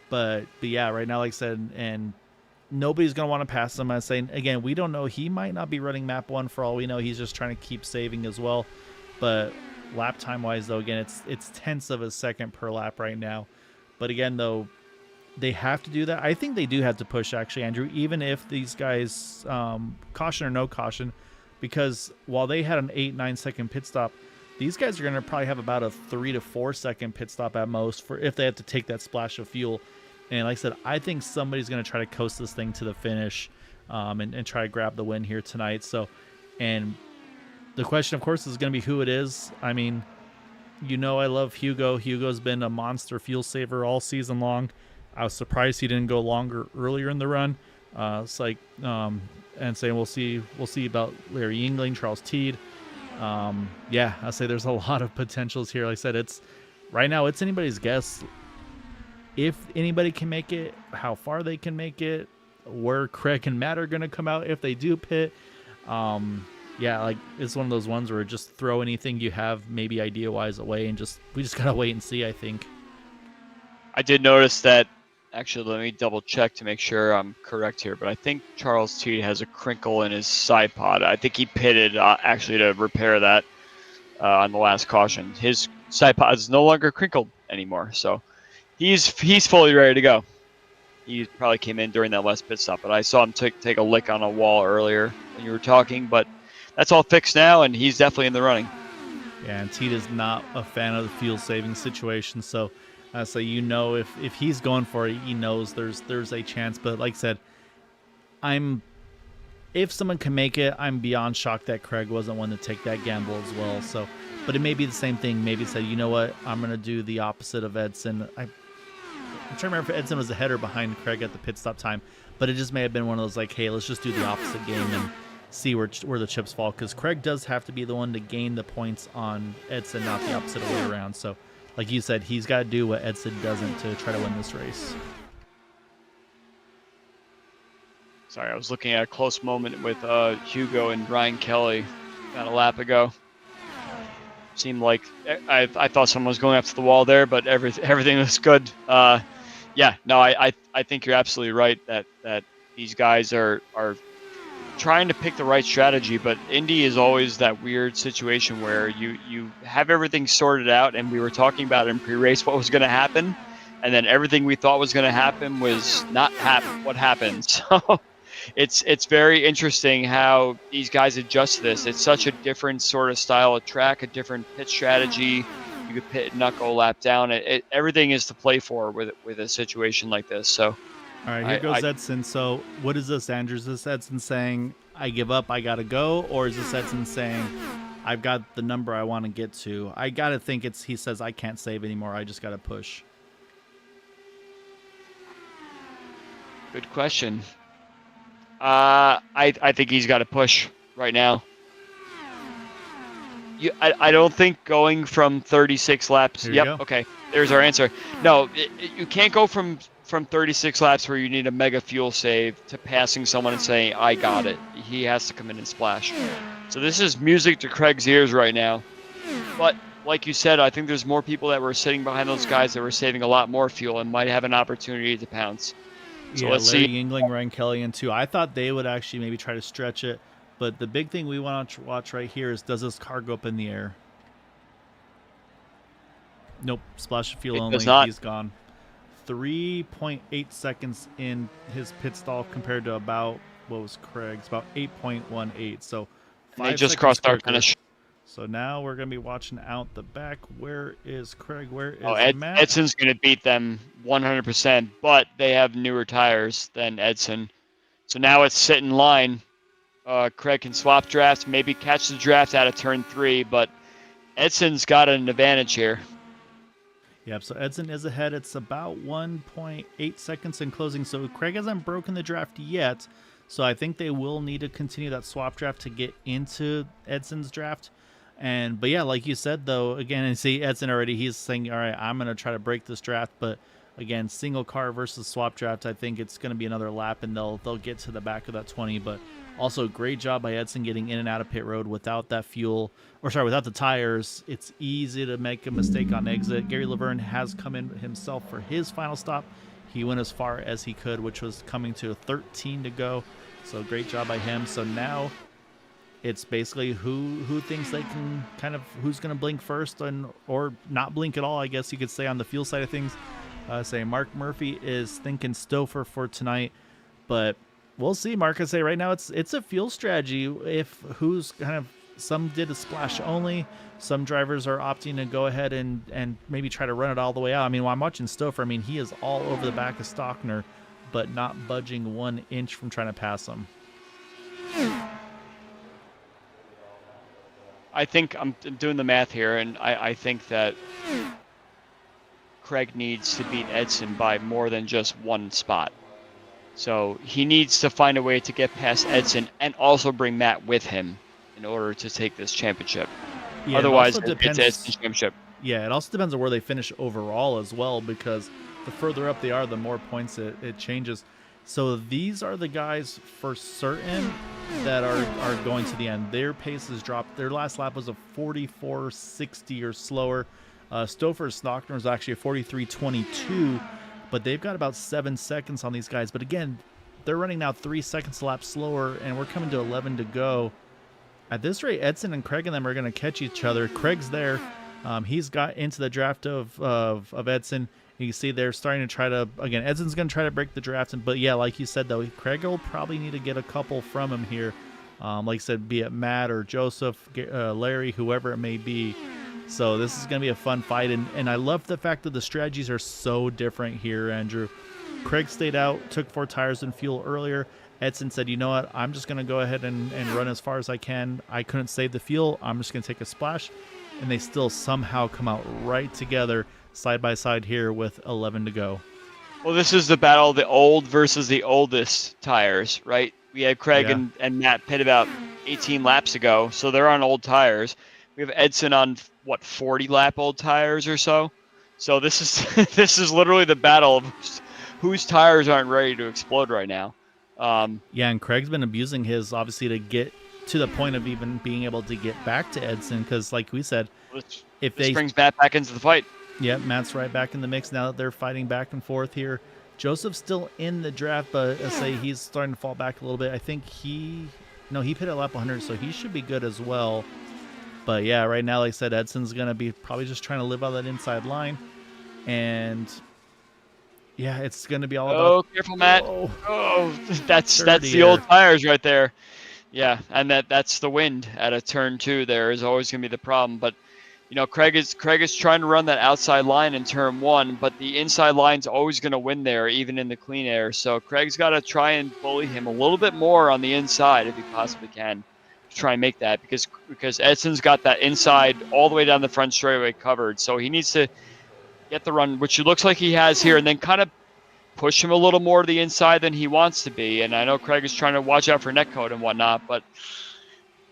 But yeah, right now, like I said, and nobody's going to want to pass him. I'm saying, again, we don't know. He might not be running map 1 for all we know. He's just trying to keep saving as well. But lap time wise, though, again, it's tenths of a second per lap right now. But again, though, they have to do that. I think they do have to push, actually, Andrew, even if these guys, caution or no caution, because while they had an 8-9 second pit stop, these guys are going to probably have about a 3 to 4 second pit stop at most for if they have to take that splash of fuel. And like I said, I think somebody's going to try to coast this thing to the finish, and try to grab the win here tonight. So, and the question, of course, is going to be who it is. I mean, I love Hugo. Hugo's been a monster fuel saver all season long. I was surprised he didn't go longer earlier in the run. It's like, and saying we'll see about Larry Yingling, Charles Teed. Yeah, I say there's a lot of potentials here. Like I said, right now it's anybody's guess if anybody can make it, how far they can make it, where Craig and Matt are going to come out if they do pit. Yeah, like it's one of those ones where just throw anything you have, maybe idea-wise, away, and we just gotta wait and see, I think. I did notice that. Actually, let me double check to make sure I'm correct here, but I think Charles Teed has a crinkle in his side pod. I think he pitted actually to repair that on the last caution. His side pod is no longer crinkled anymore, so he's fully ready to go. He probably came in during that last pit stop, but I saw him take a lick on a wall earlier when you were talking, but that's all fixed now, and he's definitely in the running. Yeah, and Teed is not a fan of the fuel-saving situation, so if he's going for it, he knows there's a chance. But like I said, if someone can make it, I'm beyond shocked that Craig wasn't one to take that gamble as well. So, but it may be the same thing. Maybe say, you know what, I'm gonna do the opposite of Edson. I'm trying to remember if Edson was ahead or behind Craig at the pit stop time, but it just may have been one of those like, hey, let's just do the opposite game and see where the chips fall, because Craig does have to be the one to gain the points on Edson, not the opposite way around. So, like you said, he's got to do what Edson doesn't to try to win this race. Sorry, I was looking at a close moment with Hugo and Ryan Kelly about a lap ago. Seemed like I thought someone was going after the wall there, but everything was good. Yeah, no, I think you're absolutely right that these guys are trying to pick the right strategy, but Indy is always that weird situation where you have everything sorted out, and we were talking about in pre-race what was going to happen, and then everything we thought was going to happen was not what happened. So it's very interesting how these guys adjust to this. It's such a different sort of style of track, a different pit strategy. You could pit not go lap down. Everything is to play for with a situation like this. So. All right, here goes Edson. So what is this, Andrew? Is this Edson saying, I give up, I got to go? Or is this Edson saying, I've got the number I want to get to? I got to think he says, I can't save anymore. I just got to push. Good question. I think he's got to push right now. I don't think going from 36 laps. Yep, okay. There's our answer. No, you can't go from 36 laps where you need a mega fuel save to passing someone and saying, I got it. He has to come in and splash. So this is music to Craig's ears right now. But like you said, I think there's more people that were sitting behind those guys that were saving a lot more fuel and might have an opportunity to pounce. So let's Larry see. Yingling, Ryan Kelly, and two. I thought they would actually maybe try to stretch it. But the big thing we want to watch right here is, does this car go up in the air? Nope. Splash of fuel only. He's gone. 3.8 seconds in his pit stall compared to about, what was Craig's? About 8.18. So they just crossed our finish. So now we're going to be watching out the back. Where is Craig? Where is Matt? Edson's going to beat them 100%, but they have newer tires than Edson. So now it's sit in line. Craig can swap drafts, maybe catch the draft out of turn 3, but Edson's got an advantage here. Yep, so Edson is ahead. It's about 1.8 seconds in closing. So Craig hasn't broken the draft yet. So I think they will need to continue that swap draft to get into Edson's draft. But yeah, like you said, though, again, and see Edson already, he's saying, all right, I'm going to try to break this draft. But again, single car versus swap draft, I think it's going to be another lap, and they'll get to the back of that 20. But also, great job by Edson getting in and out of pit road without that fuel, without the tires. It's easy to make a mistake on exit. Gary Laverne has come in himself for his final stop. He went as far as he could, which was coming to 13 to go. So great job by him. So now it's basically who thinks they can who's going to blink first or not blink at all, I guess you could say, on the fuel side of things. Say Mark Murphy is thinking Stouffer for tonight, but we'll see. Mark, I say right now it's a fuel strategy. If who's kind of some did a splash only, some drivers are opting to go ahead and maybe try to run it all the way out. I mean, while I'm watching Stouffer, I mean he is all over the back of Stockner, but not budging 1 inch from trying to pass him. I think I'm doing the math here, and I think that Craig needs to beat Edson by more than just 1 spot. So he needs to find a way to get past Edson and also bring Matt with him in order to take this championship. Yeah, otherwise, it it's Edson's championship. Yeah, it also depends on where they finish overall as well, because the further up they are, the more points it changes. So these are the guys for certain that are going to the end. Their pace has dropped. Their last lap was a 44.60 or slower. Stouffer's Stockner was actually a 43.22, but they've got about 7 seconds on these guys. But again, they're running now 3 seconds a lap slower, and we're coming to 11 to go. At this rate, Edson and Craig and them are going to catch each other. Craig's there. He's got into the draft of Edson. You can see they're starting to try to, again, Edson's going to try to break the draft. But yeah, like you said, though, Craig will probably need to get a couple from him here. Like I said, be it Matt or Joseph, Larry, whoever it may be. So this is going to be a fun fight. And I love the fact that the strategies are so different here, Andrew. Craig stayed out, took 4 tires and fuel earlier. Edson said, you know what, I'm just going to go ahead and run as far as I can. I couldn't save the fuel. I'm just going to take a splash. And they still somehow come out right together, side by side here with 11 to go. Well, this is the battle of the old versus the oldest tires, right? We had Craig and Matt pit about 18 laps ago, so they're on old tires. We have Edson on, 40 lap old tires or so? So this is this is literally the battle of whose tires aren't ready to explode right now. Yeah, and Craig's been abusing his, obviously, to get to the point of even being able to get back to Edson, because like we said, this brings Matt back into the fight. Yeah, Matt's right back in the mix now that they're fighting back and forth here. Joseph's still in the draft, but I say he's starting to fall back a little bit. I think he pit at lap 100, so he should be good as well. But yeah, right now, like I said, Edson's going to be probably just trying to live on that inside line. And yeah, it's going to be all about... Oh, careful, Matt. Oh, that's the old tires right there. Yeah, and that's the wind at a turn 2 there is always going to be the problem. But, you know, Craig is trying to run that outside line in turn 1, but the inside line's always going to win there, even in the clean air. So Craig's got to try and bully him a little bit more on the inside if he possibly can to try and make that, because Edson's got that inside all the way down the front straightaway covered. So he needs to get the run, which it looks like he has here, and then kind of push him a little more to the inside than he wants to be. And I know Craig is trying to watch out for netcode and whatnot, but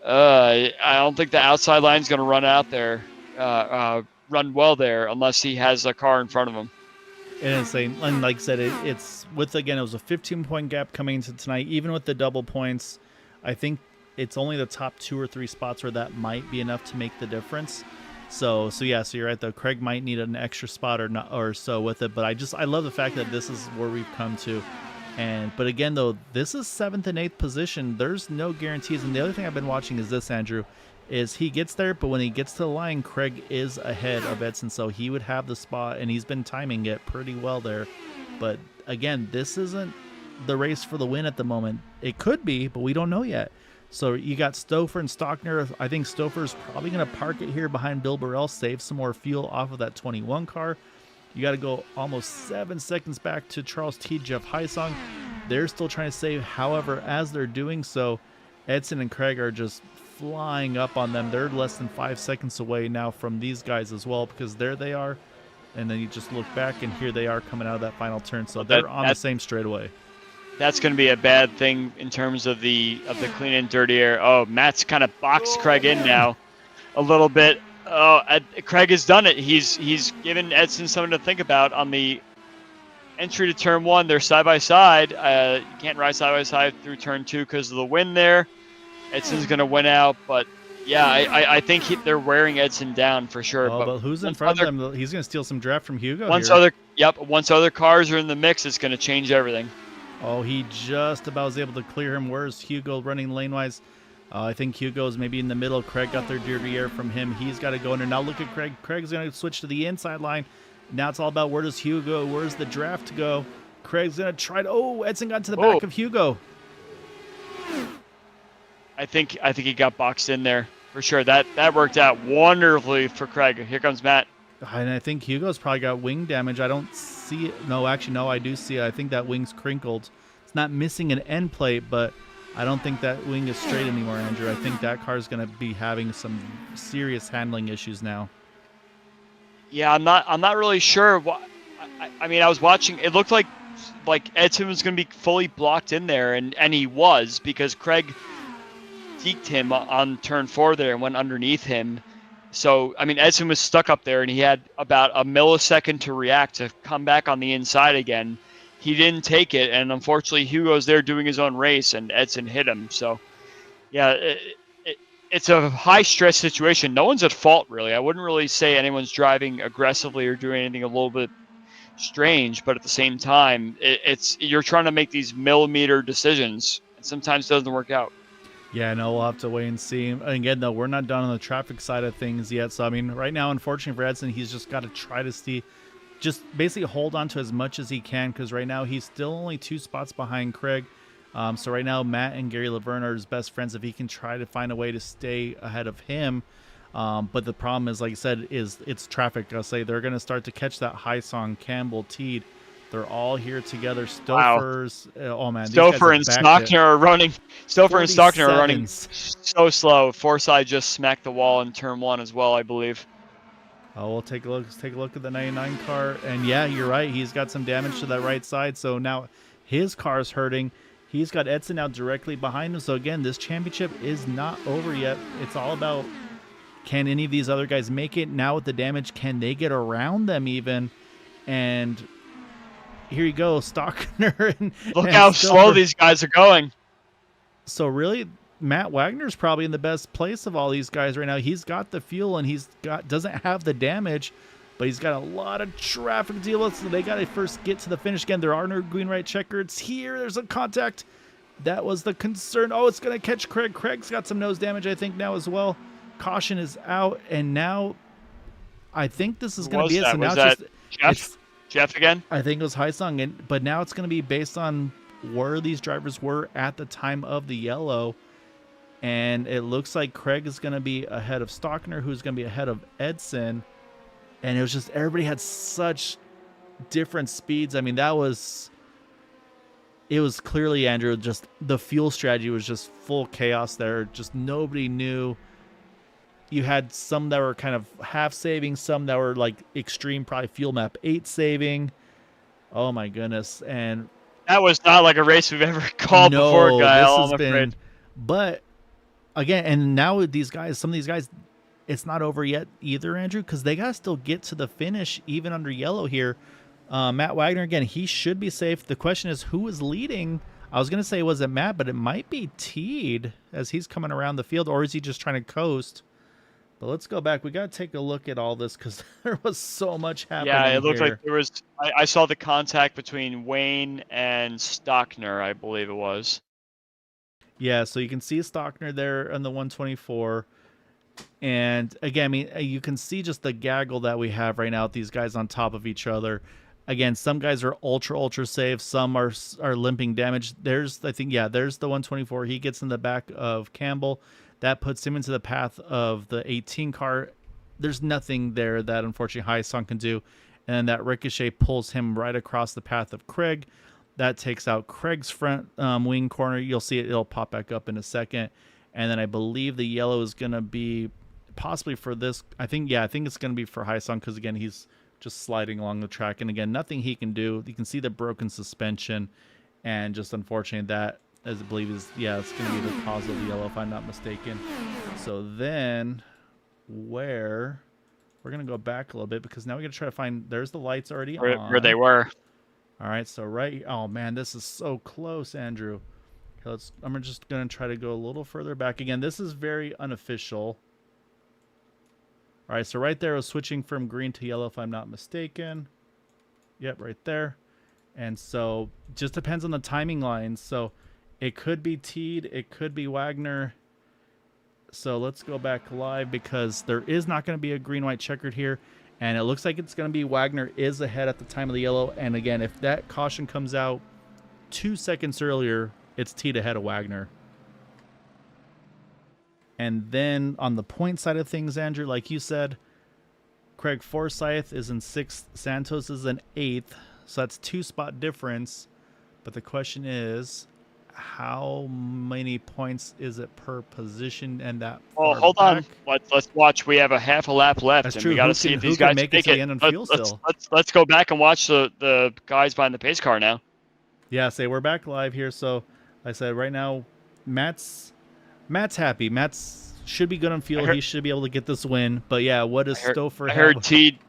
I don't think the outside line's going to run out there, run well there, unless he has a car in front of him. And like I said, it's with, again, it was a 15-point gap coming into tonight. Even with the double points, I think it's only the top 2 or 3 spots where that might be enough to make the difference. So you're right though. Craig might need an extra spot or so with it, but I love the fact that this is where we've come to. But again though, this is 7th and 8th position. There's no guarantees. And the other thing I've been watching is this, Andrew, is he gets there, but when he gets to the line, Craig is ahead of Edson, so he would have the spot, and he's been timing it pretty well there. But again, this isn't the race for the win at the moment. It could be, but we don't know yet. So you got Stouffer and Stockner. I think Stouffer's probably going to park it here behind Bill Burrell, save some more fuel off of that 21 car. You got to go almost 7 seconds back to Charles T. Jeff Heisong. They're still trying to save. However, as they're doing so, Edson and Craig are just flying up on them. They're less than 5 seconds away now from these guys as well, because there they are. And then you just look back, and here they are coming out of that final turn. So they're on the same straightaway. That's going to be a bad thing in terms of the clean and dirty air. Oh, Matt's kind of boxed Craig in now a little bit. Oh, Craig has done it. He's given Edson something to think about on the entry to turn 1. They're side by side. You can't ride side by side through turn 2 because of the wind there. Edson's going to win out, but yeah, I think they're wearing Edson down for sure. Oh, but who's in front of them? He's going to steal some draft from Hugo. Once other cars are in the mix, it's going to change everything. Oh, he just about was able to clear him. Where's Hugo running lane-wise? I think Hugo's maybe in the middle. Craig got their dirty air from him. He's got to go in there. Now look at Craig. Craig's going to switch to the inside line. Now it's all about where does Hugo go? Where's the draft go? Craig's going to try to... Oh, Edson got to the back of Hugo. I think he got boxed in there for sure. That worked out wonderfully for Craig. Here comes Matt. And I think Hugo's probably got wing damage. I don't see it. No, actually, no, I do see it. I think that wing's crinkled. It's not missing an end plate, but I don't think that wing is straight anymore, Andrew. I think that car is going to be having some serious handling issues now. Yeah, I'm not really sure. I mean, I was watching. It looked like Edson was going to be fully blocked in there, and he was, because Craig deked him on turn 4 there and went underneath him. So, I mean, Edson was stuck up there, and he had about a millisecond to react to come back on the inside again. He didn't take it, and unfortunately, Hugo's there doing his own race, and Edson hit him. So, yeah, it's a high-stress situation. No one's at fault, really. I wouldn't really say anyone's driving aggressively or doing anything a little bit strange, but at the same time, you're trying to make these millimeter decisions, and sometimes it doesn't work out. Yeah, no, we'll have to wait and see. And again, though, we're not done on the traffic side of things yet. So, I mean, right now, unfortunately for Edson, he's just got to try to see, just basically hold on to as much as he can, because right now he's still only 2 spots behind Craig. So right now, Matt and Gary Laverne are his best friends if he can try to find a way to stay ahead of him. But the problem is, like I said, it's traffic. I'll say they're going to start to catch that high song, Campbell, Teed. They're all here together. Stoffer's, oh man, Stouffer and Stockner are running. Stouffer and Stockner are running so slow. Forsyth just smacked the wall in turn 1 as well, I believe. Oh, we'll take a look. Let's take a look at the 99 car, and yeah, you're right. He's got some damage to that right side, so now his car's hurting. He's got Edson out directly behind him. So again, this championship is not over yet. It's all about, can any of these other guys make it? Now with the damage, can they get around them even? And here you go, Stockner. Look how slow these guys are going. So really, Matt Wagner's probably in the best place of all these guys right now. He's got the fuel and doesn't have the damage, but he's got a lot of traffic to deal with. So they got to first get to the finish. Again, there are no green right checkers here. There's a contact. That was the concern. Oh, it's going to catch Craig. Craig's got some nose damage, I think, now as well. Caution is out, and now I think this is going to be it. So now it's just Jeff again? I think it was Haisung, but now it's going to be based on where these drivers were at the time of the yellow. And it looks like Craig is going to be ahead of Stockner, who's going to be ahead of Edson. And it was just, everybody had such different speeds. I mean, it was clearly, Andrew, just the fuel strategy was just full chaos there. Just nobody knew. You had some that were kind of half saving, some that were like extreme, probably fuel map 8 saving. Oh my goodness. And that was not like a race we've ever called before, Kyle, I'm afraid. But again, and now with these guys, some of these guys, it's not over yet either, Andrew, because they got to still get to the finish even under yellow here. Matt Wagner, again, he should be safe. The question is, who is leading? I was going to say, was it Matt, but it might be Teed as he's coming around the field, or is he just trying to coast? But let's go back. We got to take a look at all this because there was so much happening. Yeah, it looked like there was. I saw the contact between Wayne and Stockner, I believe it was. Yeah, so you can see Stockner there on the 124. And again, I mean, you can see just the gaggle that we have right now with these guys on top of each other. Again, some guys are ultra safe. Some are limping damage. There's, I think, yeah, there's the 124. He gets in the back of Campbell. That puts him into the path of the 18 car. There's nothing there that, unfortunately, Haisung can do. And then that ricochet pulls him right across the path of Craig. That takes out Craig's front wing corner. You'll see it'll pop back up in a second. And then I believe the yellow is going to be possibly for this. I think it's going to be for Haisung because, again, he's just sliding along the track. And, again, nothing he can do. You can see the broken suspension. And just unfortunately that, as I believe is, it's going to be the cause of the yellow, if I'm not mistaken. So then we're going to go back a little bit because now we got to try to find, there's the lights already on. Where they were. All right, so oh man, this is so close, Andrew. Okay, I'm just going to try to go a little further back. Again, this is very unofficial. All right, so right there was switching from green to yellow, if I'm not mistaken. Yep, right there. And so just depends on the timing lines. So it could be Teed, it could be Wagner. So let's go back live because there is not going to be a green-white checkered here. And it looks like it's going to be Wagner is ahead at the time of the yellow. And again, if that caution comes out 2 seconds earlier, it's teed ahead of Wagner. And then on the point side of things, Andrew, like you said, Craig Forsyth is in 6th. Santos is in 8th. So that's 2-spot difference. But the question is, how many points is it per position? And that hold on. Let's watch. We have a half a lap left, That's and true. we got to see if these guys make it to the end on fuel still. Let's go back and watch the guys behind the pace car now. Yeah, we're back live here. So, like I said, right now, Matt's happy. Matt's should be good on fuel. He should be able to get this win. But yeah, what does Stouffer have? I heard Teed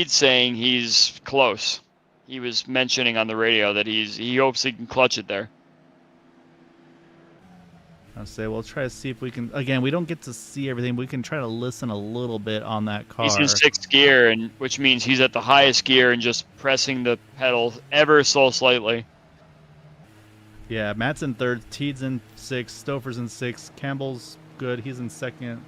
saying he's close. He was mentioning on the radio that he hopes he can clutch it there. I'll say we'll try to see if we can. Again, we don't get to see everything. But we can try to listen a little bit on that car. He's in 6th gear, and which means he's at the highest gear and just pressing the pedal ever so slightly. Yeah, Matt's in 3rd. Teed's in 6th. Stouffer's in 6th. Campbell's good. He's in 2nd.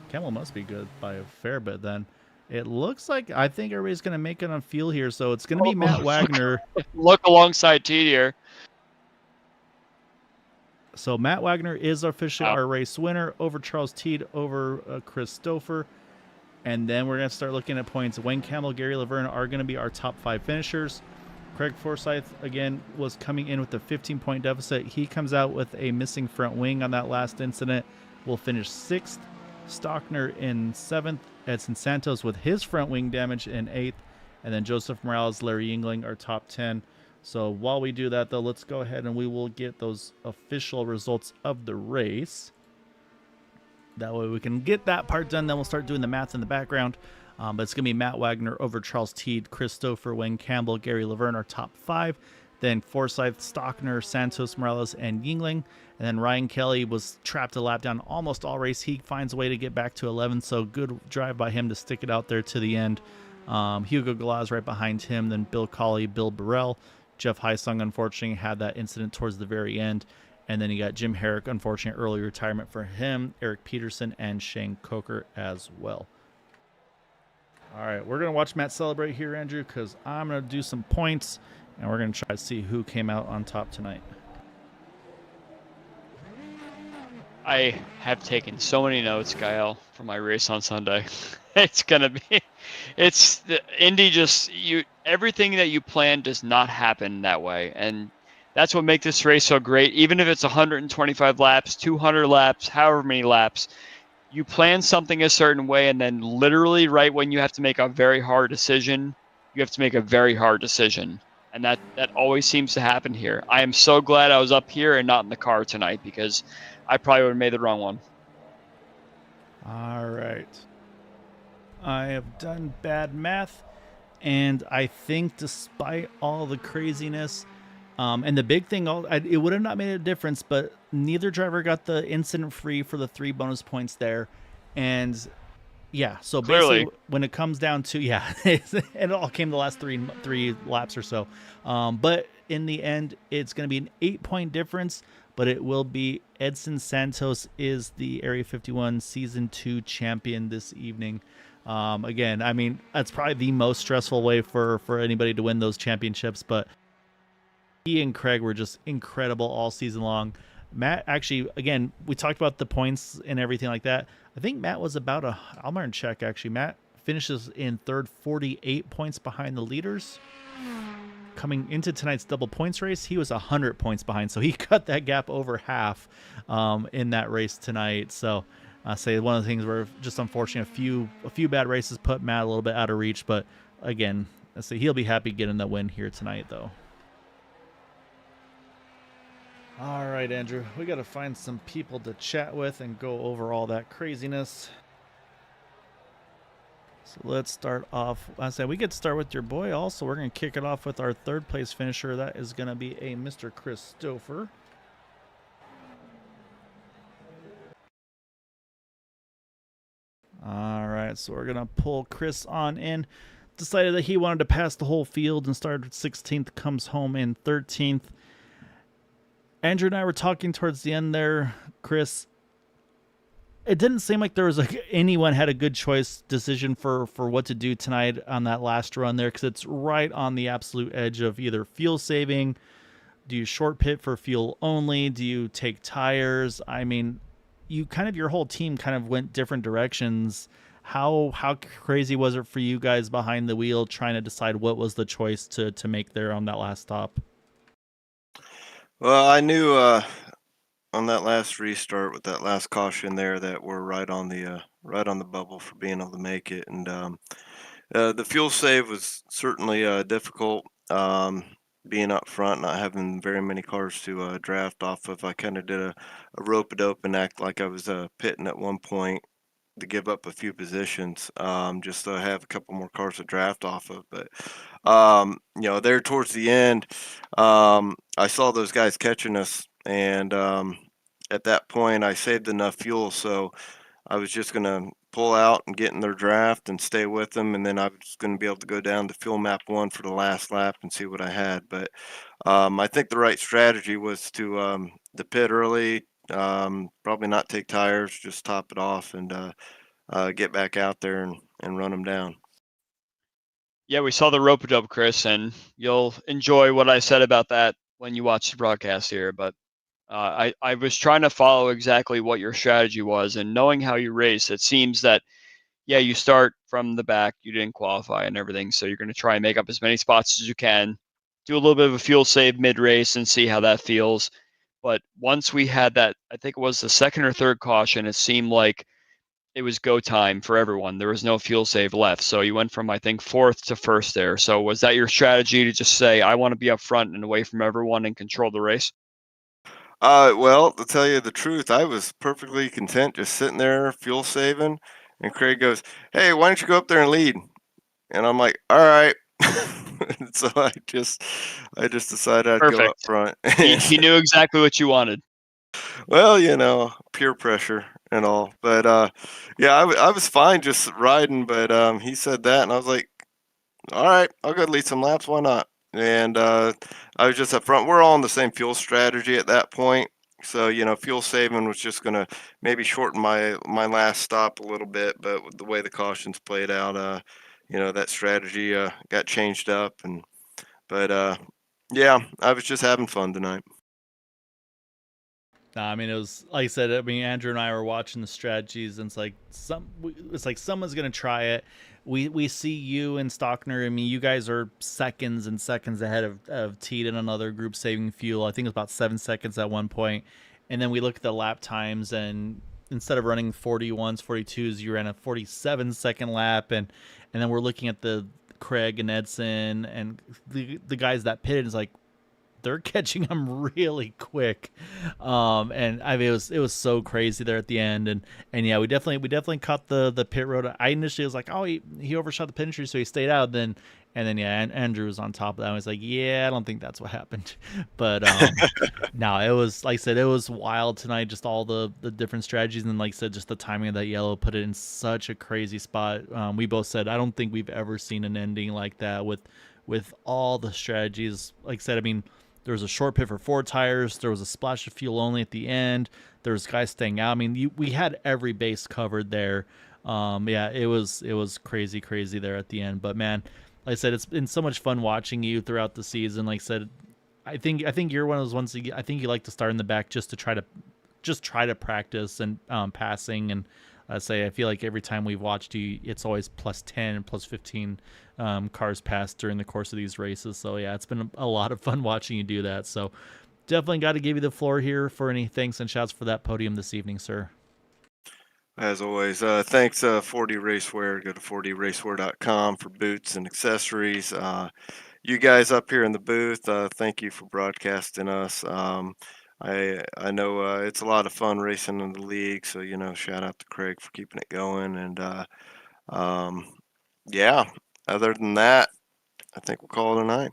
Campbell must be good by a fair bit then. It looks like I think everybody's going to make it on fuel here, so it's going to be Matt Wagner. Look alongside Teed here. So Matt Wagner is officially our race winner over Charles Teed, over Chris Stouffer. And then we're going to start looking at points. Wayne Campbell, Gary Laverne are going to be our top 5 finishers. Craig Forsyth, again, was coming in with a 15-point deficit. He comes out with a missing front wing on that last incident. Will finish 6th. Stockner in 7th. Edson Santos with his front wing damage in 8th. And then Joseph Morales, Larry Yingling are top 10. So while we do that, though, let's go ahead and we will get those official results of the race. That way we can get that part done. Then we'll start doing the math in the background. But it's going to be Matt Wagner over Charles Teed, Chris Stouffer, Wayne Campbell, Gary Laverne are top 5. Then Forsyth, Stockner, Santos, Morales, and Yingling. And then Ryan Kelly was trapped a lap down almost all race. He finds a way to get back to 11. So good drive by him to stick it out there to the end. Hugo Galaz right behind him. Then Bill Colley, Bill Burrell. Jeff Heisung, unfortunately, had that incident towards the very end. And then you got Jim Herrick, unfortunately, early retirement for him, Eric Peterson, and Shane Coker as well. All right, we're going to watch Matt celebrate here, Andrew, because I'm going to do some points, and we're going to try to see who came out on top tonight. I have taken so many notes, Gael, for my race on Sunday. It's the Indy everything that you plan does not happen that way. And that's what makes this race so great. Even if it's 125 laps, 200 laps, however many laps, you plan something a certain way, and then literally right when you have to make a very hard decision, you have to make a very hard decision. And that always seems to happen here. I am so glad I was up here and not in the car tonight, because I probably would have made the wrong one. All right. I have done bad math, and I think despite all the craziness, and the big thing, it would have not made a difference, but neither driver got the incident free for the 3 bonus points there. And yeah, so basically when it comes down to, it all came the last three laps or so. But in the end, it's going to be an 8-point difference, but it will be Edson Santos is the Area 51 Season 2 champion this evening. Again, I mean, that's probably the most stressful way for anybody to win those championships, but he and Craig were just incredible all season long. Matt, actually, again, we talked about the points and everything like that. I think Matt was about I'll mark and check, actually. Matt finishes in 3rd, 48 points behind the leaders. Coming into tonight's double points race, he was 100 points behind, so he cut that gap over half in that race tonight. So I say one of the things where just unfortunate a few bad races put Matt a little bit out of reach, but again, I say he'll be happy getting the win here tonight, though. All right, Andrew, we got to find some people to chat with and go over all that craziness. So let's start off. I said we could start with your boy. Also, we're going to kick it off with our 3rd place finisher. That is going to be a Mr. Chris Stouffer. All right, so we're going to pull Chris on in. Decided that he wanted to pass the whole field and started 16th, comes home in 13th. Andrew and I were talking towards the end there, Chris. it didn't seem like there was like anyone had a good choice decision for what to do tonight on that last run there, because it's right on the absolute edge of either fuel saving. Do you short pit for fuel only? Do you take tires? I mean, you kind of, your whole team kind of went different directions. How crazy was it for you guys behind the wheel trying to decide what was the choice to make there on that last stop? Well, I knew on that last restart with that last caution there that we're right on the bubble for being able to make it, and the fuel save was certainly difficult. Being up front, not having very many cars to draft off of, I kind of did a rope it open act like I was pitting at one point to give up a few positions, just to have a couple more cars to draft off of. But there towards the end, I saw those guys catching us, and at that point, I saved enough fuel, so I was just gonna pull out and get in their draft and stay with them, and then I was gonna be able to go down to fuel map one for the last lap and see what I had. But I think the right strategy was to pit early, probably not take tires, just top it off and get back out there and run them down. Yeah, we saw the rope a dope, Chris, and you'll enjoy what I said about that when you watch the broadcast here. But I was trying to follow exactly what your strategy was, and knowing how you race, it seems that yeah, you start from the back, you didn't qualify and everything, so you're going to try and make up as many spots as you can, do a little bit of a fuel save mid race, and see how that feels. But once we had that, I think it was the second or third caution, it seemed like it was go time for everyone. There was no fuel save left. So you went from, I think, fourth to first there. So was that your strategy to just say, I want to be up front and away from everyone and control the race? Well, to tell you the truth, I was perfectly content just sitting there fuel saving, and Craig goes, "Hey, why don't you go up there and lead?" And I'm like, "All right." So I just decided I'd go up Perfect. front. He knew exactly what you wanted. Well, peer pressure and all. But yeah, I was fine just riding. But he said that, and I was like, all right, I'll go lead some laps. Why not? And I was just up front. We're all on the same fuel strategy at that point. So fuel saving was just gonna maybe shorten my last stop a little bit. But with the way the cautions played out, that strategy got changed up. But yeah, I was just having fun tonight. Nah, I mean, it was like I said. I mean, Andrew and I were watching the strategies, and it's like someone's gonna try it. We see you and Stockner. I mean, you guys are seconds and seconds ahead of Teed and another group saving fuel. I think it was about 7 seconds at one point, and then we look at the lap times, and instead of running 41s, 42s, you ran a 47-second lap, and then we're looking at the Craig and Edson and the guys that pitted. Is like, they're catching them really quick. And I mean, it was so crazy there at the end. And yeah, we definitely caught the pit road. I initially was like, oh, he overshot the pit entry, so he stayed out. And then yeah, Andrew was on top of that. I was like, yeah, I don't think that's what happened. But no, it was, like I said, it was wild tonight. Just all the different strategies, and like I said, just the timing of that yellow put it in such a crazy spot. We both said I don't think we've ever seen an ending like that with all the strategies. Like I said, I mean, there was a short pit for 4 tires. There was a splash of fuel only at the end. There was guys staying out. I mean, we had every base covered there. Yeah, it was crazy there at the end. But man, like I said, it's been so much fun watching you throughout the season. Like I said, I think you're one of those ones. I think you like to start in the back just to try to practice and passing. And I say I feel like every time we've watched you, it's always plus 10 and plus 15 cars passed during the course of these races. So yeah, it's been a lot of fun watching you do that. So definitely got to give you the floor here for any thanks and shouts for that podium this evening, sir. As always, thanks 40 Racewear. Go to 40racewear.com for boots and accessories. You guys up here in the booth, thank you for broadcasting us. I know it's a lot of fun racing in the league, so shout out to Craig for keeping it going. And um, yeah, other than that, I think we'll call it a night.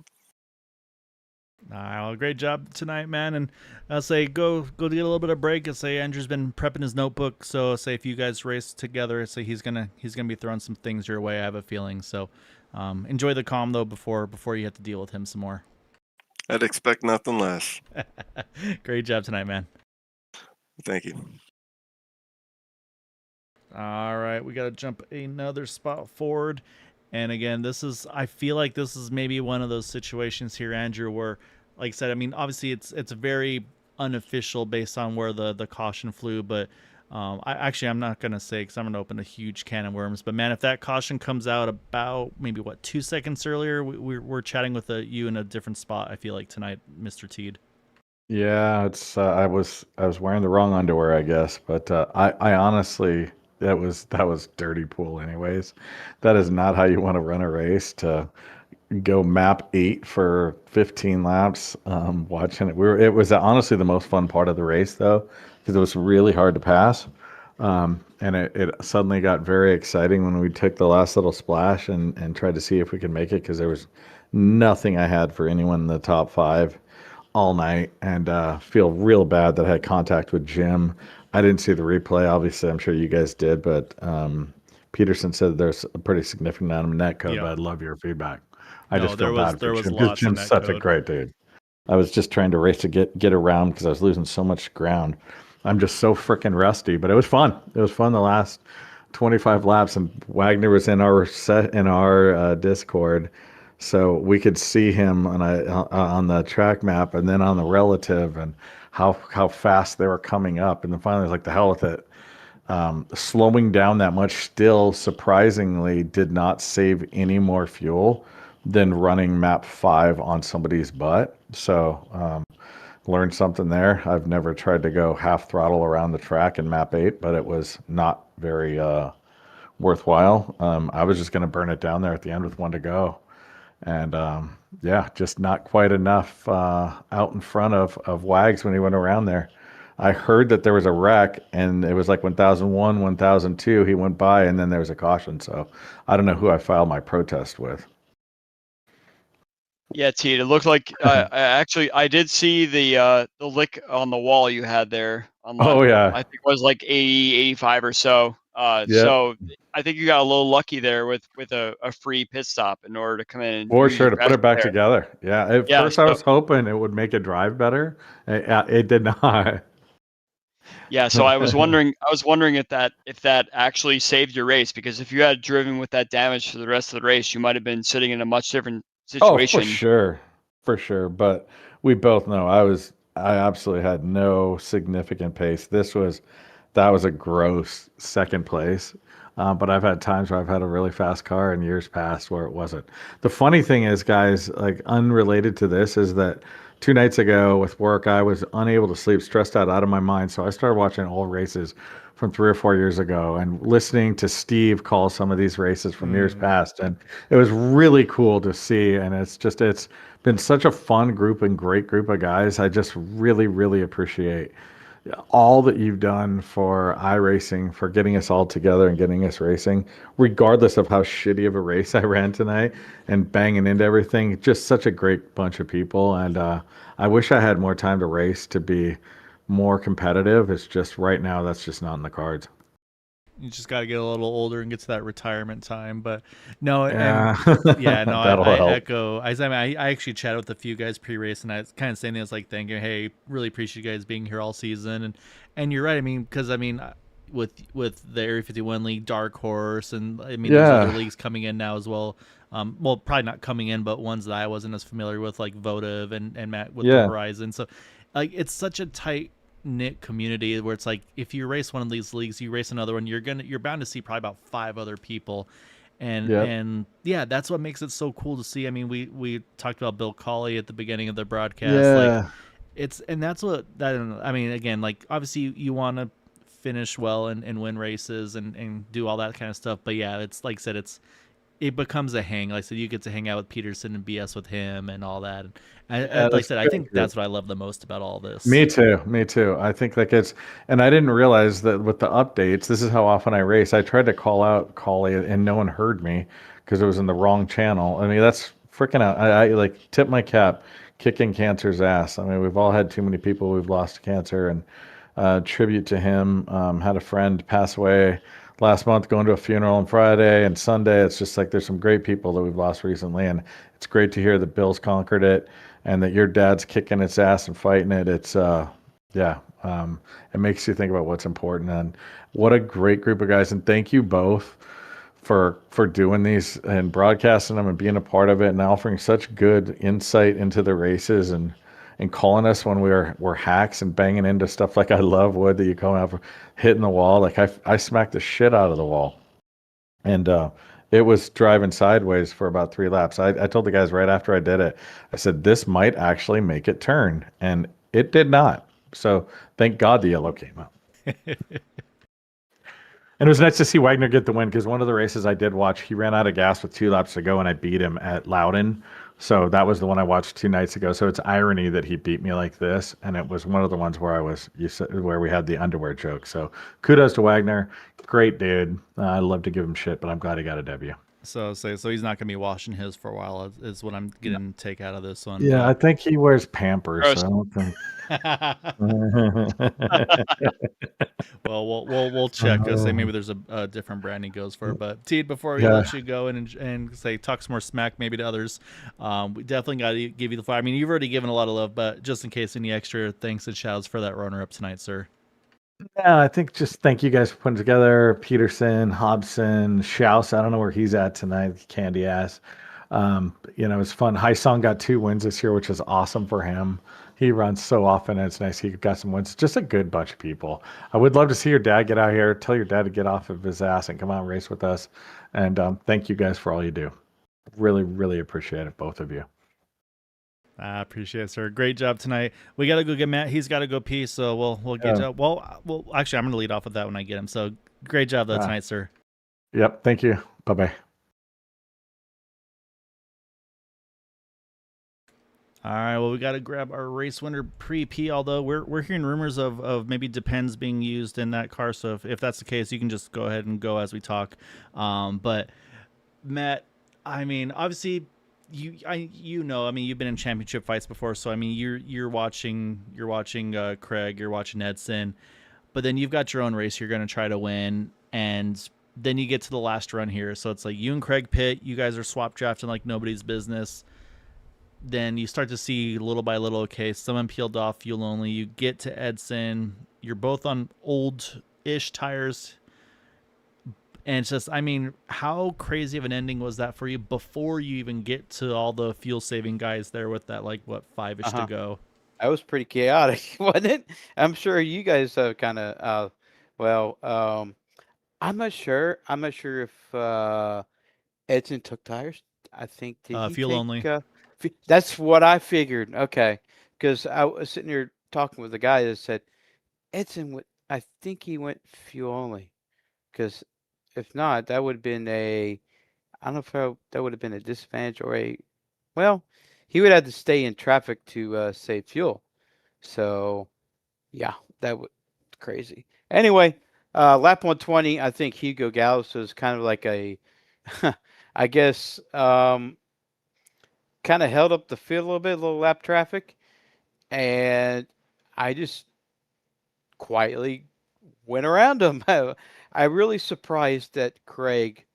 Well, great job tonight, man. And I'll say go to get a little bit of break. I'll say Andrew's been prepping his notebook. So I'll say if you guys race together, I'll say he's gonna be throwing some things your way. I have a feeling. So enjoy the calm though before you have to deal with him some more. I'd expect nothing less. Great job tonight, man. Thank you. All right, we got to jump another spot forward. And again, I feel like this is maybe one of those situations here, Andrew, where, like I said, I mean, obviously it's very unofficial based on where the caution flew, but I'm not gonna say because I'm gonna open a huge can of worms. But man, if that caution comes out about maybe 2 seconds earlier, we're chatting with you in a different spot. I feel like tonight, Mr. Teed. Yeah, it's I was wearing the wrong underwear, I guess, but I honestly that was dirty pool anyways. That is not how you want to run a race to go map 8 for 15 laps. Watching it, it was honestly the most fun part of the race though, because it was really hard to pass. And it suddenly got very exciting when we took the last little splash and tried to see if we could make it because there was nothing I had for anyone in the top 5 all night, and feel real bad that I had contact with Jim. I didn't see the replay. Obviously, I'm sure you guys did, but Peterson said there's a pretty significant amount of net code, Yeah. but I'd love your feedback. I No, just feel bad there for was Jim because lots of Jim's net such a code. great dude. I was just trying to race to get around because I was losing so much ground. I'm just so freaking rusty, but it was fun. It was fun the last 25 laps, and Wagner was in our Discord, so we could see him on the track map and then on the relative and how fast they were coming up, and then finally I was like, the hell with it. Slowing down that much still surprisingly did not save any more fuel than running map 5 on somebody's butt. So learned something there. I've never tried to go half throttle around the track in map 8, but it was not very worthwhile. I was just going to burn it down there at the end with 1 to go. And yeah, just not quite enough out in front of Wags when he went around there. I heard that there was a wreck, and it was like 1001, 1002. He went by, and then there was a caution. So I don't know who I filed my protest with. Yeah, Teed, it looked like I did see the lick on the wall you had there on lap. Oh yeah, I think it was like 80, 85 or so. yeah. So I think you got a little lucky there with a free pit stop in order to come in and For use sure your to put pressure it back there. together. Yeah. At Yeah, first, I so was hoping it would make it drive better. It did not. yeah, so I was wondering if that actually saved your race, because if you had driven with that damage for the rest of the race, you might have been sitting in a much different Oh, for situation. sure. For sure. But we both know I absolutely had no significant pace. That was a gross second place. But I've had times where I've had a really fast car in years past where it wasn't. The funny thing is, guys, like unrelated to this, is that 2 nights ago with work, I was unable to sleep, stressed out of my mind. So I started watching old races from 3 or 4 years ago and listening to Steve call some of these races from years past. And it was really cool to see. And it's been such a fun group and great group of guys. I just really, really appreciate all that you've done for iRacing, for getting us all together and getting us racing, regardless of how shitty of a race I ran tonight and banging into everything. Just such a great bunch of people. And I wish I had more time to race to be more competitive. It's just right now that's just not in the cards. You just got to get a little older and get to that retirement time. But no, Yeah, yeah, no, that'll I help. echo. I actually chatted with a few guys pre-race, and I was kind of saying this, like thinking, hey, really appreciate you guys being here all season, and you're right. I mean, because with the Area 51 League, Dark Horse, and I mean, there's other leagues coming in now as well. Well, probably not coming in, but ones that I wasn't as familiar with, like Votive and Matt with the Horizon. So, like, it's such a tight knit community where it's like if you race one of these leagues, you race another one, you're bound to see probably about 5 other people, and yeah, that's what makes it so cool to see. I mean, we talked about Bill Colley at the beginning of the broadcast, like that's what that, I mean, again, like obviously you want to finish well and win races and do all that kind of stuff, but yeah, it's like I said, it becomes a hang. Like I said, you get to hang out with Peterson and BS with him and all that. And like I said, I think that's what I love the most about all this. Me too. I think like and I didn't realize that with the updates, this is how often I race. I tried to call out Collie and no one heard me because it was in the wrong channel. I mean, that's freaking out. I like tip my cap, kicking cancer's ass. I mean, we've all had too many people we've lost to cancer, and tribute to him. Had a friend pass away last month, going to a funeral on Friday and Sunday. It's just like there's some great people that we've lost recently, and it's great to hear that Bill's conquered it and that your dad's kicking its ass and fighting it. It's yeah, It makes you think about what's important, and what a great group of guys. And thank you both for doing these and broadcasting them and being a part of it and offering such good insight into the races and calling us when we're hacks and banging into stuff like I love wood that you come out hitting the wall. Like I smacked the shit out of the wall. And it was driving sideways for about 3 laps. I told the guys right after I did it, I said, this might actually make it turn. And it did not. So thank God the yellow came out. And it was nice to see Wagner get the win, because one of the races I did watch, he ran out of gas with 2 laps to go, and I beat him at Loudon. So that was the one I watched 2 nights ago. So it's irony that he beat me like this, and it was one of the ones where where we had the underwear joke. So kudos to Wagner, great dude. I love to give him shit, but I'm glad he got a W. So he's not going to be washing his for a while, is what I'm getting take out of this one. Yeah, I think he wears Pampers. Gross. So I don't think. Well, we'll check. Say maybe there's a different brand he goes for. But Teed, before we let you go and say talk some more smack maybe to others, we definitely got to give you the fire. I mean, you've already given a lot of love, but just in case, any extra thanks and shouts for that runner up tonight, sir. Yeah, I think just thank you guys for putting together. Peterson, Hobson, Schaus. I don't know where he's at tonight. Candy ass. It's fun. Hai Sung got 2 wins this year, which is awesome for him. He runs so often, and it's nice he got some wins. Just a good bunch of people. I would love to see your dad get out here. Tell your dad to get off of his ass and come out and race with us. And thank you guys for all you do. Really, really appreciate it, both of you. I appreciate it, sir. Great job tonight. We got to go get Matt. He's got to go pee, so we'll get to. Well, actually, I'm going to lead off with that when I get him. So great job though tonight, sir. Yep. Thank you. Bye-bye. All right, well, we got to grab our race winner pre-P, although we're hearing rumors of maybe Depends being used in that car. So if that's the case, you can just go ahead and go as we talk. But Matt, I mean, obviously you've been in championship fights before, so I mean you're watching Craig, you're watching Edson, but then you've got your own race you're going to try to win, and then you get to the last run here. So it's like you and Craig pit, you guys are swap drafting like nobody's business. Then you start to see little by little, okay, someone peeled off, fuel only. You get to Edson. You're both on old-ish tires. And it's just, I mean, how crazy of an ending was that for you before you even get to all the fuel-saving guys there with that, 5-ish to go? That was pretty chaotic, wasn't it? I'm sure you guys kind of, I'm not sure. I'm not sure if Edson took tires. I think fuel only. That's what I figured. Okay, because I was sitting here talking with a guy that said Edson I think he went fuel only, because if not, that would have been I don't know if that would have been a disadvantage or he would have to stay in traffic to save fuel. So yeah, that would crazy. Anyway, lap 120, I think Hugo Gallows was kind of like I guess kind of held up the field a little lap traffic, and I just quietly went around him. I'm really surprised that Craig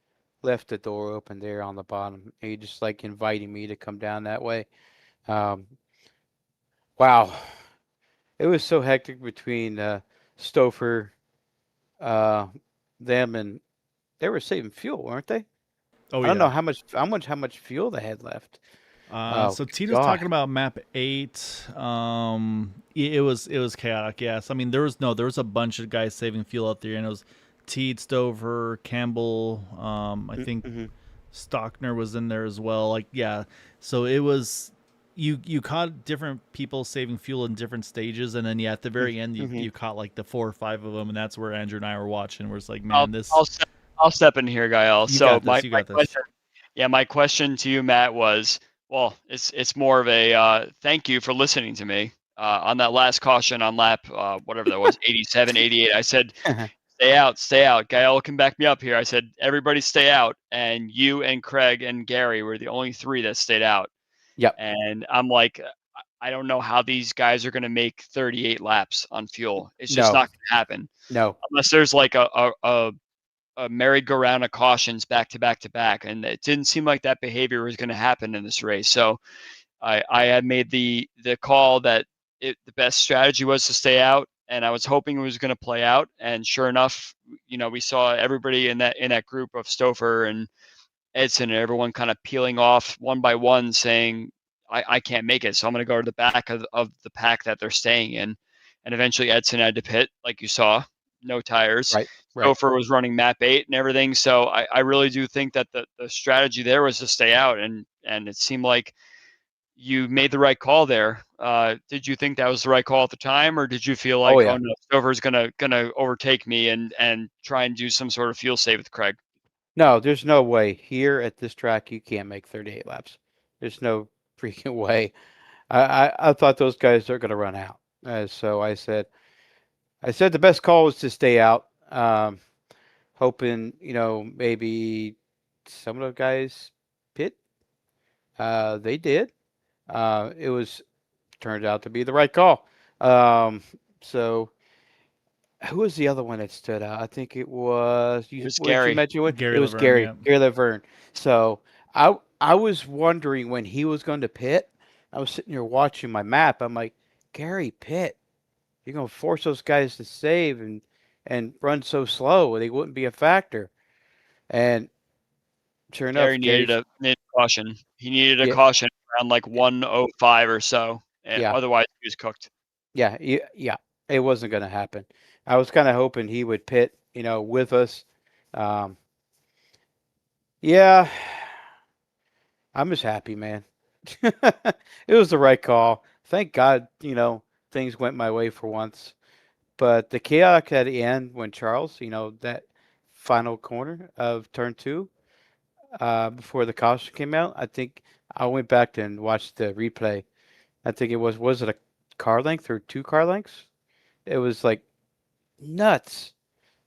left the door open there on the bottom. He just inviting me to come down that way. Wow. It was so hectic between Stouffer, them, and they were saving fuel, weren't they? Oh, I don't know how much fuel they had left. So Tito's talking about map 8. It was chaotic. Yes, I mean there was a bunch of guys saving fuel out there, and it was Teed, Stover, Campbell. I think Stockner was in there as well. So it was you caught different people saving fuel in different stages, and then at the very end you caught the 4 or 5 of them, and that's where Andrew and I were watching. We're like, man, I'll step in here, Gael. So my question. Yeah, my question to you, Matt, was, well, it's more of a thank you for listening to me on that last caution on lap whatever that was, 87, 88. I said, stay out. Gael can back me up here. I said, everybody stay out, and you and Craig and Gary were the only 3 that stayed out. Yep. And I'm like, I don't know how these guys are going to make 38 laps on fuel. It's just not going to happen. No, unless there's a merry-go-round of cautions back to back to back, and it didn't seem like that behavior was going to happen in this race. So I had made the call that the best strategy was to stay out. and I was hoping it was going to play out. And sure enough, we saw everybody in that group of Stouffer and Edson and everyone kind of peeling off one by one, saying, I can't make it, so I'm going to go to the back of the pack that they're staying in. And eventually Edson had to pit, like you saw, no tires. Right. Stouffer was running map 8 and everything. So I really do think that the strategy there was to stay out, and it seemed like you made the right call there. Did you think that was the right call at the time, or did you feel like, yeah. oh no, Stouffer's gonna overtake me and try and do some sort of fuel save with Craig? No, there's no way. Here at this track, you can't make 38 laps. There's no freaking way. I thought those guys are going to run out. So I said the best call was to stay out, hoping, maybe some of the guys pit. They did. It turned out to be the right call. So who was the other one that stood out? I think it was It was what did Gary. you mention? Gary It was Laverne, Gary. yeah. Gary Laverne. So I was wondering when he was going to pit. I was sitting here watching my map. I'm like, Gary, pit. You're going to force those guys to save and run so slow. They wouldn't be a factor. And sure enough, Gary needed a caution. He needed a caution around like 105 or so. Yeah. Otherwise, he was cooked. Yeah. It wasn't going to happen. I was kind of hoping he would pit, with us. Yeah. I'm just happy, man. It was the right call. Thank God, things went my way for once. But the chaos at the end when Charles, that final corner of turn 2, before the caution came out, I think I went back and watched the replay. I think it was it a car length or 2 car lengths? It was like nuts.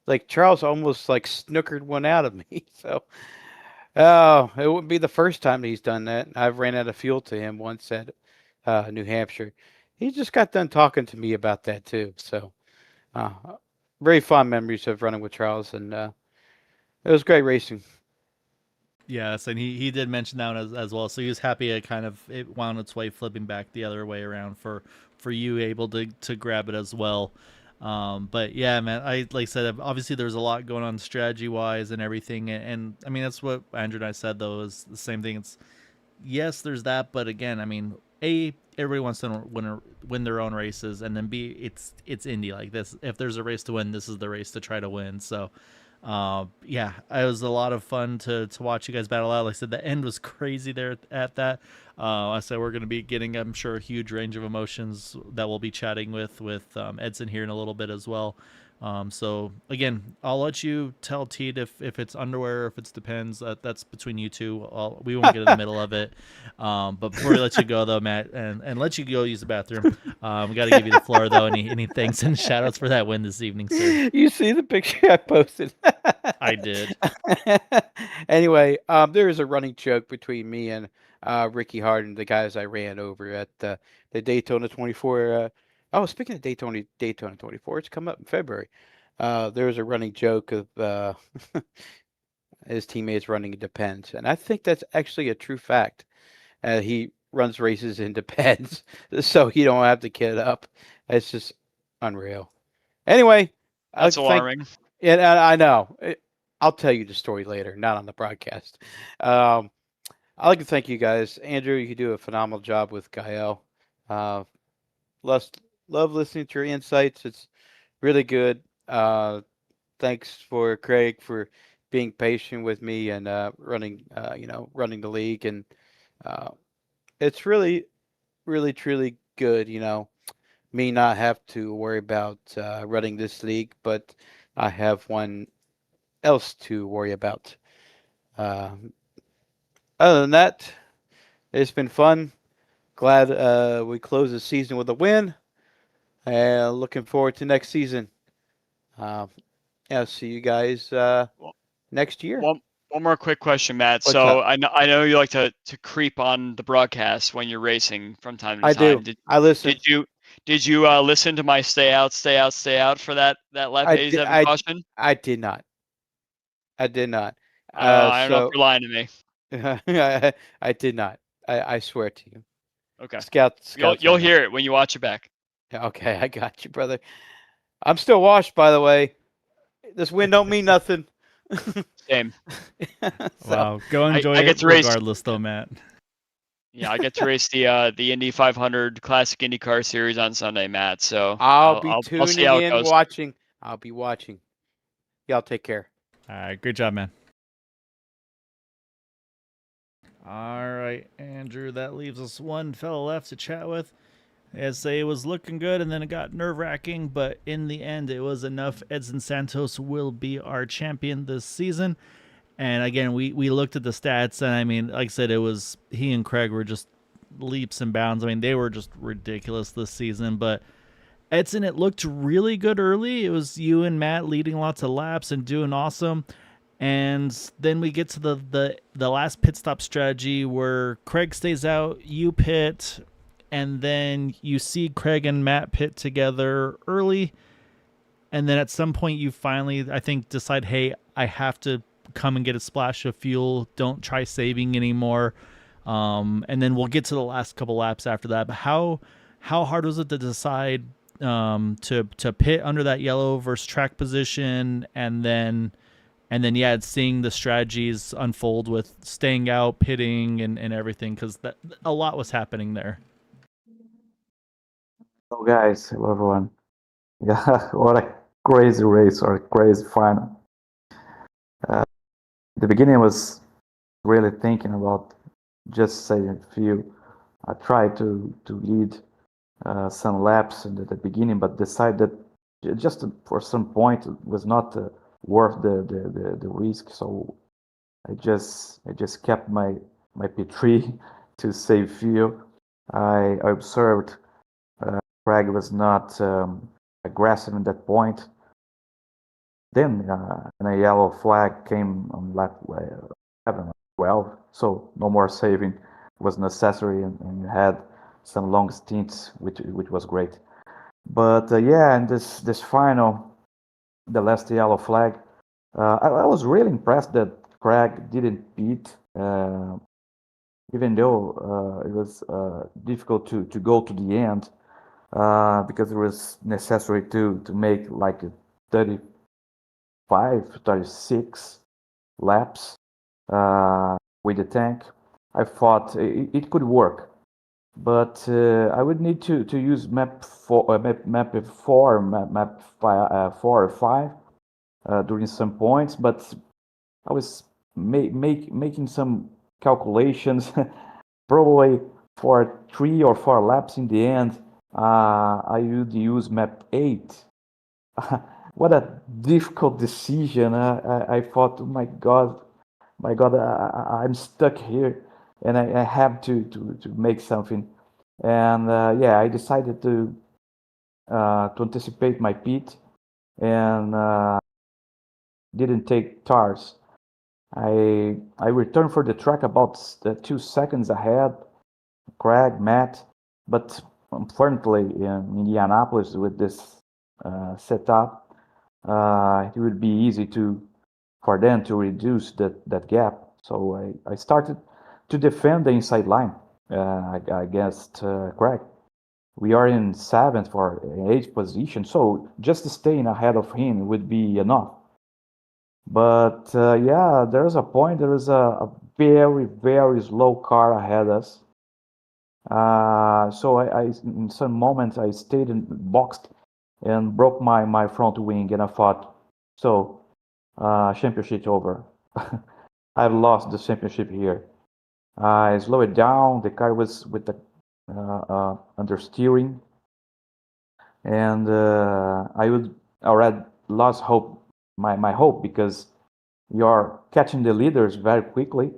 Like Charles almost like snookered one out of me. So, it wouldn't be the first time he's done that. I've ran out of fuel to him once at New Hampshire. He just got done talking to me about that too. So, very fond memories of running with Charles, and it was great racing. Yes, and he did mention that one as well. So he was happy it wound its way flipping back the other way around for you able to grab it as well. But yeah, man, like I said, obviously there's a lot going on strategy wise and everything. And I mean, that's what Andrew and I said, though, is the same thing. It's yes, there's that. But again, I mean, everybody wants to win their own races. And then B, it's Indy like this. If there's a race to win, this is the race to try to win. So, yeah, it was a lot of fun to watch you guys battle out. Like I said, the end was crazy there at that. I said we're going to be getting, I'm sure, a huge range of emotions that we'll be chatting with Edson here in a little bit as well. So again, I'll let you tell Teed if it's underwear or if it's depends. That's between you two. We won't get in the middle of it. But before we let you go, though, Matt, and let you go use the bathroom, we got to give you the floor, though. Any thanks and shout outs for that win this evening, sir? You see the picture I posted? I did. Anyway, there is a running joke between me and Ricky Harden, the guys I ran over at the Daytona 24. Speaking of Daytona 24, it's come up in February. There was a running joke of his teammates running in Depends, and I think that's actually a true fact. He runs races in Depends, so he don't have to kid up. It's just unreal. Anyway, that's alarming. And I know. I'll tell you the story later, not on the broadcast. I'd like to thank you guys. Andrew, you do a phenomenal job with Gael. Love listening to your insights. It's really good. Thanks for Craig for being patient with me and running the league. And it's really, really, truly good, me not have to worry about running this league, but I have one else to worry about. Other than that, it's been fun. Glad we closed the season with a win. Looking forward to next season. See you guys next year. One more quick question, Matt. What's so up? I know you like to creep on the broadcast when you're racing from time to time. I do. I listen. Did you listen to my stay out for that lap 87 caution? I did not. I did not. I don't know if you're lying to me. I did not. I swear to you. Okay. Scout. You'll hear it when you watch it back. Okay, I got you, brother. I'm still washed, by the way. This win don't mean nothing. Same. Wow, go I enjoy get it to race. regardless, though, Matt. Yeah, I get to race the Indy 500 Classic IndyCar Series on Sunday, Matt. So I'll be I'll see tuning how it in, goes. watching. I'll be watching. Y'all take care. All right, great job, man. All right, Andrew, that leaves us one fellow left to chat with. I'd say it was looking good, and then it got nerve-wracking, but in the end, it was enough. Edson Santos will be our champion this season. And again, we looked at the stats, and I mean, like I said, it was he and Craig were just leaps and bounds. I mean, they were just ridiculous this season. But Edson, it looked really good early. It was you and Matt leading lots of laps and doing awesome. And then we get to the last pit stop strategy where Craig stays out, you pit, and then you see Craig and Matt pit together early. And then at some point you finally, I think, decide, hey, I have to come and get a splash of fuel. Don't try saving anymore. And then we'll get to the last couple laps after that. But how hard was it to decide to pit under that yellow versus track position, and then yeah, seeing the strategies unfold with staying out, pitting, and everything, because that a lot was happening there. Hello guys, hello everyone. Yeah, what a crazy race or a crazy final. The beginning I was really thinking about just saving fuel. I tried to lead some laps in the beginning, but decided that just for some point it was not worth the risk. So I just kept my P3 to save fuel. I observed Craig was not aggressive in that point. Then a yellow flag came on lap 11, 12, so no more saving was necessary, and you had some long stints, which was great. But yeah, and this final, the last yellow flag, I was really impressed that Craig didn't pit, even though it was difficult to go to the end, because it was necessary to make like 36 laps with the tank. I thought it could work, but I would need to use map 4, map 4 or 5 during some points, but I was making some calculations. Probably for 3 or 4 laps in the end, I would use map 8. What a difficult decision. I thought, oh my God, I'm stuck here, and I have to make something. And yeah, I decided to anticipate my pit, and didn't take tires. I returned for the track about 2 seconds ahead, Craig, Matt, but unfortunately in Indianapolis with this setup, it would be easy for them to reduce that gap. So I started to defend the inside line against Craig. We are in 7th or 8th position, so just staying ahead of him would be enough. But yeah, there's a point, there is a very, very slow car ahead of us. So I in some moments I stayed in boxed and broke my front wing, and I thought, so championship over. I've lost the championship here. I slowed it down. The car was with the understeering, and I would already lost hope, my hope, because you're catching the leaders very quickly,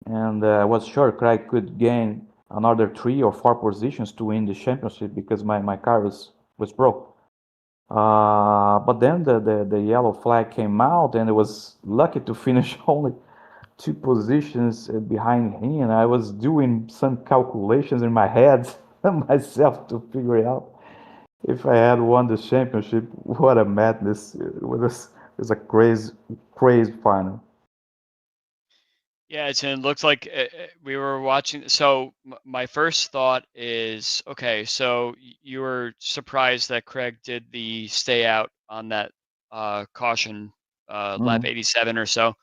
and I was sure Craig could gain another 3 or 4 positions to win the championship because my car was broke. But then the yellow flag came out, and I was lucky to finish only 2 positions behind him. And I was doing some calculations in my head myself to figure it out if I had won the championship. What a madness! It was a crazy final. Yeah, it looks like we were watching. So my first thought is, okay, so you were surprised that Craig did the stay out on that caution lap Mhm. 87 or so.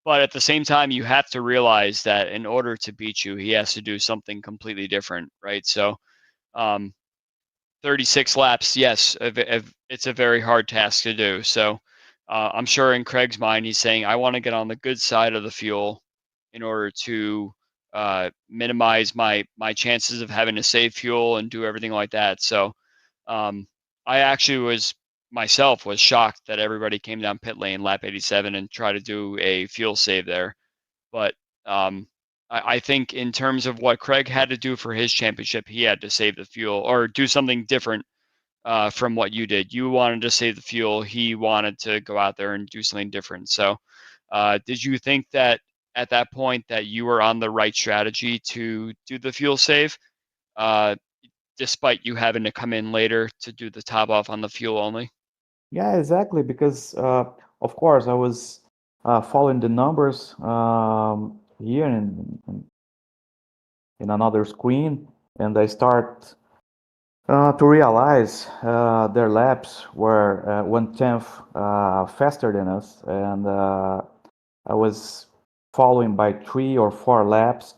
But at the same time, you have to realize that in order to beat you, he has to do something completely different, right? So, um, 36 laps, yes, it's a very hard task to do. So, I'm sure in Craig's mind, he's saying, I want to get on the good side of the fuel in order to minimize my chances of having to save fuel and do everything like that. So, um, I actually was shocked that everybody came down pit lane lap 87 and tried to do a fuel save there. But I think in terms of what Craig had to do for his championship, he had to save the fuel or do something different from what you did. You wanted to save the fuel. He wanted to go out there and do something different. So, did you think that at that point that you were on the right strategy to do the fuel save, uh, despite you having to come in later to do the top off on the fuel only? Yeah, exactly. Because of course I was following the numbers here in another screen, and I start to realize their laps were 1/10 faster than us, and I was following by 3 or 4 laps.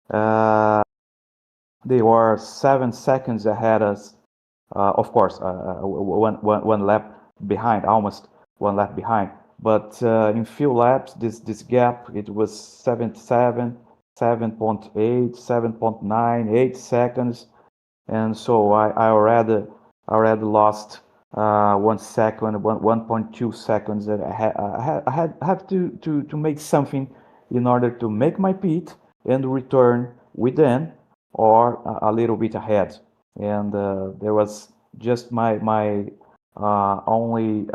Uh, they were 7 seconds ahead us. Of course, one lap behind, almost 1 lap behind. But in few laps, this gap it was 7.7, 7.8, 7.9, 8 seconds, and so I already lost 1 second, 1.2 seconds. That I have to make something in order to make my pit and return within or a little bit ahead. And there was just my only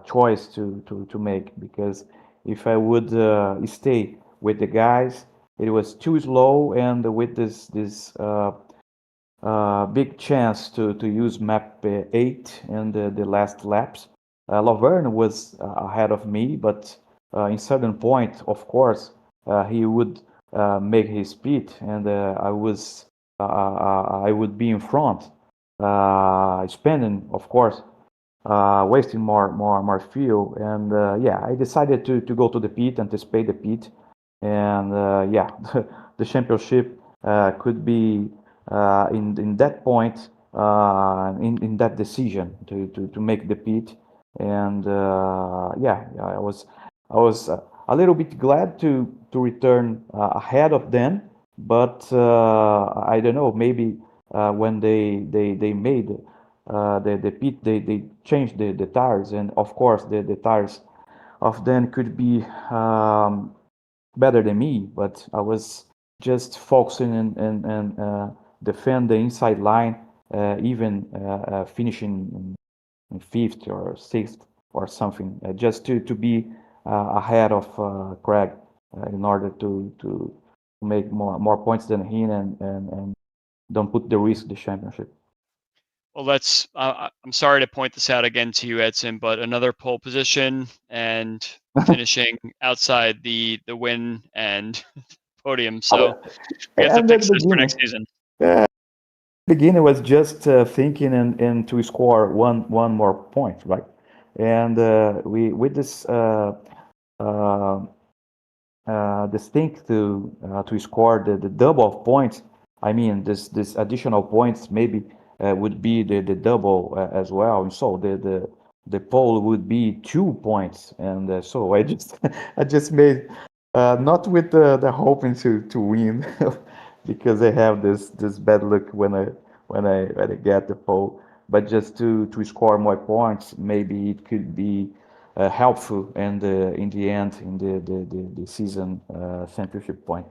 choice to make, because if I would stay with the guys, it was too slow, and with this big chance to use map 8 in the last laps. Laverne was ahead of me, but in certain point, of course, he would make his speed, and I would be in front, spending, of course, wasting more fuel. And yeah, I decided to go to the pit, anticipate the pit, and yeah, the championship could be in that point, in that decision to make the pit. And yeah, I was a little bit glad to return ahead of them, but I don't know, maybe when they made the pit, they changed the tires, and of course the tires of them could be better than me, but I was just focusing and defend the inside line, even finishing in fifth or sixth or something, just to be ahead of Craig, in order to make more points than him, and don't put the risk the championship. Well, I'm sorry to point this out again to you, Edson, but another pole position and finishing outside the win and podium. So we have to And at fix the this for beginning, next season. uh, beginning was just thinking and to score one more point, right? And we with this uh, distinct to score the double of points. I mean, this additional points maybe would be the double as well, and so the pole would be 2 points, and so I just I just made not with the hoping to win because I have this bad luck when I get the pole, but just to score more points. Maybe it could be helpful, and in the end, in the season championship point.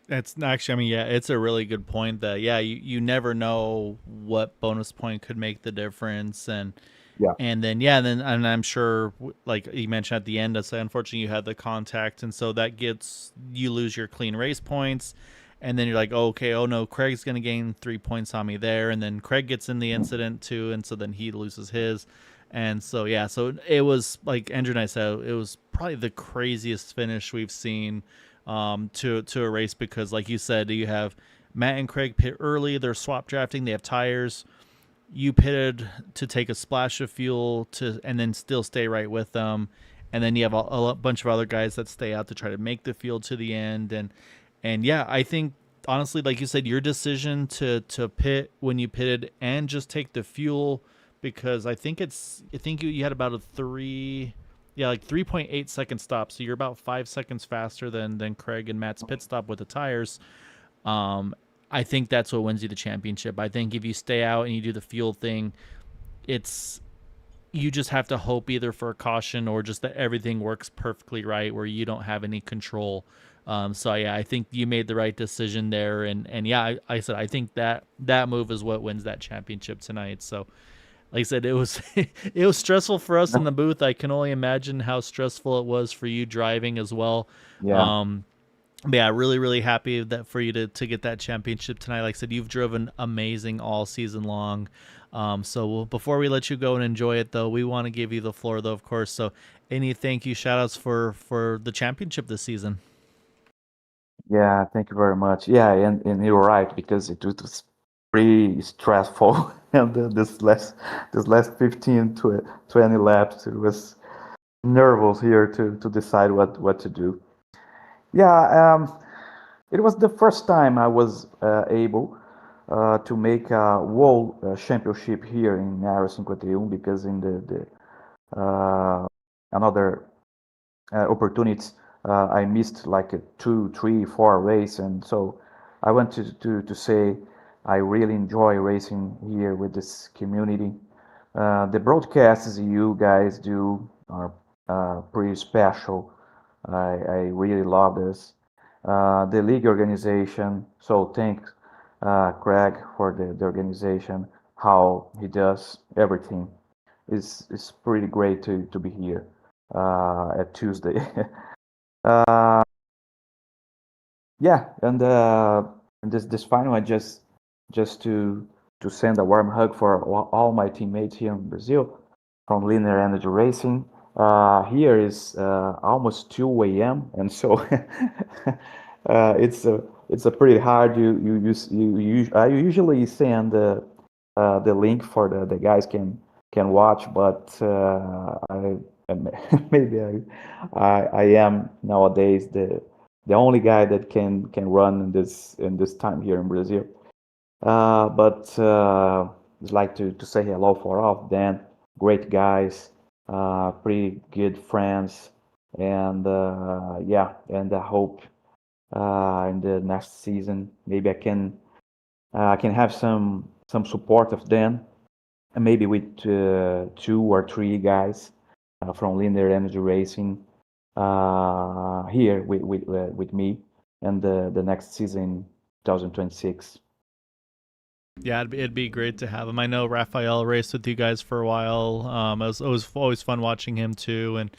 It's actually, I mean, yeah, it's a really good point that, yeah, you never know what bonus point could make the difference. Yeah. And then, yeah, and I'm sure, like you mentioned at the end, so unfortunately you had the contact, and so that gets you lose your clean race points, and then you're like, oh, okay, oh no, Craig's gonna gain 3 points on me there, and then Craig gets in the incident too, and so then he loses his, and so yeah, so it was like Andrew and I said, it was probably the craziest finish we've seen to a race because, like you said, you have Matt and Craig pit early. They're swap drafting. They have tires. You pitted to take a splash of fuel and then still stay right with them, and then you have a bunch of other guys that stay out to try to make the field to the end. And yeah, I think honestly, like you said, your decision to pit when you pitted and just take the fuel, because I think you had about a 3.8 second stop, so you're about 5 seconds faster than Craig and Matt's pit stop with the tires. I think that's what wins you the championship. I think if you stay out and you do the fuel thing, you just have to hope either for a caution or just that everything works perfectly right where you don't have any control. So yeah, I think you made the right decision there, and yeah, I said I think that move is what wins that championship tonight. So like I said, it was it was stressful for us in the booth. I can only imagine how stressful it was for you driving as well. Yeah. But yeah, really, really happy that for you to get that championship tonight. Like I said, you've driven amazing all season long. So before we let you go and enjoy it, though, we want to give you the floor, though, of course. So any thank you shout outs for the championship this season? Yeah, thank you very much. Yeah, and you're right because it was pretty stressful, and this last 15 to 20 laps, it was nervous here to decide what to do. Yeah, it was the first time I was able to make a world championship here in Area 51 because in the another opportunities I missed like a 2, 3, 4 race, and so I want to say I really enjoy racing here with this community. The broadcasts you guys do are pretty special. I really love this. The league organization, so thanks Craig for the organization, how he does everything. Is pretty great to be here at Tuesday. Yeah, and this final, I just to send a warm hug for all my teammates here in Brazil from Linear Energy Racing. Here is almost 2 a.m. and so it's a pretty hard. I usually send the link for the guys can watch, but I maybe I am nowadays the only guy that can run in this time here in Brazil. But I'd like to say hello for all of them. Great guys, pretty good friends, and yeah, and I hope in the next season maybe I can have some support of them, and maybe with 2 or 3 guys from Linear Energy Racing here with me and the next season 2026. Yeah, it'd be great to have him. I know Raphael raced with you guys for a while. It was always fun watching him too. And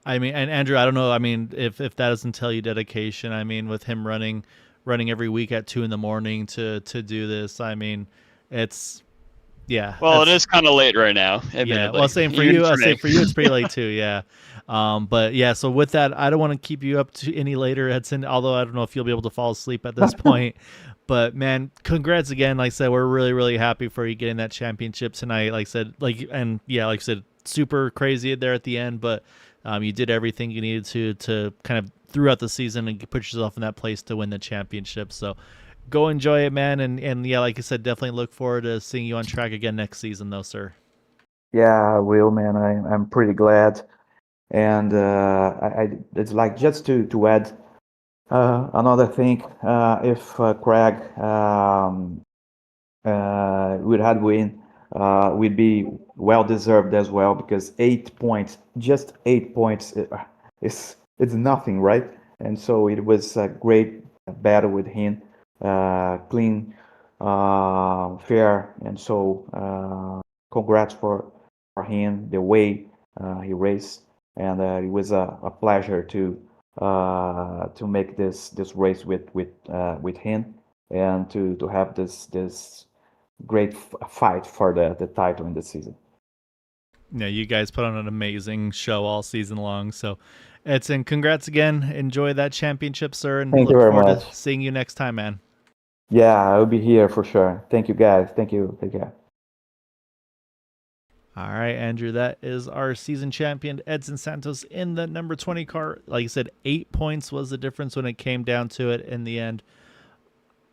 I mean, and Andrew, I don't know. I mean, if that doesn't tell you dedication, I mean, with him running every week at 2 a.m. to do this, I mean, it's yeah. Well, it is kind of late right now. Admittedly. Yeah. Well, same for you. I say for you, it's pretty late too. Yeah. But yeah. So with that, I don't want to keep you up to any later, Edson. Although I don't know if you'll be able to fall asleep at this point. But man, congrats again. Like I said, we're really, really happy for you getting that championship tonight. Like I said, like I said, super crazy there at the end, but you did everything you needed to kind of throughout the season and put yourself in that place to win the championship. So go enjoy it, man. And yeah, like I said, definitely look forward to seeing you on track again next season, though, sir. Yeah, I will, man. I'm pretty glad, and it's like just to add. Another thing, if Craig would have win, would be well deserved as well because 8 points, just 8 points, it's nothing, right? And so it was a great battle with him, clean, fair, and so congrats for him the way he raced, and it was a pleasure to make this race with him and to have this great fight for the title in the season. Yeah, you guys put on an amazing show all season long. So Edson, congrats again. Enjoy that championship, sir, and Thank you look very forward much. to seeing you next time, man. Yeah, I'll be here for sure. Thank you, guys. Thank you. Take care. All right, Andrew, that is our season champion, Edson Santos, in the number 20 car. Like I said, 8 points was the difference when it came down to it in the end.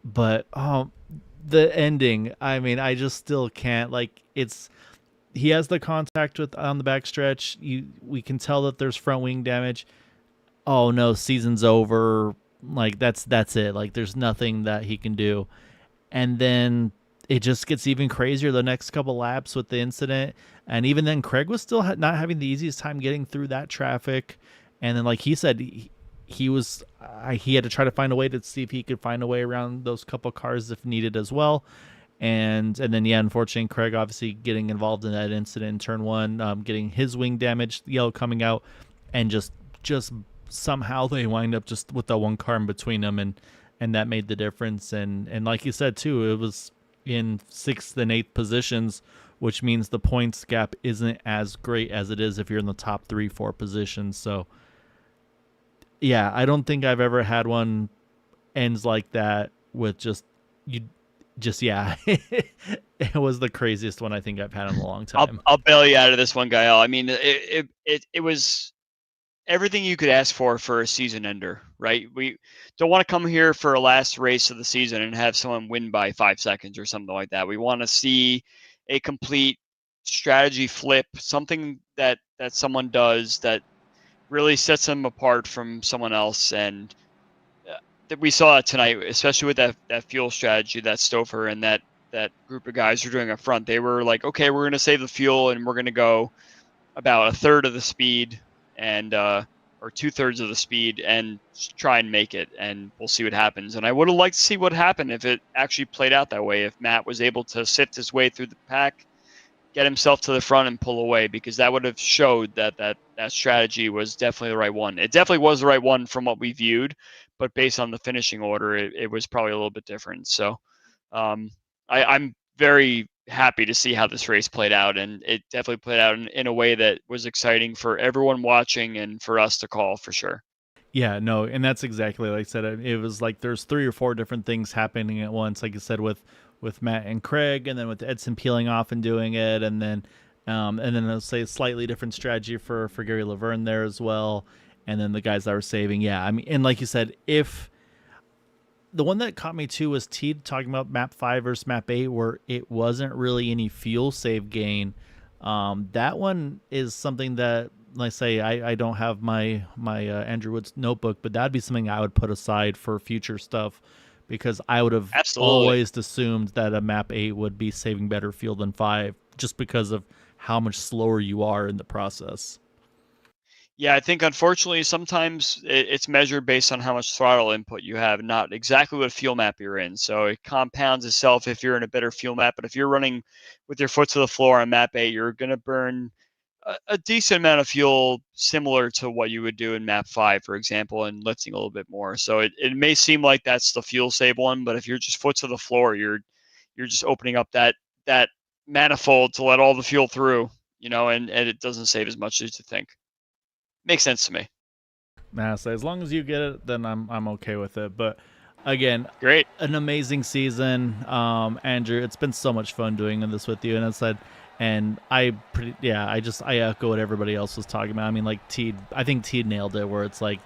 But the ending, I mean, I just still can't. Like, he has the contact with on the backstretch. We can tell that there's front wing damage. Oh no, season's over. Like that's it. Like there's nothing that he can do. And then it just gets even crazier the next couple laps with the incident. And even then, Craig was still not having the easiest time getting through that traffic. And then, like he said, he had to try to find a way to see if he could find a way around those couple cars if needed as well. And then, yeah, unfortunately, Craig obviously getting involved in that incident in turn one, getting his wing damaged, yellow coming out, and just somehow they wind up just with that one car in between them, and that made the difference. And like you said too, it was in 6th and 8th positions, which means the points gap isn't as great as it is if you're in the top 3-4 positions. So yeah, I don't think I've ever had one ends like that with yeah. It was the craziest one I think I've had in a long time. I'll bail you out of this one, Gael. I mean, it was everything you could ask for a season ender, right? We don't want to come here for a last race of the season and have someone win by 5 seconds or something like that. We want to see a complete strategy flip, something that someone does that really sets them apart from someone else. And that we saw it tonight, especially with that fuel strategy that Stouffer and that group of guys were doing up front. They were like, okay, we're going to save the fuel and we're going to go about 1/3 of the speed and or 2/3 of the speed and try and make it, and we'll see what happens. And I would have liked to see what happened if it actually played out that way, if Matt was able to sift his way through the pack, get himself to the front and pull away, because that would have showed that strategy was definitely the right one. It definitely was the right one from what we viewed, but based on the finishing order, it was probably a little bit different. So I'm very happy to see how this race played out, and it definitely played out in a way that was exciting for everyone watching and for us to call for sure. Yeah, no, and that's exactly like I said. It was like there's 3 or 4 different things happening at once, like you said, with Matt and Craig, and then with Edson peeling off and doing it, and then I'll say a slightly different strategy for Gary Laverne there as well, and then the guys that were saving. Yeah, I mean, and like you said, if the one that caught me too was Teed talking about map 5 versus map 8, where it wasn't really any fuel save gain. That one is something that, like I say, I don't have my Andrew Woods notebook, but that'd be something I would put aside for future stuff, because I would have always assumed that a map 8 would be saving better fuel than 5, just because of how much slower you are in the process. Yeah, I think unfortunately sometimes it's measured based on how much throttle input you have, not exactly what fuel map you're in. So it compounds itself if you're in a better fuel map. But if you're running with your foot to the floor on map 8, you're going to burn a decent amount of fuel, similar to what you would do in map 5, for example, and lifting a little bit more. So it may seem like that's the fuel save one, but if you're just foot to the floor, you're just opening up that manifold to let all the fuel through, and it doesn't save as much as you think. Makes sense to me. Nah, so as long as you get it, then I'm okay with it. But again, great, an amazing season, Andrew. It's been so much fun doing this with you, and I echo what everybody else was talking about. I mean, like I think Teed nailed it, where it's like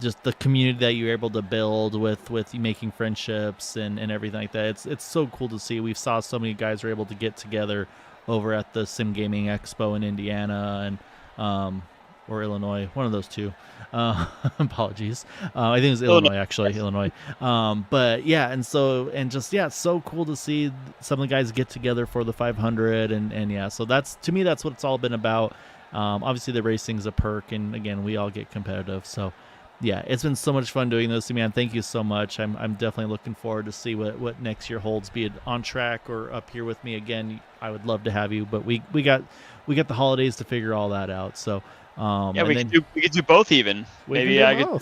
just the community that you're able to build with making friendships and everything like that. It's so cool to see. We saw so many guys were able to get together over at the Sim Gaming Expo in Indiana and or Illinois, one of those two. Apologies. I think it was Illinois, actually. Illinois. But yeah, it's so cool to see some of the guys get together for the 500, and yeah, so to me that's what it's all been about. Obviously the racing's a perk, and again, we all get competitive. So yeah, it's been so much fun doing this, man. Thank you so much. I'm definitely looking forward to see what next year holds, be it on track or up here with me again. I would love to have you, but we got the holidays to figure all that out. So we could do both even. Maybe I could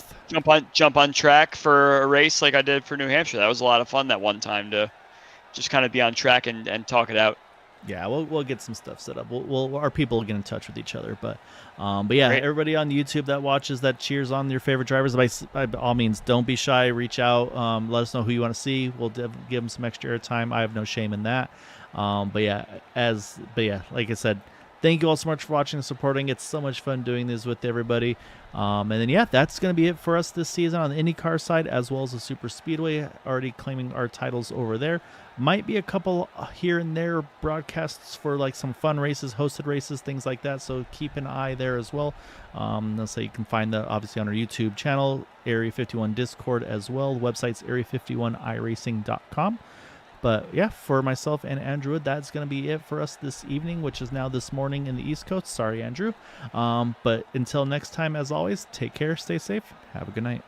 jump on track for a race like I did for New Hampshire. That was a lot of fun that one time, to just kind of be on track and talk it out. Yeah, we'll get some stuff set up. Our people will get in touch with each other. But yeah, Great. everybody on YouTube that watches, that cheers on your favorite drivers, by all means, don't be shy. Reach out. Let us know who you want to see. We'll give them some extra airtime. I have no shame in that. But yeah, like I said, thank you all so much for watching and supporting. It's so much fun doing this with everybody. And then, yeah, that's going to be it for us this season on the IndyCar side, as well as the Super Speedway, already claiming our titles over there. Might be a couple here and there broadcasts for like some fun races, hosted races, things like that. So keep an eye there as well. So you can find that obviously on our YouTube channel, Area 51 Discord as well. The website's area51iracing.com. But yeah, for myself and Andrew, that's going to be it for us this evening, which is now this morning in the East Coast. Sorry, Andrew. But until next time, as always, take care, stay safe, have a good night.